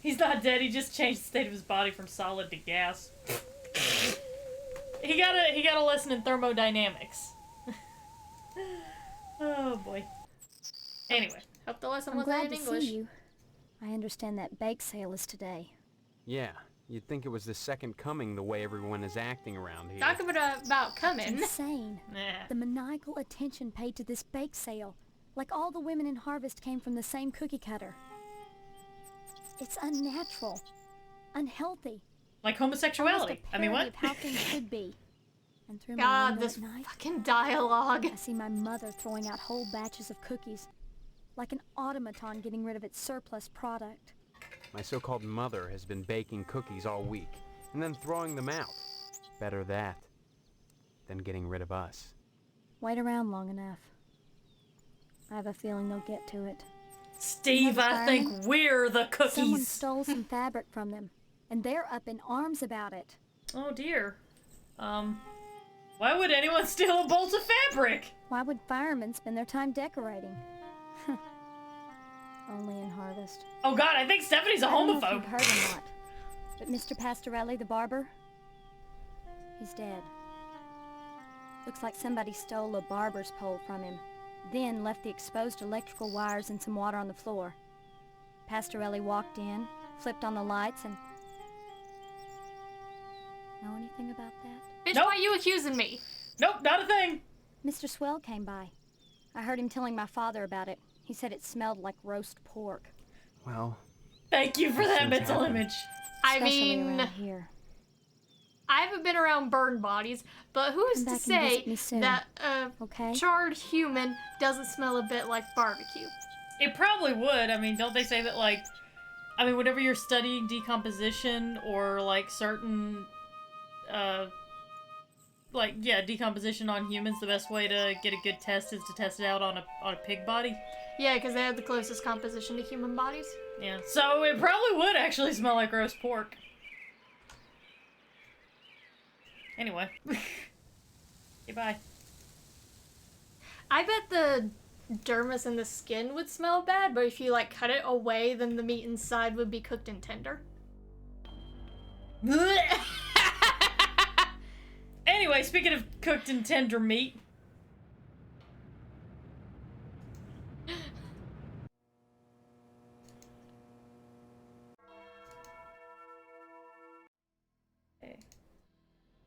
He's not dead, he just changed the state of his body from solid to gas. He got a lesson in thermodynamics. Oh boy. Anyway, hope the lesson I'm wasn't glad in to English. see you. I understand that bake sale is today. Yeah, you'd think it was the second coming the way everyone is acting around here. Talk about coming. Insane. Nah. The maniacal attention paid to this bake sale. Like all the women in Harvest came from the same cookie cutter. It's unnatural. Unhealthy. Like homosexuality. Almost a I mean, what? parody of how things should be. And through my God, window this at night, fucking dialogue. I see my mother throwing out whole batches of cookies. Like an automaton getting rid of its surplus product. My so-called mother has been baking cookies all week, and then throwing them out. Better that than getting rid of us. Wait around long enough. I have a feeling they'll get to it. Steve, I think we're the cookies. Someone stole some fabric from them, and they're up in arms about it. Oh dear. Why would anyone steal a bolt of fabric? Why would firemen spend their time decorating? Only in Harvest. Oh god, I think Stephanie's a I don't know if homophobe. you've heard or not, but Mr. Pastorelli, the barber, he's dead. Looks like somebody stole a barber's pole from him, then left the exposed electrical wires and some water on the floor. Pastorelli walked in, flipped on the lights, and... Know anything about that? Bitch, why are you accusing me? Nope, not a thing. Mr. Swell came by. I heard him telling my father about it. He said it smelled like roast pork. Well... Thank you for that mental image. I Especially mean... around here. I haven't been around burned bodies, but who's Come to back and visit me say soon, that a okay? charred human doesn't smell a bit like barbecue? It probably would. I mean, don't they say that, like... I mean, whenever you're studying decomposition or, like, certain... decomposition on humans, the best way to get a good test is to test it out on a pig body. Yeah, because they have the closest composition to human bodies. Yeah, so it probably would actually smell like roast pork. Anyway. Goodbye. I bet the dermis and the skin would smell bad, but if you, like, cut it away, then the meat inside would be cooked and tender. Anyway, speaking of cooked and tender meat. Okay.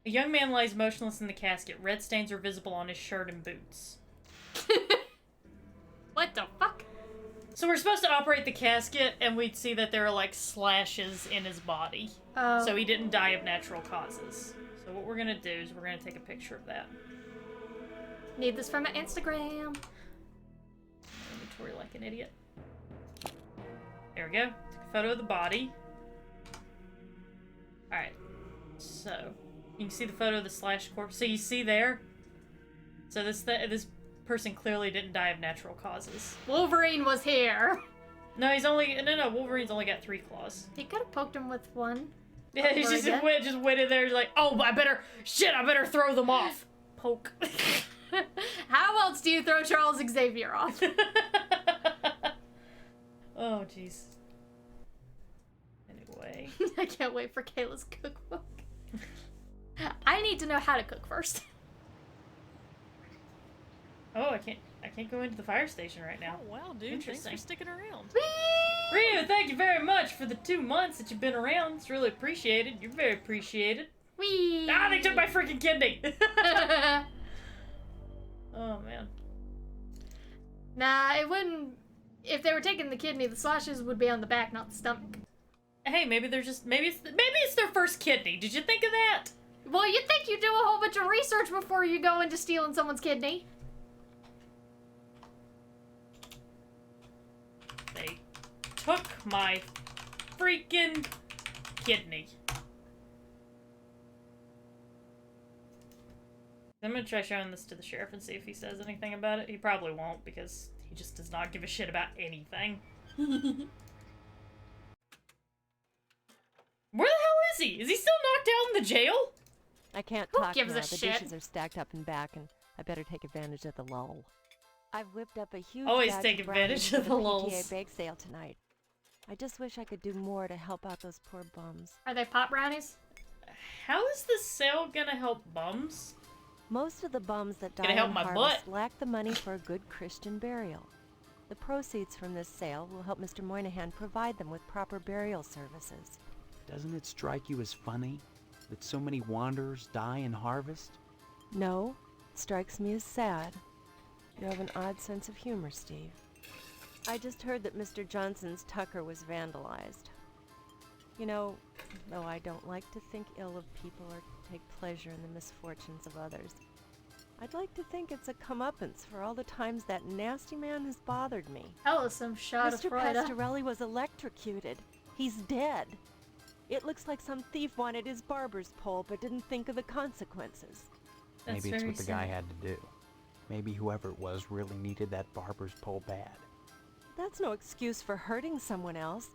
A young man lies motionless in the casket. Red stains are visible on his shirt and boots. What the fuck? So we're supposed to operate the casket, and we'd see that there are, like, slashes in his body. Oh. So he didn't die of natural causes. So what we're gonna do is we're gonna take a picture of that. Need this for my Instagram. Inventory like an idiot. There we go. Took a photo of the body. Alright. So, you can see the photo of the slashed corpse. So you see there? So this person clearly didn't die of natural causes. Wolverine was here. No, he's only... No, Wolverine's only got 3 claws. He could have poked him with one. Yeah, he just went in there, he's like, oh, I better throw them off. Poke. How else do you throw Charles Xavier off? Oh, jeez. Anyway. I can't wait for Kayla's cookbook. I need to know how to cook first. Oh, I can't go into the fire station right now. Oh, wow, dude. Thanks for sticking around. Ryu, thank you very much for the 2 months that you've been around. It's really appreciated. You're very appreciated. Whee! Ah, they took my freaking kidney! Oh, man. Nah, it wouldn't... If they were taking the kidney, the slashes would be on the back, not the stomach. Hey, maybe they're just... Maybe it's their first kidney. Did you think of that? Well, you'd think you do a whole bunch of research before you go into stealing someone's kidney. They took my freaking kidney. I'm gonna try showing this to the sheriff and see if he says anything about it. He probably won't, because he just does not give a shit about anything. Where the hell is he? Is he still knocked out in the jail? I can't Who talk gives now. a The shit? dishes are stacked up and back, and I better take advantage of the lull. I've whipped up a huge Always batch take of brownies advantage for of the PTA lulls. bake sale tonight. I just wish I could do more to help out those poor bums. Are they pot brownies? How is this sale gonna help bums? Most of the bums that die Gonna help in my harvest butt. lack the money for a good Christian burial. The proceeds from this sale will help Mr. Moynihan provide them with proper burial services. Doesn't it strike you as funny that so many wanderers die in harvest? No, it strikes me as sad. You have an odd sense of humor, Steve. I just heard that Mr. Johnson's Tucker was vandalized. You know, though I don't like to think ill of people or take pleasure in the misfortunes of others, I'd like to think it's a comeuppance for all the times that nasty man has bothered me. Hell, some shot of Mr. Freuda. Pastorelli was electrocuted. He's dead. It looks like some thief wanted his barber's pole but didn't think of the consequences. Maybe it's what the guy had to do. Maybe whoever it was really needed that barber's pole bad. That's no excuse for hurting someone else.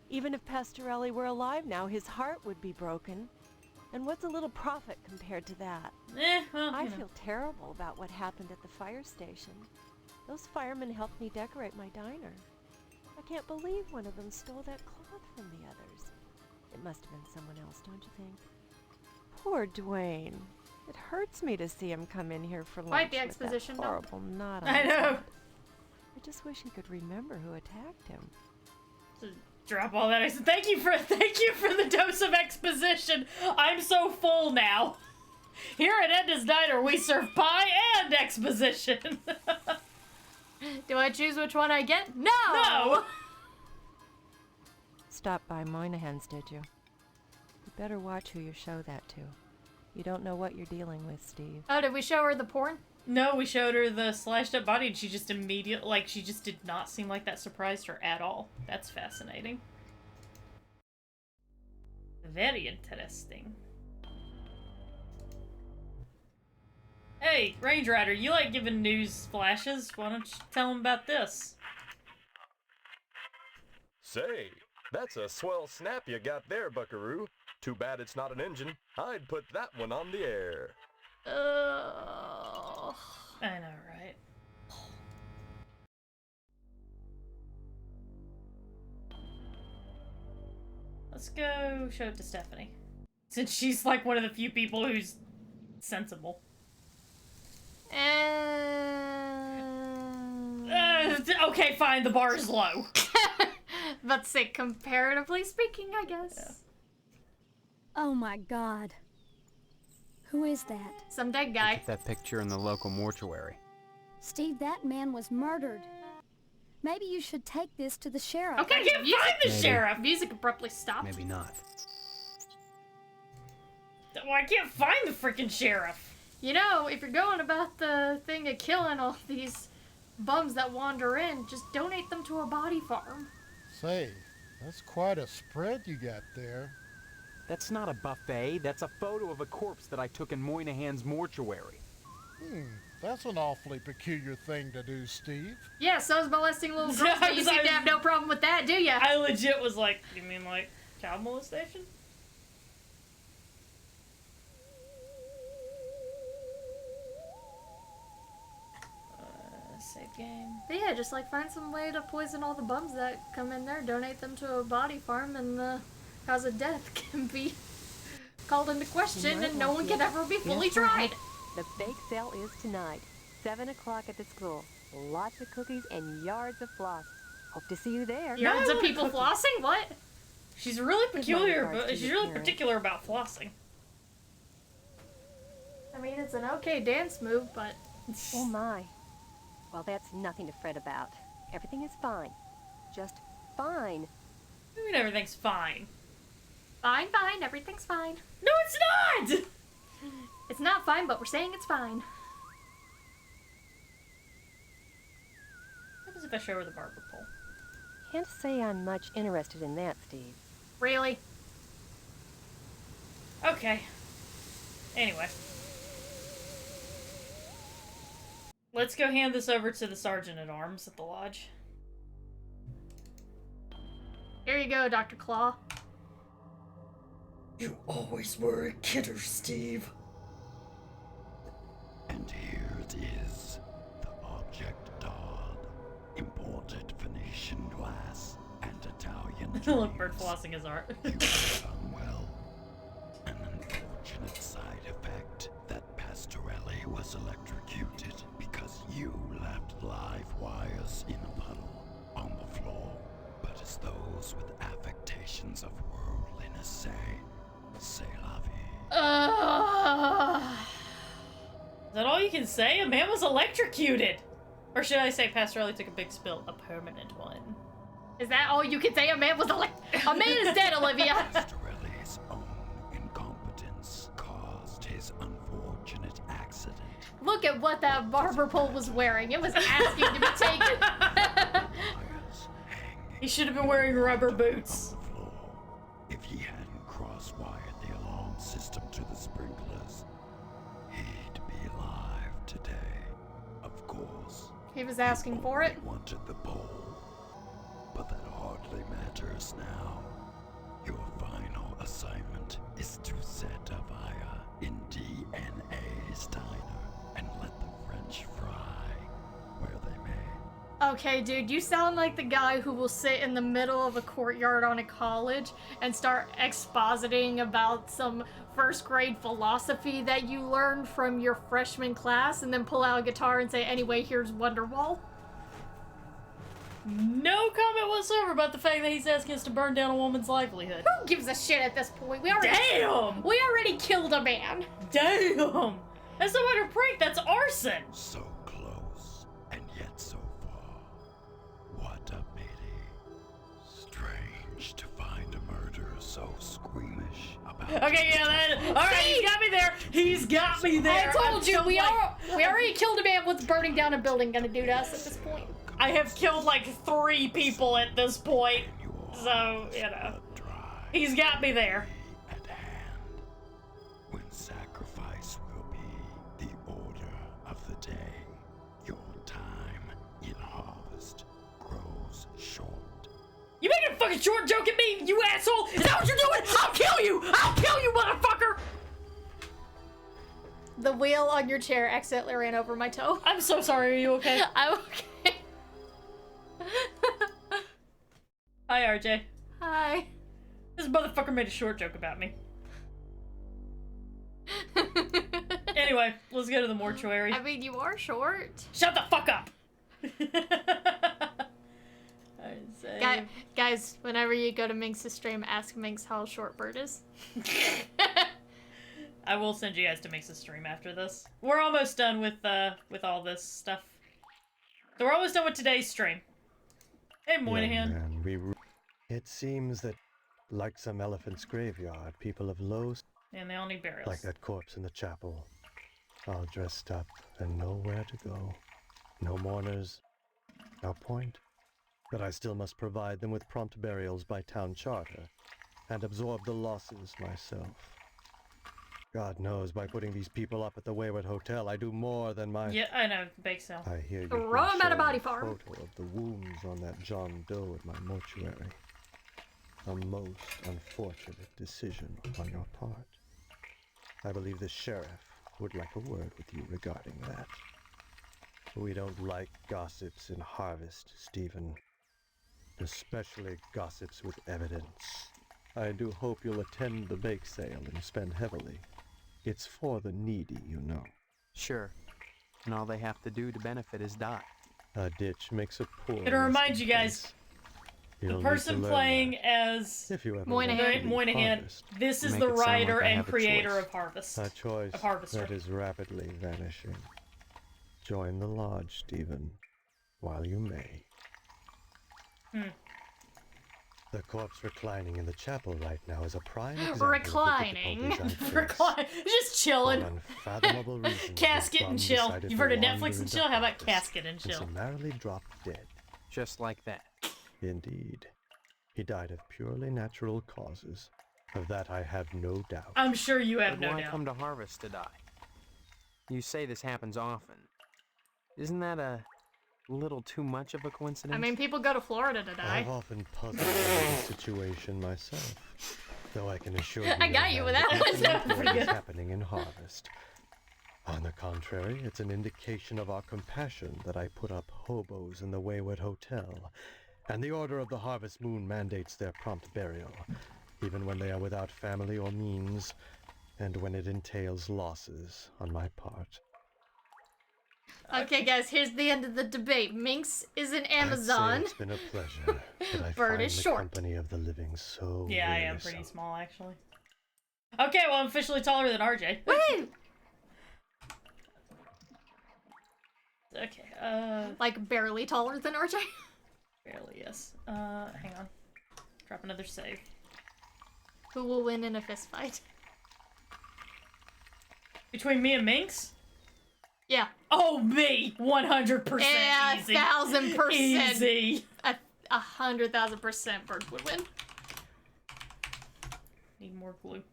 Even if Pastorelli were alive now, his heart would be broken. And what's a little profit compared to that? Well, I you know. feel terrible about what happened at the fire station. Those firemen helped me decorate my diner. I can't believe one of them stole that cloth from the others. It must have been someone else, don't you think? Poor Dwayne. It hurts me to see him come in here for lunch Quite the with exposition that dump. horrible knot on I his know. head. I just wish he could remember who attacked him. Just drop all that. Thank you for the dose of exposition. I'm so full now. Here at Edna's Diner, we serve pie and exposition. Do I choose which one I get? No! No! Stopped by Moynihan's, did you? You better watch who you show that to. You don't know what you're dealing with, Steve. Oh, did we show her the porn? No, we showed her the slashed up body and she just she just did not seem like that surprised her at all. That's fascinating. Very interesting. Hey, Range Rider, you like giving news flashes? Why don't you tell them about this? Say, that's a swell snap you got there, buckaroo. Too bad it's not an engine. I'd put that one on the air. I know, right? Let's go show it to Stephanie. Since she's like one of the few people who's sensible. Okay, fine, the bar is low. But say, comparatively speaking, I guess. Oh my god. Who is that? Some dead I guy. took that picture in the local mortuary. Steve, that man was murdered. Maybe you should take this to the sheriff. Okay, I can't find the Maybe. sheriff. Music abruptly stopped. Maybe not. Well, I can't find the freaking sheriff. You know, if you're going about the thing of killing all these bums that wander in, just donate them to a body farm. Say, that's quite a spread you got there. That's not a buffet. That's a photo of a corpse that I took in Moynihan's mortuary. That's an awfully peculiar thing to do, Steve. Yeah, so's molesting little girls, but you seem to have no problem with that, do ya? I legit was like, you mean like child molestation? Save game. But yeah, just like find some way to poison all the bums that come in there, donate them to a body farm, and the cause of death can be called into question, and no one can ever be fully tried. The bake sale is tonight, 7 o'clock at the school. Lots of cookies and yards of floss. Hope to see you there. Yards of people flossing? What? She's really particular about flossing. I mean, it's an okay dance move, but... Oh my. Well, that's nothing to fret about. Everything is fine. Just fine. I mean, everything's fine. Fine, everything's fine. No, it's not! It's not fine, but we're saying it's fine. What happens if I show her the barber pole? Can't say I'm much interested in that, Steve. Really? Okay. Anyway. Let's go hand this over to the Sergeant-at-Arms at the lodge. Here you go, Dr. Claw. You always were a kidder, Steve. And here it is, the object Todd, imported Venetian glass and Italian Look, bird flossing his art. You have done well. An unfortunate side effect that Pastorelli was electrocuted because you left live wires in a puddle on the floor. But as those with affectations of worldliness say la vie. Is that all you can say? A man was electrocuted! Or should I say Pastorelli took a big spill? A permanent one. Is that all you can say? A man was A man is dead, Olivia! Pastorelli's own incompetence caused his unfortunate accident. Look at what that barber pole was wearing. It was asking to be taken. He should have been wearing rubber boots. If he hadn't cross-wired the alarm system to the sprinklers, he'd be alive today. Of course. He was asking for it. He wanted the pole, but that hardly matters now. Your final assignment is to set a fire in DNA's diner and let the French fry where they may. Okay, dude, you sound like the guy who will sit in the middle of a courtyard on a college and start expositing about some first grade philosophy that you learned from your freshman class and then pull out a guitar and say, anyway, here's Wonderwall. No comment whatsoever about the fact that he's asking us to burn down a woman's livelihood. Who gives a shit at this point? We already killed a man. Damn! That's not a prank, that's arson! So close, and yet so far. What a pity. Strange to find a murderer so squeamish about Okay, yeah, that. Alright, he's got me there! He's got me there! I told you, we already killed a man with burning down a building gonna do to us at this point. I have killed like 3 people at this point. So, you know. He's got me there. at hand. When sacrifice will be the order of the day, your time in harvest grows short. You making a fucking short joke at me, you asshole? Is that what you're doing? I'll kill you! I'll kill you, motherfucker! The wheel on your chair accidentally ran over my toe. I'm so sorry, are you okay? I'm okay. Hi, RJ. Hi. This motherfucker made a short joke about me. Anyway, let's go to the mortuary. I mean, you are short. Shut the fuck up! Guys, whenever you go to Minx's stream, ask Minx how short Bird is. I will send you guys to Mix's stream after this. We're almost done with all this stuff. So we're almost done with today's stream. Hey, Moynihan. Young man, it seems that, like some elephant's graveyard, people of low... And they all need burials. Like that corpse in the chapel. All dressed up and nowhere to go. No mourners, no point. But I still must provide them with prompt burials by town charter, and absorb the losses myself. God knows, by putting these people up at the Wayward Hotel, I do more than my... Yeah, I know, bake sale. I hear you Throw him at a body farm. photo of the wounds on that John Doe at my mortuary. A most unfortunate decision on your part. I believe the sheriff would like a word with you regarding that. We don't like gossips in Harvest, Stephen. Especially gossips with evidence. I do hope you'll attend the bake sale and spend heavily. It's for the needy, you know. Sure. And all they have to do to benefit is die. A ditch makes a pool. It'll remind you guys, the person playing as Moynihan, this is the writer and creator of Harvest. A choice of Harvester. that is rapidly vanishing. Join the lodge, Stephen, while you may. The corpse reclining in the chapel right now is a prime example Reclining. of the difficulties I face. Just chilling. For unfathomable reasons, Casket and chill. decided You've to heard of wander Netflix and into chill? How about Harvest Casket and and chill? summarily dropped dead. Just like that. Indeed. He died of purely natural causes. Of that I have no doubt. I'm sure you have no Why doubt. come to Harvest to die? You say this happens often. Isn't that a little too much of a coincidence? I mean, people go to Florida to die. I've often puzzled over this situation myself. Though I can assure you I got you with that one. that what is happening in Harvest. On the contrary, it's an indication of our compassion that I put up hobos in the Wayward Hotel, and the Order of the Harvest Moon mandates their prompt burial, even when they are without family or means, and when it entails losses on my part. Okay, guys, here's the end of the debate. Minx is an Amazon. It's been a pleasure, but I Bird find is the short. company of the living so Yeah, I am wearisome. pretty small, actually. Okay, well, I'm officially taller than RJ. Woo! Okay, Like, barely taller than RJ? barely, yes. Hang on. Drop another save. Who will win in a fist fight? Between me and Minx? Yeah. Oh, me! 100% Yeah, easy. 1,000%. Easy. 100,000% Bird would win. Need more glue.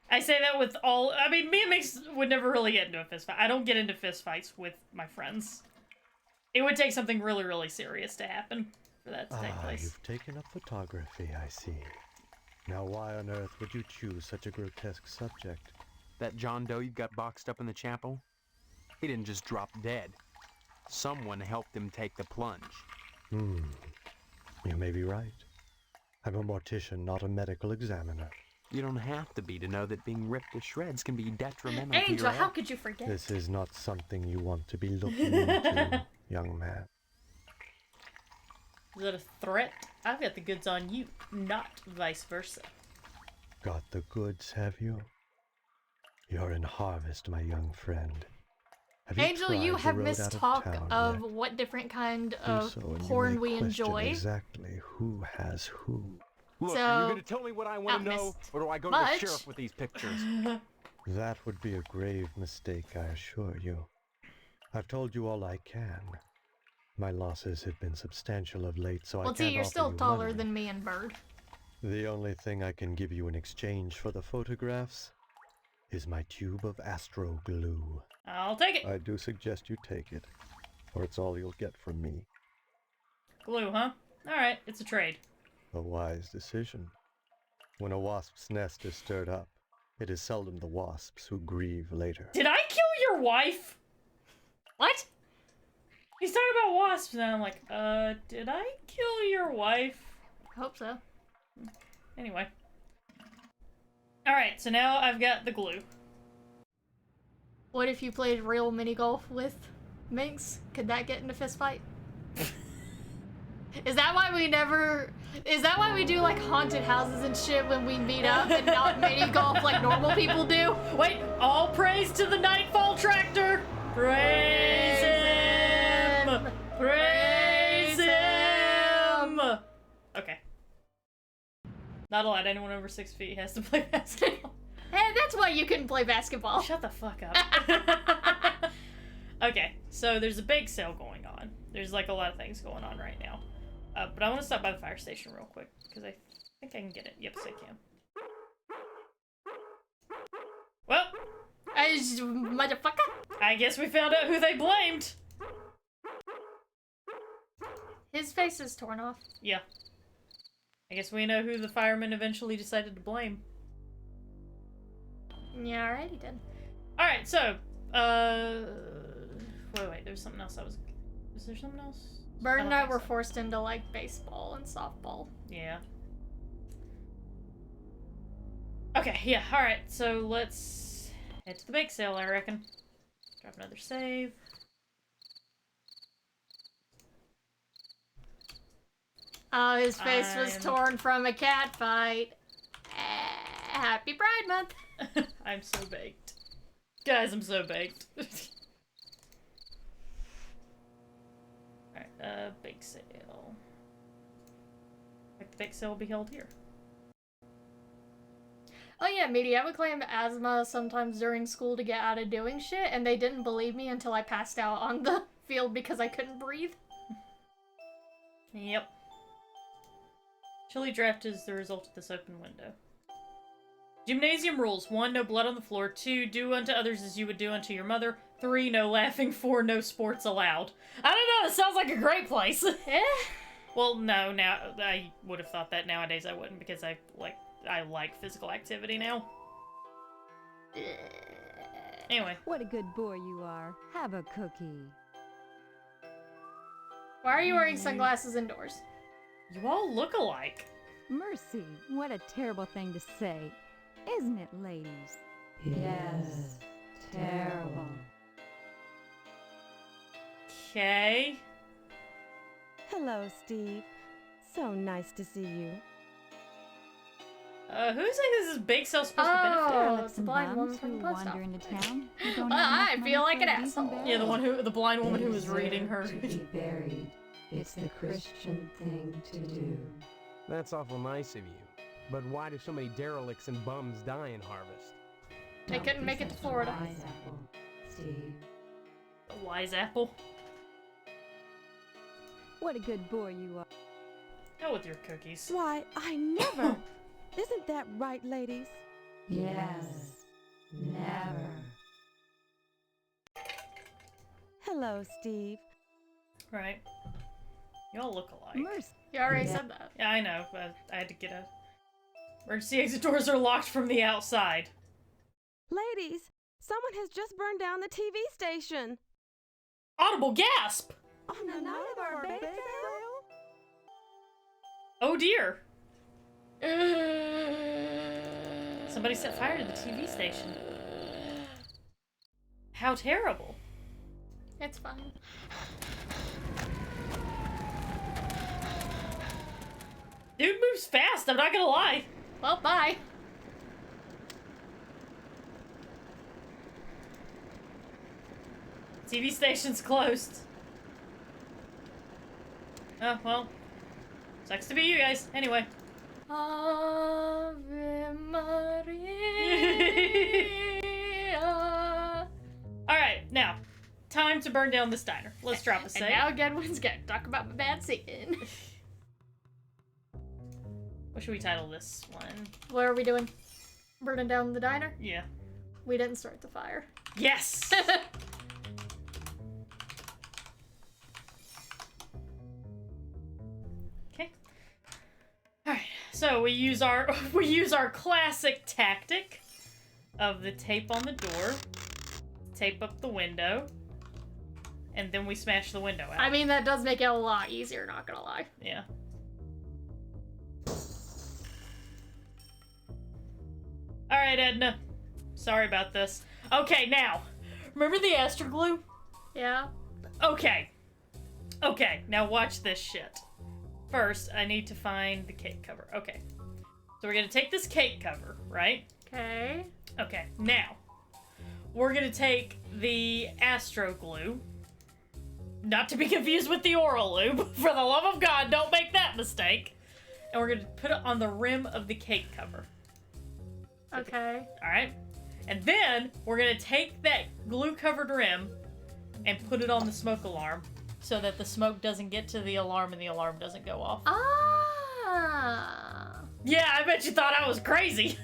I say that with all... I mean, me and Mix would never really get into a fist fight. I don't get into fist fights with my friends. It would take something really, really serious to happen for that to take place. You've taken up photography, I see. Now why on earth would you choose such a grotesque subject? That John Doe you got boxed up in the chapel? He didn't just drop dead. Someone helped him take the plunge. You may be right. I'm a mortician, not a medical examiner. You don't have to be to know that being ripped to shreds can be detrimental to Angel, your how health. could you forget? This is not something you want to be looking into, young man. Is that a threat? I've got the goods on you, not vice versa. Got the goods, have you? You're in Harvest, my young friend. Have you Angel, tried you the have road missed out talk town of yet? what different kind Do of so, and you porn may we question enjoy. exactly who has who. Look, So, are you going to tell me what I want to know, missed or do I go to much. the sheriff with these pictures? That would be a grave mistake, I assure you. I've told you all I can. My losses have been substantial of late, so I Well, can't T, you're offer still you taller money. than me and Bird. The only thing I can give you in exchange for the photographs is my tube of astro glue. I'll take it. I do suggest you take it, or it's all you'll get from me. Glue, huh? Alright, it's a trade. A wise decision. When a wasp's nest is stirred up, it is seldom the wasps who grieve later. Did I kill your wife? What? He's talking about wasps, and I'm like, did I kill your wife? I hope so. Anyway. Alright, so now I've got the glue. What if you played real mini golf with Minx? Could that get in a fist fight? Is that why we never... Is that why we do, like, haunted houses and shit when we meet up and not mini-golf like normal people do? Wait, all praise to the Nightfall Tractor! Praise him! Praise him! Okay. Not allowed. Anyone over 6 feet has to play basketball. Hey, that's why you couldn't play basketball. Shut the fuck up. Okay, so there's a bake sale going on. There's like a lot of things going on right now. But I want to stop by the fire station real quick, because I think I can get it. Yep, I can. Well, motherfucker. I guess we found out who they blamed. His face is torn off. Yeah. I guess we know who the firemen eventually decided to blame. Yeah, alright, he did. Alright, so, wait, there's something else is there something else? Bert and I were forced into, like, baseball and softball. Yeah. Okay, yeah, alright, so let's head to the bake sale, I reckon. Drop another save. Oh, his face was torn from a cat fight. Happy Pride Month! I'm so baked. Guys, I'm so baked. Alright, bake sale. The bake sale will be held here. Oh yeah, Meaty, I would claim asthma sometimes during school to get out of doing shit, and they didn't believe me until I passed out on the field because I couldn't breathe. Yep. Chilly draft is the result of this open window. Gymnasium rules. 1, no blood on the floor. 2, do unto others as you would do unto your mother. 3, no laughing. 4, no sports allowed. I don't know, it sounds like a great place. Well, no, now, I would have thought that nowadays I wouldn't, because I like physical activity now. Anyway. What a good boy you are. Have a cookie. Why are you wearing sunglasses indoors? You all look alike. Mercy, what a terrible thing to say. Isn't it, ladies? Yes. Terrible. Okay. Hello, Steve. So nice to see you. Who's like this is bake sale supposed to benefit? Oh, it's the blind woman from the post wander into town. I feel like an asshole. Yeah, the blind woman who was reading her. To be buried. It's the Christian thing to do. That's awful nice of you. But why do so many derelicts and bums die in Harvest? They couldn't make it to Florida. Wise apple, Steve. The wise apple. What a good boy you are. Go with your cookies. Why, I never. Isn't that right, ladies? Yes. Never. Hello, Steve. Right. Y'all look alike. You already said that. Yeah, I know, but I had to get a... Emergency exit doors are locked from the outside. Ladies, someone has just burned down the TV station. Audible gasp! On the night of our bake sale? Oh dear. Somebody set fire to the TV station. How terrible. It's fine. Dude moves fast, I'm not gonna lie. Well, bye. TV station's closed. Oh, well. Sucks to be you guys. Anyway. Ave Maria. Alright, now. Time to burn down this diner. Let's drop a save. And now Gedwin's gonna talk about my bad scene. What should we title this one? What are we doing? Burning down the diner? Yeah. We didn't start the fire. Yes! Okay. Alright, so we use our classic tactic of the tape on the door, tape up the window, and then we smash the window out. I mean, that does make it a lot easier, not gonna lie. Yeah. Alright, Edna. Sorry about this. Okay, now. Remember the Astro glue? Yeah. Okay. Okay, now watch this shit. first, I need to find the cake cover. Okay. So we're going to take this cake cover, right? Okay. Okay, now, we're going to take the Astro Glue. Not to be confused with the Oral Lube. For the love of God, don't make that mistake. And we're going to put it on the rim of the cake cover. Okay. Alright? And then, we're going to take that glue-covered rim and put it on the smoke alarm so that the smoke doesn't get to the alarm and the alarm doesn't go off. Ah. Yeah, I bet you thought I was crazy.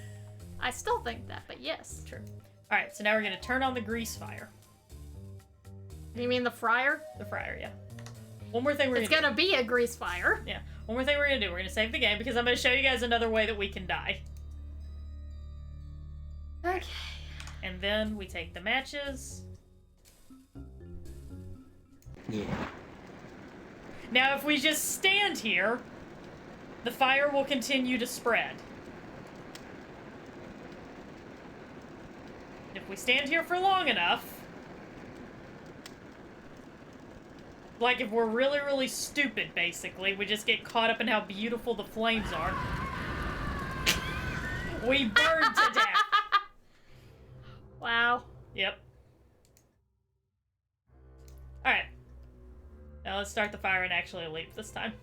I still think that, but yes. True. Alright, so now we're going to turn on the grease fire. You mean the fryer? The fryer, yeah. One more thing we're It's gonna be a grease fire. Yeah. One more thing we're gonna do. We're gonna save the game because I'm gonna show you guys another way that we can die. Okay. And then we take the matches. Yeah. Now, if we just stand here, the fire will continue to spread. If we stand here for long enough, like if we're really, really stupid, basically, we just get caught up in how beautiful the flames are. We burn to death. Wow. Yep. Alright. Now let's start the fire and actually leave this time.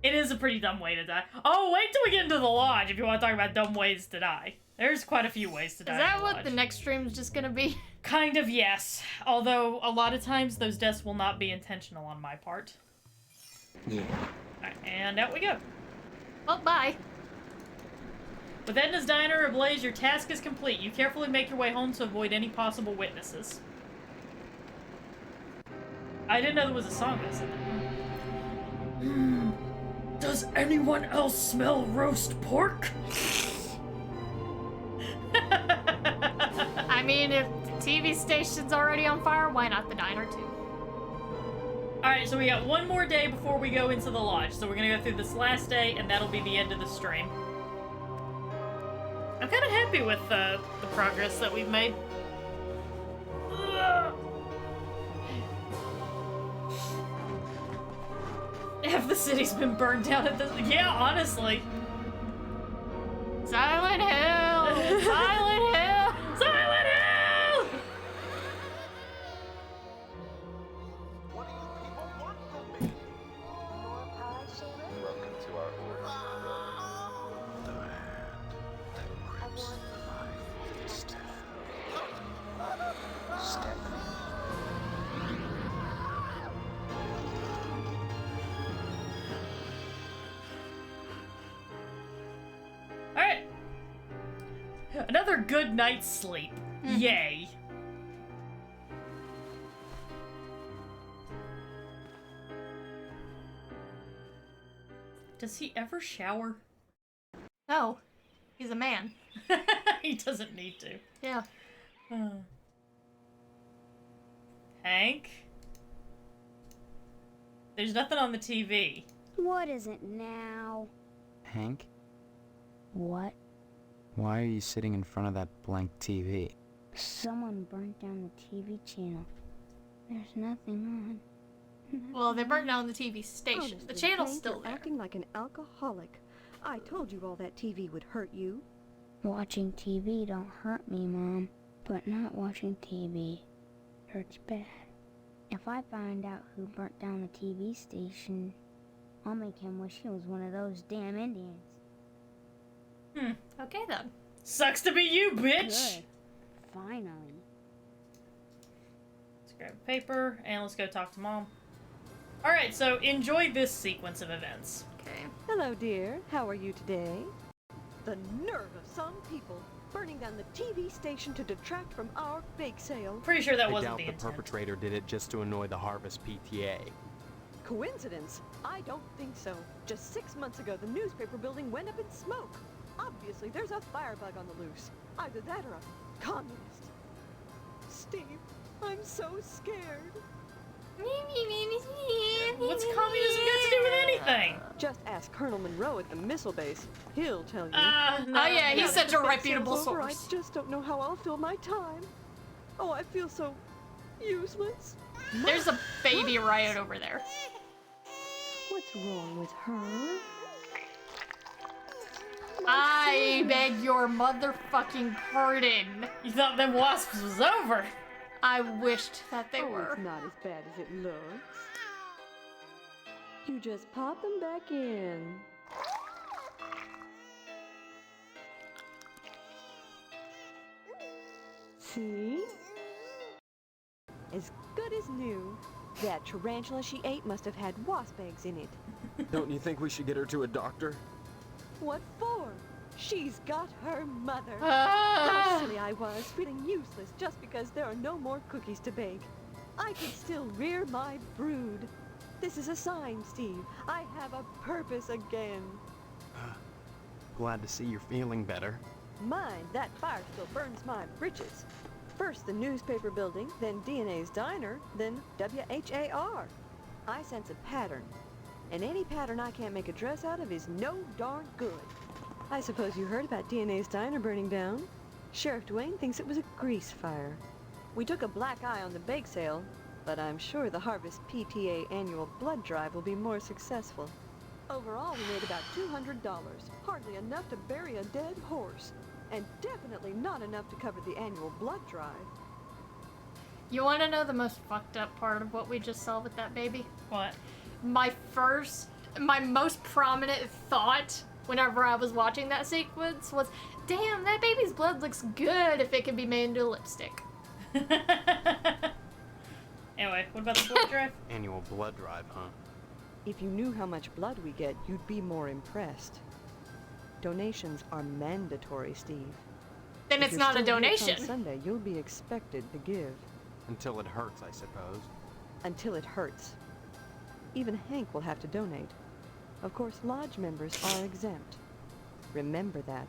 It is a pretty dumb way to die. Oh, wait till we get into the lodge if you want to talk about dumb ways to die. There's quite a few ways to die. Is that in the what lodge. the next stream's just gonna be? Kind of, yes. Although, a lot of times, those deaths will not be intentional on my part. Yeah. Alright, and out we go. Well, bye. With Edna's Diner ablaze, your task is complete. You carefully make your way home to avoid any possible witnesses. I didn't know there was a song that said that. Does anyone else smell roast pork? I mean, if the TV station's already on fire, why not the diner too? Alright, so we got one more day before we go into the lodge. So we're gonna go through this last day, and that'll be the end of the stream. I'm kind of happy with the progress that we've made. Half the city's been burned down at this. Yeah, honestly. Silent Hill! Silent Hill! Silent Hill! Welcome to our Alright. Another good night's sleep. Yay. Does he ever shower? No. He's a man. He doesn't need to. Yeah. Hank? There's nothing on the TV. What is it now? Hank, What? why are you sitting in front of that blank TV? Someone burnt down the TV channel. There's nothing on. Well, they burnt down the TV station. The Honestly, channel's Hank, still you're there. acting like an alcoholic. I told you all that TV would hurt you. Watching TV don't hurt me, Mom. But not watching TV hurts bad. If I find out who burnt down the TV station, I'll make him wish he was one of those damn Indians. Okay then. Sucks to be you, bitch! Good. Finally. Let's grab paper and let's go talk to Mom. Alright, so enjoy this sequence of events. Okay. Hello, dear. How are you today? The nerve of some people burning down the TV station to detract from our bake sale. Pretty sure that I wasn't doubt the the intent. perpetrator did it just to annoy the Harvest PTA. Coincidence? I don't think so. Just 6 months ago, the newspaper building went up in smoke. Obviously, there's a firebug on the loose. Either that or a communist. Steve, I'm so scared. What's communism got to do with anything? Just ask Colonel Monroe at the missile base. He'll tell you. No, Oh yeah, he's such a Bake reputable sale's over. source. I just don't know how I'll fill my time. Oh, I feel so useless. There's a baby riot over there. What's wrong with her? I beg your motherfucking pardon. You thought them wasps was over? I wished that they were. It's not as bad as it looks. You just pop them back in. See? As good as new. That tarantula she ate must have had wasp eggs in it. Don't you think we should get her to a doctor? What for? She's got her mother. Ah. How silly I was, feeling useless just because there are no more cookies to bake. I could still rear my brood. This is a sign, Steve. I have a purpose again. Glad to see you're feeling better. Mind, that fire still burns my britches. First the newspaper building, then DNA's diner, then WHAR. I sense a pattern. And any pattern I can't make a dress out of is no darn good. I suppose you heard about DNA's diner burning down. Sheriff Dwayne thinks it was a grease fire. We took a black eye on the bake sale, but I'm sure the Harvest PTA annual blood drive will be more successful. Overall, we made about $200, hardly enough to bury a dead horse, and definitely not enough to cover the annual blood drive. You want to know the most fucked up part of what we just saw with that baby? What? My most prominent thought whenever I was watching that sequence was, damn, that baby's blood looks good if it can be made into lipstick. Anyway, what about the blood drive? Annual blood drive, huh? If you knew how much blood we get, you'd be more impressed. Donations are mandatory, Steve. Then If it's you're not a still here donation. come Sunday, you'll be expected to give. Until it hurts, I suppose. Until it hurts. Even Hank will have to donate. Of course, lodge members are exempt. Remember that.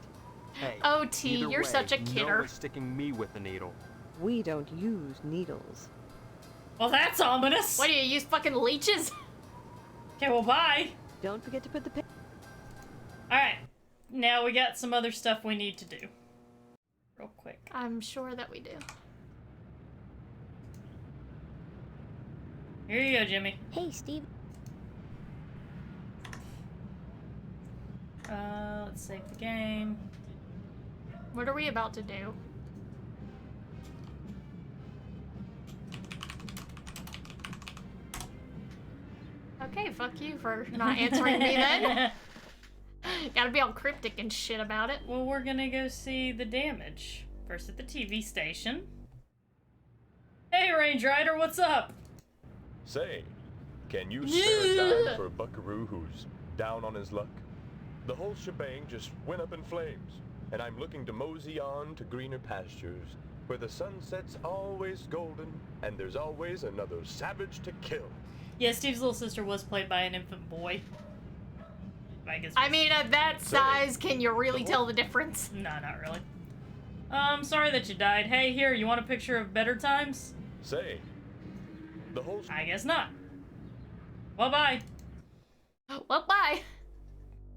Hey, OT, either you're way, such a no kidder. one's sticking me with a needle. We don't use needles. Well, that's ominous. What do you use, fucking leeches? Okay, well, bye. Don't forget to put the Alright, now we got some other stuff we need to do. Real quick. I'm sure that we do. Here you go, Jimmy. Hey, Steve. Let's save the game. What are we about to do? Okay, fuck you for not answering me then. Gotta be all cryptic and shit about it. Well, we're gonna go see the damage. First at the TV station. Hey, Range Rider, what's up? Say, can you spare a dime for a buckaroo who's down on his luck? The whole shebang just went up in flames, and I'm looking to mosey on to greener pastures, where the sunset's always golden, and there's always another savage to kill. Yeah, Steve's little sister was played by an infant boy. I mean, at that size, can you really tell the difference? No, not really. Sorry that you died. Hey, here, you want a picture of better times? Say, the whole... I guess not. Well, bye. Well, bye.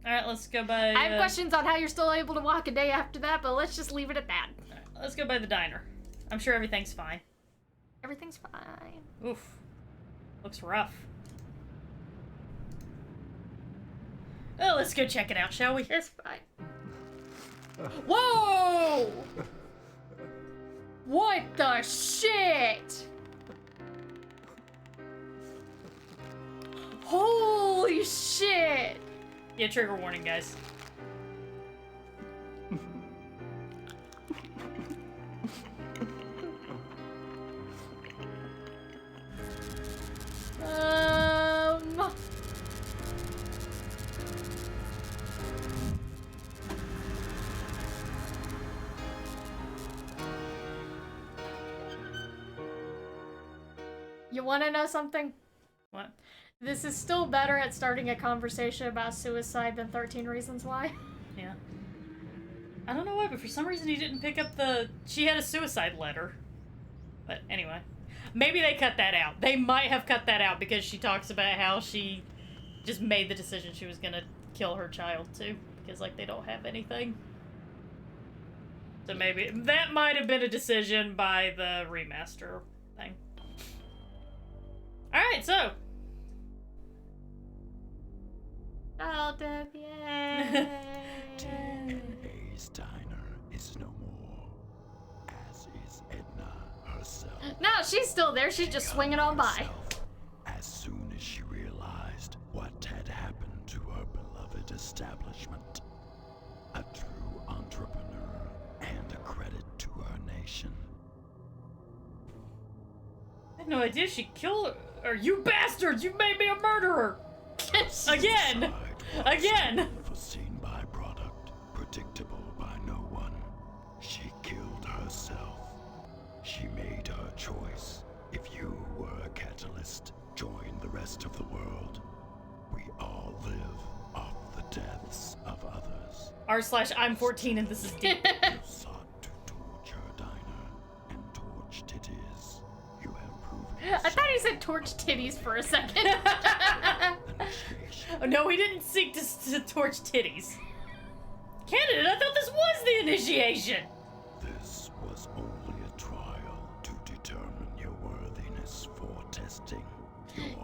Alright, let's go by... I have questions on how you're still able to walk a day after that, but let's just leave it at that. Alright, let's go by the diner. I'm sure everything's fine. Everything's fine. Oof. Looks rough. Oh, let's go check it out, shall we? It's fine. Whoa! What the shit? Holy shit! Yeah, trigger warning, guys. You want to know something? What? This is still better at starting a conversation about suicide than 13 Reasons Why. Yeah. I don't know why, but for some reason he didn't pick up the... She had a suicide letter. But anyway. Maybe they cut that out. They might have cut that out because she talks about how she just made the decision she was gonna kill her child too. Because, like, they don't have anything. So maybe... That might have been a decision by the remaster thing. Alright, so... Oh, Deb, yay! A's diner is no more, as is Edna herself. No, she's still there. She's just swinging on by. As soon as she realized what had happened to her beloved establishment, a true entrepreneur and a credit to her nation. I had no idea she killed her. You bastards! You made me a murderer! Again! Again! Unforeseen byproduct, predictable by no one. She killed herself. She made her choice. If you were a catalyst, join the rest of the world. We all live off the deaths of others. R/I'm 14 and this is deep. You sought to torch her diner, and torched it is. You have proven I thought he said torch titties for a second. Oh, no, he didn't seek to torch titties. Candidate, I thought this was the initiation. This was only a trial to determine your worthiness for testing.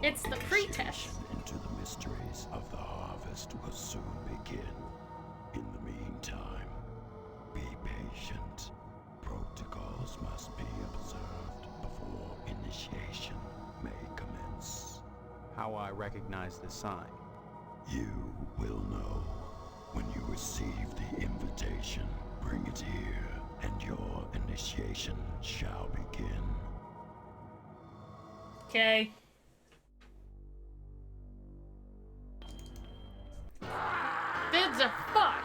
It's the pre-test. Into the mysteries of the harvest will soon begin. In the meantime, be patient. Protocols must be observed before initiation may commence. How I recognize the sign? You will know when you receive the invitation. Bring it here, and your initiation shall begin. Okay. Bids a fuck.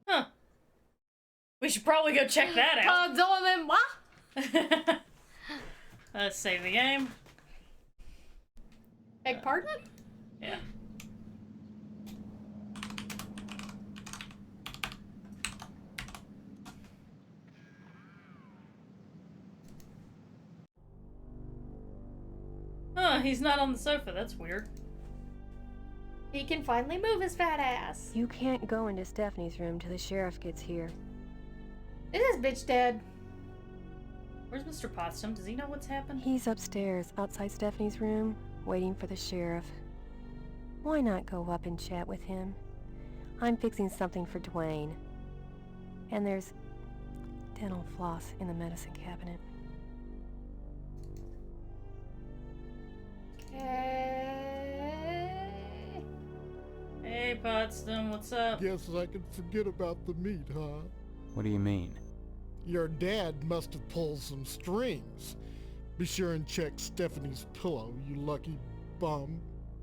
Huh. We should probably go check that out. Pardon moi? Let's save the game. Beg pardon? Yeah. Huh, he's not on the sofa. That's weird. He can finally move his fat ass. You can't go into Stephanie's room till the sheriff gets here. Is this bitch dead? Where's Mr. Potsdam? Does he know what's happened? He's upstairs, outside Stephanie's room, waiting for the sheriff. Why not go up and chat with him? I'm fixing something for Dwayne. And there's dental floss in the medicine cabinet. Hey, Potsdam, what's up? Guess I can forget about the meat, huh? What do you mean? Your dad must have pulled some strings. Be sure and check Stephanie's pillow, you lucky bum.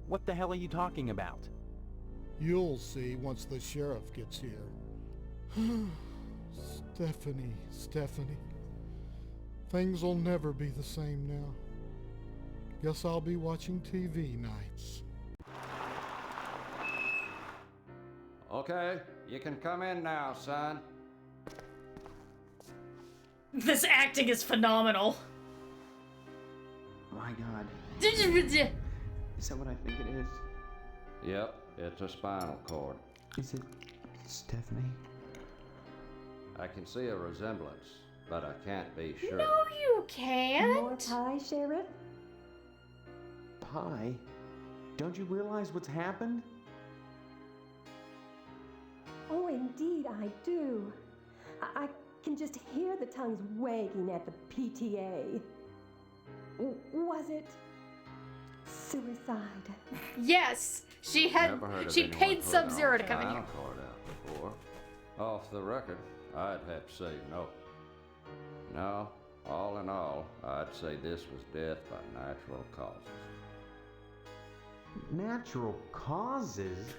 What the hell are you talking about? You'll see once the sheriff gets here. Stephanie. Things will never be the same now. Guess I'll be watching TV nights. Okay, you can come in now, son. This acting is phenomenal. My God. Is Is that what I think it is? Yep, it's a spinal cord. Is it Stephanie? I can see a resemblance, but I can't be sure. No, you can't. More pie, Sheriff? Pie? Don't you realize what's happened? Oh, indeed I do. I can just hear the tongues wagging at the PTA. Was it suicide? Yes, she She paid Sub-Zero to come in here. Cord out before. Off the record, I'd have to say no. No, all in all, I'd say this was death by natural causes. Natural causes?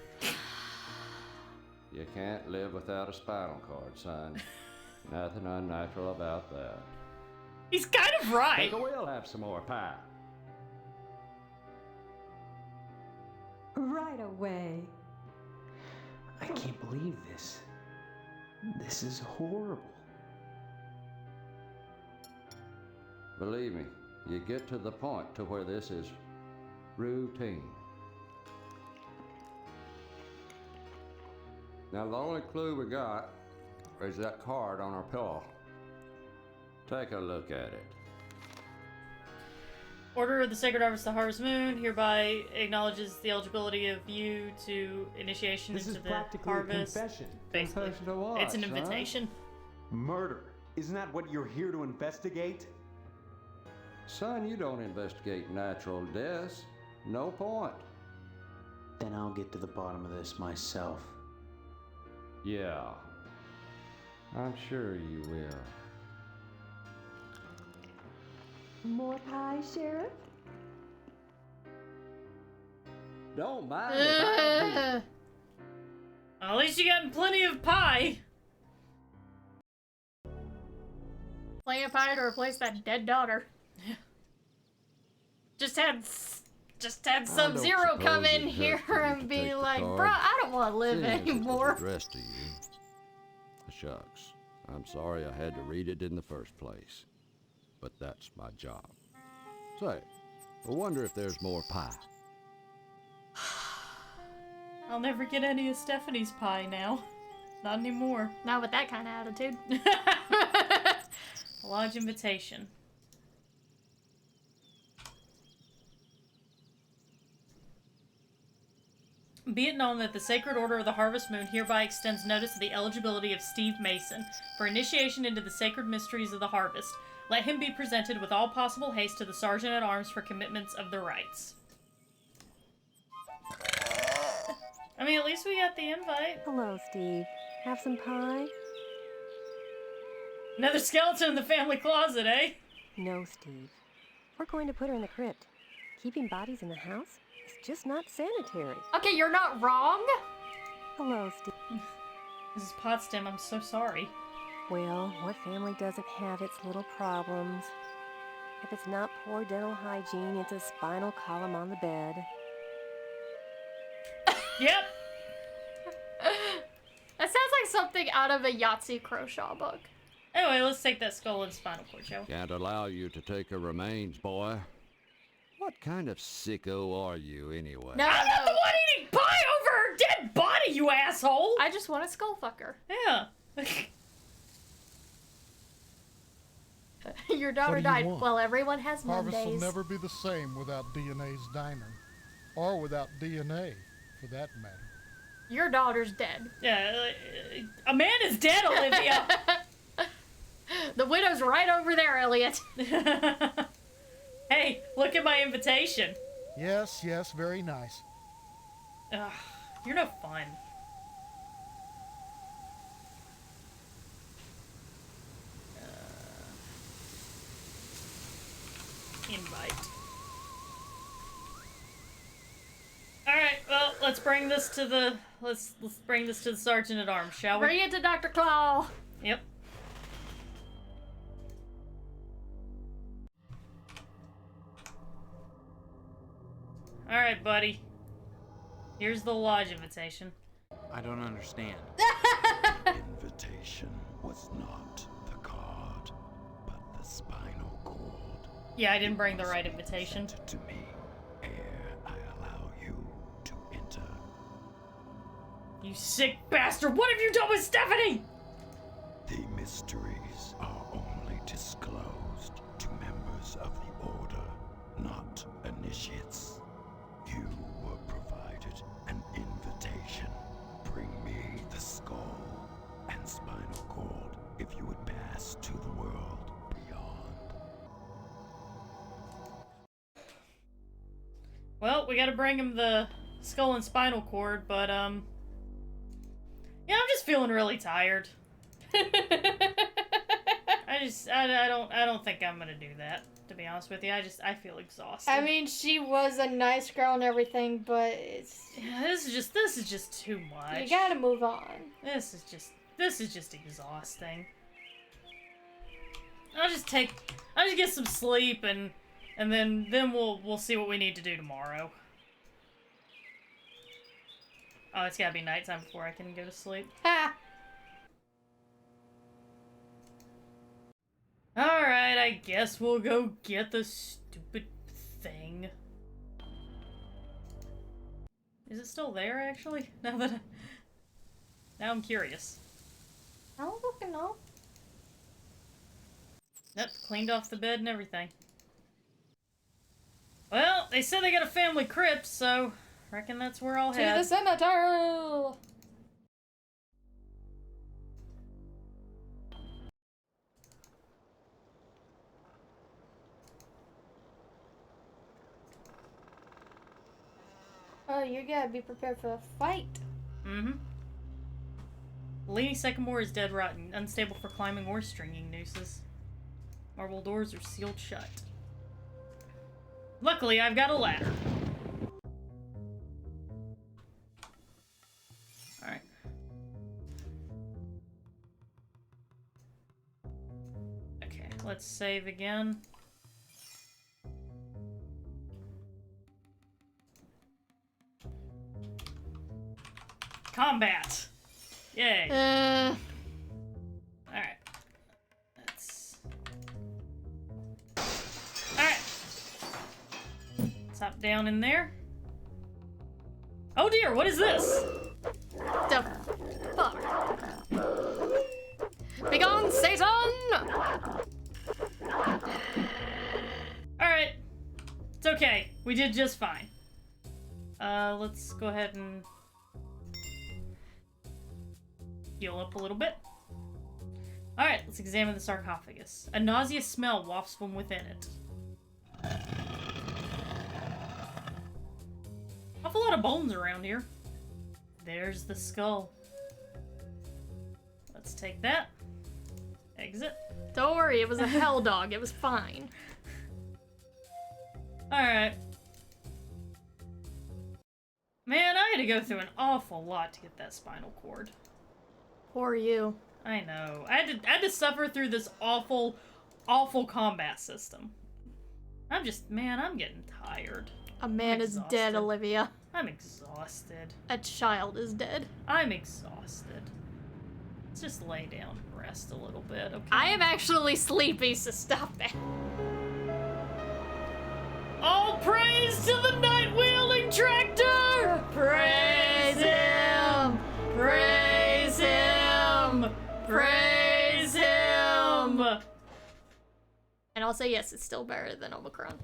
You can't live without a spinal cord, son. Nothing unnatural about that. He's kind of right. Think we'll have some more pie. Right away. I can't believe this. This is horrible. Believe me, you get to the point to where this is routine. Now the only clue we got is that card on our pillow. Take a look at it. Order of the Sacred Harvest of the Harvest Moon hereby acknowledges the eligibility of you to initiation This into is the practically harvest. a confession. Basically, Confession to what, it's an son? invitation. Murder. Isn't that what you're here to investigate? Son, you don't investigate natural deaths. No point. Then I'll get to the bottom of this myself. Yeah. I'm sure you will. More pie, Sheriff? Don't mind if I do. At least you got plenty of pie. Plenty of pie to replace that dead daughter. Just had Sub-Zero come in here and be like, bro, I don't want to live anymore. Addressed to you. Shucks. I'm sorry I had to read it in the first place. But that's my job. Say, I wonder if there's more pie. I'll never get any of Stephanie's pie now. Not anymore. Not with that kind of attitude. Lodge invitation. Be it known that the Sacred Order of the Harvest Moon hereby extends notice of the eligibility of Steve Mason for initiation into the sacred mysteries of the harvest. Let him be presented with all possible haste to the Sergeant-at-Arms for commitments of the rights. I mean, at least we got the invite. Hello, Steve. Have some pie? Another skeleton in the family closet, eh? No, Steve. We're going to put her in the crypt. Keeping bodies in the house is just not sanitary. Okay, you're not wrong. Hello, Steve. Mrs. Potsdam, I'm so sorry. Well, what family doesn't have its little problems? If it's not poor dental hygiene, it's a spinal column on the bed. Yep. That sounds like something out of a Yahtzee Croshaw book. Anyway, let's take that skull and spinal cord, shall we? Can't allow you to take her remains, boy. What kind of sicko are you, anyway? No, I'm not the one eating pie over her dead body, you asshole! I just want a skull fucker. Yeah. Your daughter What do you died. want? Well, everyone has Harvest will Mondays. never be the same without DNA's diner. Or without DNA, for that matter. Your daughter's dead. Yeah, a man is dead, Olivia. The widow's right over there, Elliot. Hey, look at my invitation. Yes, yes, very nice. Ugh, you're no fun. Invite. Alright, well, let's bring this to the let's bring this to the Sergeant at Arms, shall we? Bring it to Dr. Claw. Yep. Alright, buddy. Here's the lodge invitation. I don't understand. Invitation was not the card, but the spinal cord. Yeah, I didn't bring the right invitation. To me, ere I allow you to enter. You sick bastard! What have you done with Stephanie? The mysteries are only disclosed to members of the Order, not initiates. You were provided an invitation. Bring me the skull and spinal cord if you would pass to the world beyond. Well, we gotta bring him the skull and spinal cord, but, yeah, I'm just feeling really tired. I don't think I'm gonna do that, to be honest with you. I feel exhausted. I mean, she was a nice girl and everything, but it's... Yeah, this is just too much. You gotta move on. This is just exhausting. I'll just get some sleep and then we'll see what we need to do tomorrow. Oh, it's gotta be nighttime before I can go to sleep. Ha! Alright, I guess we'll go get the stupid thing. Is it still there, actually? Now I'm curious. I don't fucking know. Nope, cleaned off the bed and everything. Well, they said they got a family crypt, so reckon that's where I'll head. To the cemetery! Oh, you gotta be prepared for a fight. Mm-hmm. Lady Sycamore is dead rotten, unstable for climbing or stringing nooses. Marble doors are sealed shut. Luckily, I've got a ladder. Alright. Okay, let's save again. Combat! Yay. Alright. Let's... Alright. Top down in there. Oh dear, what is this? The fuck? Begone, Satan! Alright. It's okay. We did just fine. Let's go ahead and heal up a little bit. Alright, let's examine the sarcophagus. A nauseous smell wafts from within it. Awful lot of bones around here. There's the skull. Let's take that. Exit. Don't worry, it was a hell dog. It was fine. Alright. Man, I had to go through an awful lot to get that spinal cord. Poor you. I know. I had to suffer through this awful, awful combat system. I'm getting tired. A man is dead, Olivia. I'm exhausted. A child is dead. I'm exhausted. Let's just lay down and rest a little bit, okay? I am actually sleepy, so stop that. All praise to the night-wielding tractor! Praise him! Praise him! Praise him! And I'll say yes, it's still better than Omicron.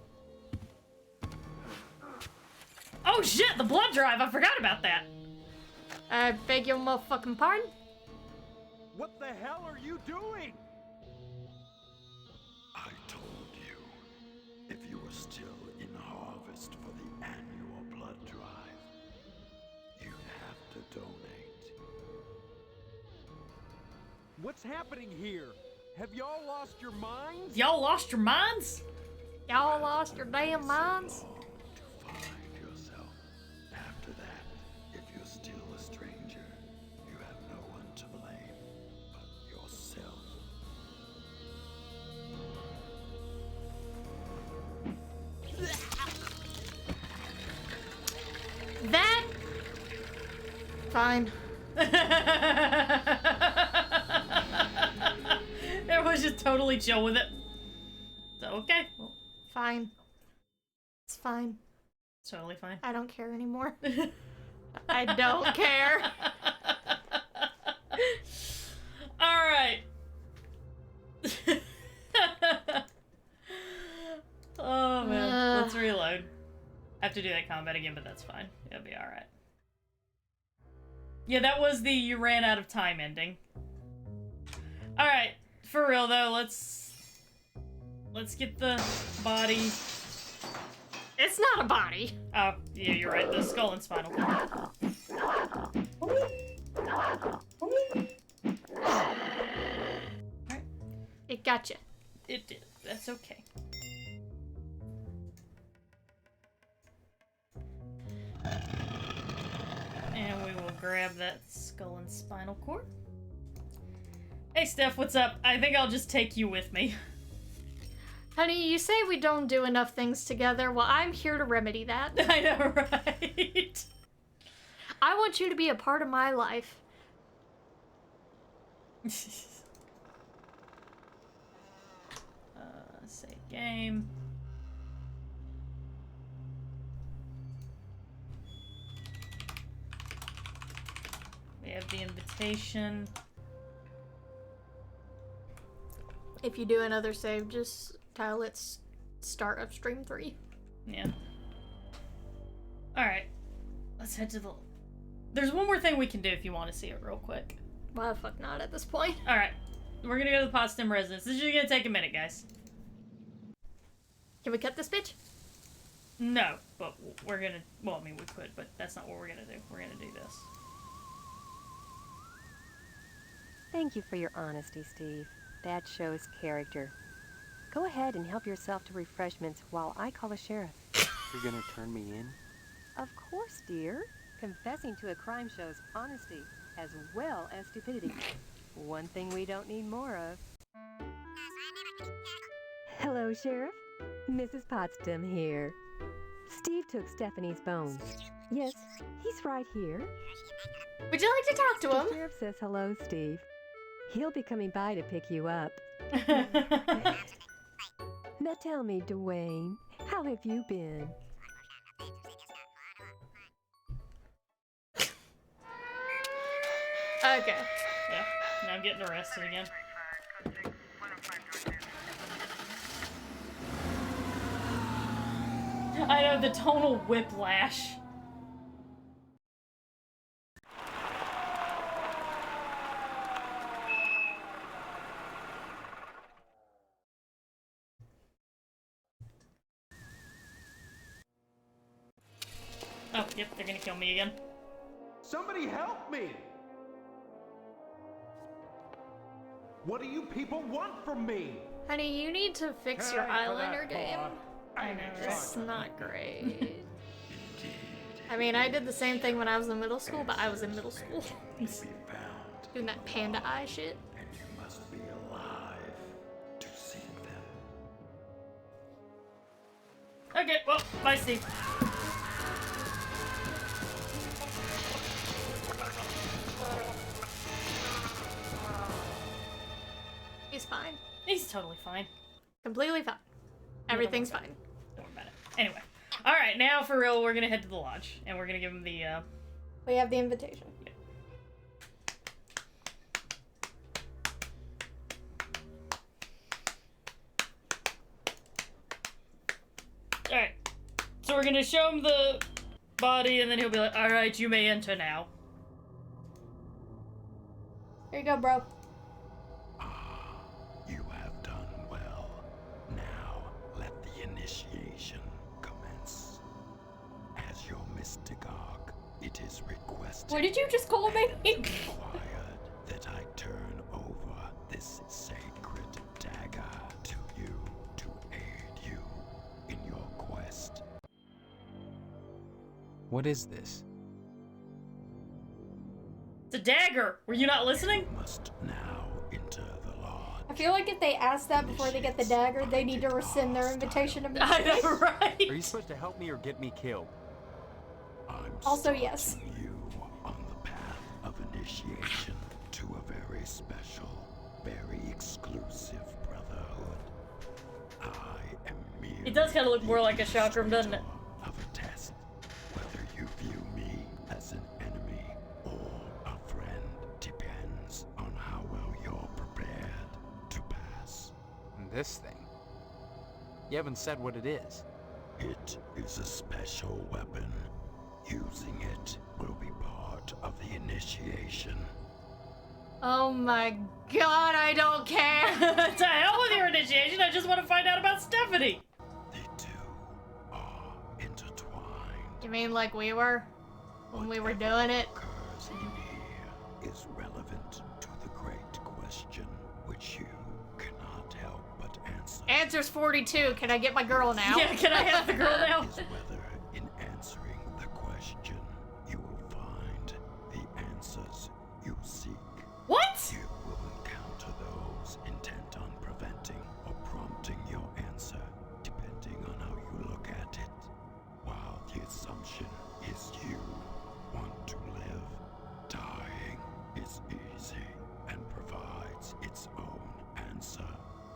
Oh shit, the blood drive! I forgot about that! I beg your motherfucking pardon? What the hell are you doing? I told you, if you were still in harvest for the annual blood drive, you'd have to donate. What's happening here? Have y'all lost your minds? Y'all lost your minds? Y'all lost your damn minds? Find yourself. After that, if you're still a stranger, you have no one to blame but yourself. That? Fine. Everyone's just totally chill with it. So, okay. Well, fine. It's fine. It's totally fine. I don't care anymore. I don't care. Alright. Oh man, let's reload. I have to do that combat again, but that's fine. It'll be alright. Yeah, that was the you ran out of time ending. Alright, for real though, let's get the body. It's not a body. Oh, yeah, you're right. The skull and spinal cord. Alright. It got you. It did. That's okay. And we will grab that skull and spinal cord. Hey, Steph, what's up? I think I'll just take you with me. Honey, you say we don't do enough things together. Well, I'm here to remedy that. I know, right? I want you to be a part of my life. Save game. We have the invitation. If you do another save, just tile it's start of stream 3. Yeah. Alright. Let's head to the... There's one more thing we can do if you want to see it real quick. Why the fuck not at this point? Alright. We're gonna go to the Potsdam residence. This is just gonna take a minute, guys. Can we cut this bitch? No, but we're gonna... Well, I mean, we could, but that's not what we're gonna do. We're gonna do this. Thank you for your honesty, Steve. That shows character. Go ahead and help yourself to refreshments while I call the sheriff. You're gonna turn me in? Of course, dear. Confessing to a crime shows honesty as well as stupidity. One thing we don't need more of. Hello, Sheriff. Mrs. Potsdam here. Steve took Stephanie's bones. Yes, he's right here. Would you like to talk to him? The sheriff says hello, Steve. He'll be coming by to pick you up. Now tell me, Dwayne, how have you been? Okay. Yeah, now I'm getting arrested again. I know, the tonal whiplash. Oh, yep, they're gonna kill me again. Somebody help me! What do you people want from me? Honey, you need to fix your eyeliner game. I know, It's not great. I mean, I did the same thing when I was in middle school, but I was in middle school. Doing that panda eye shit. And you must be alive to see them. Okay, well, bye, Steve. He's fine. He's totally fine. Completely fine. Everything's fine. Don't worry about it. Anyway. Alright, now for real, we're gonna head to the lodge. And we're gonna give him the, We have the invitation. Alright. So we're gonna show him the body, and then he'll be like, alright, you may enter now. Here you go, bro. You have done well. Now let the initiation commence. As your mystagogue, it is requested. What did you just call me? Required that I turn over this sacred dagger to you to aid you in your quest. What is this? It's a dagger! Were you not listening? Must now enter the lodge. I feel like if they ask that before they get the dagger, they need to rescind their invitation I immediately. know, right? Are you supposed to help me or get me killed? Also, yes. You on the path of initiation to a very special, very exclusive brotherhood. I am merely It does kind of look more like a chakram, doesn't it? of a test. Whether you view me as an enemy or a friend depends on how well you're prepared to pass. And this thing? You haven't said what it is. It is a special weapon. Using it will be part of the initiation. Oh my god, I don't care. To hell with your initiation, I just want to find out about Stephanie. You mean like we were? When we were doing it? Occurs in here is relevant to the great question which you cannot help but answer. Answer's 42. Can I get my girl now? Yeah, can I have the girl now? Is whether in answering the question you will find the answers you seek. What? You will encounter those intent on preventing or prompting your answer, depending on how you look at it. While the assumption is you want to live, dying is easy and provides its own answer,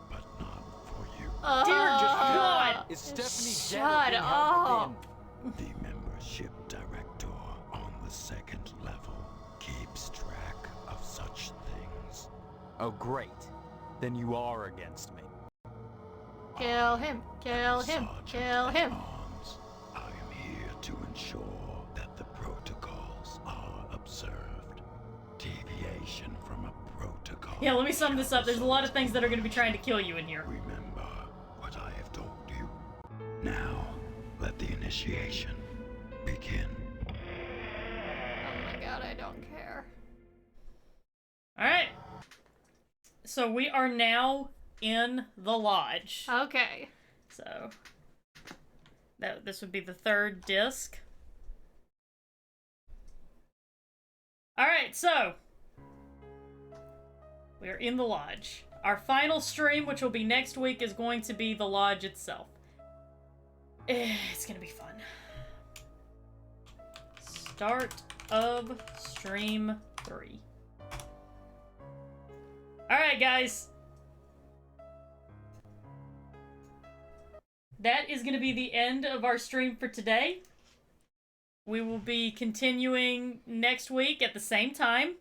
but not for you. Dear God! Is Stephanie Shut dead or up. The membership director on the second level keeps track of such things. Oh, great. Then you are against me. Kill him. Kill him. Kill him. ensure that the protocols are observed. Deviation from a protocol. Yeah, let me sum this up. There's a lot of things that are going to be trying to kill you in here. Remember what I have told you. Now, let the initiation begin. Oh my god, I don't care. Alright. So we are now in the lodge. Okay. So this would be the third disc. Alright, so we are in the lodge. Our final stream, which will be next week, is going to be the lodge itself. It's gonna be fun. Start of stream 3. Alright, guys. That is going to be the end of our stream for today. We will be continuing next week at the same time,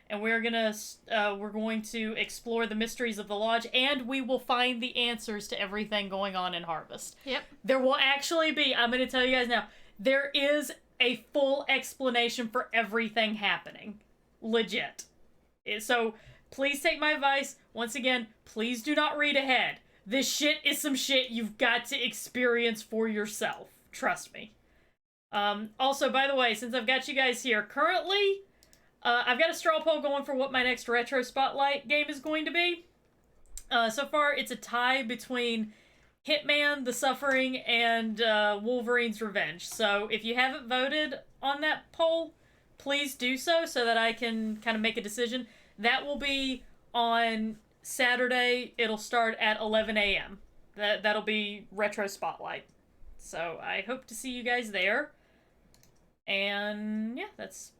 and we're going to explore the mysteries of the lodge, and we will find the answers to everything going on in Harvest. Yep. There will actually be, I'm going to tell you guys now, there is a full explanation for everything happening. Legit. So, please take my advice. Once again, please do not read ahead. This shit is some shit you've got to experience for yourself. Trust me. Also, by the way, since I've got you guys here, currently, I've got a straw poll going for what my next Retro Spotlight game is going to be. So far, it's a tie between Hitman, The Suffering, and Wolverine's Revenge. So if you haven't voted on that poll, please do so that I can kind of make a decision. That will be on Saturday. It'll start at 11 a.m. That'll be Retro Spotlight. So I hope to see you guys there. And yeah, that's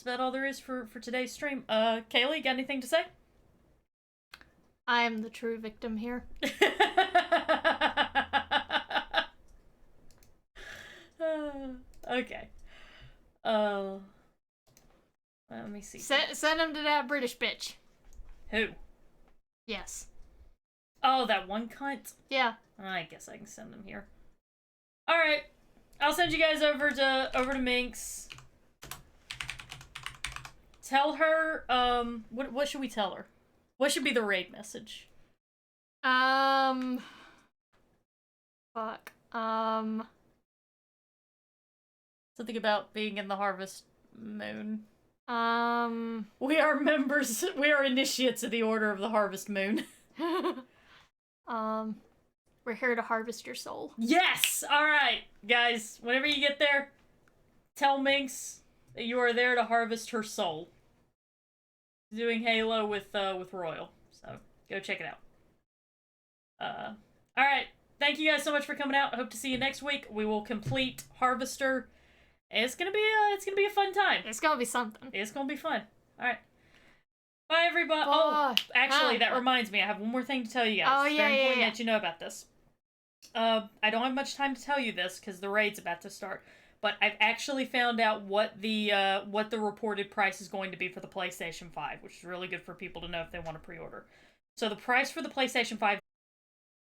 about all there is for today's stream. Kaylee, got anything to say? I am the true victim here. Okay. Let me see. Send him to that British bitch. Who? Yes. Oh, that one cunt? Yeah. I guess I can send them here. Alright. I'll send you guys over to Minx. Tell her, what should we tell her? What should be the raid message? Fuck. Something about being in the Harvest Moon. We are members, we are initiates of the Order of the Harvest Moon. We're here to harvest your soul. Yes! Alright, guys, whenever you get there, tell Minx that you are there to harvest her soul. Doing Halo with Royal, so go check it out. Alright, thank you guys so much for coming out. I hope to see you next week. We will complete Harvester. It's gonna be a fun time. It's gonna be something. It's gonna be fun. Alright. Bye, everybody. Oh, actually, that reminds me. I have one more thing to tell you guys. Oh, It's yeah, very yeah, important yeah. that you know about this. I don't have much time to tell you this because the raid's about to start. But I've actually found out what the reported price is going to be for the PlayStation 5, which is really good for people to know if they want to pre-order. So the price for the PlayStation 5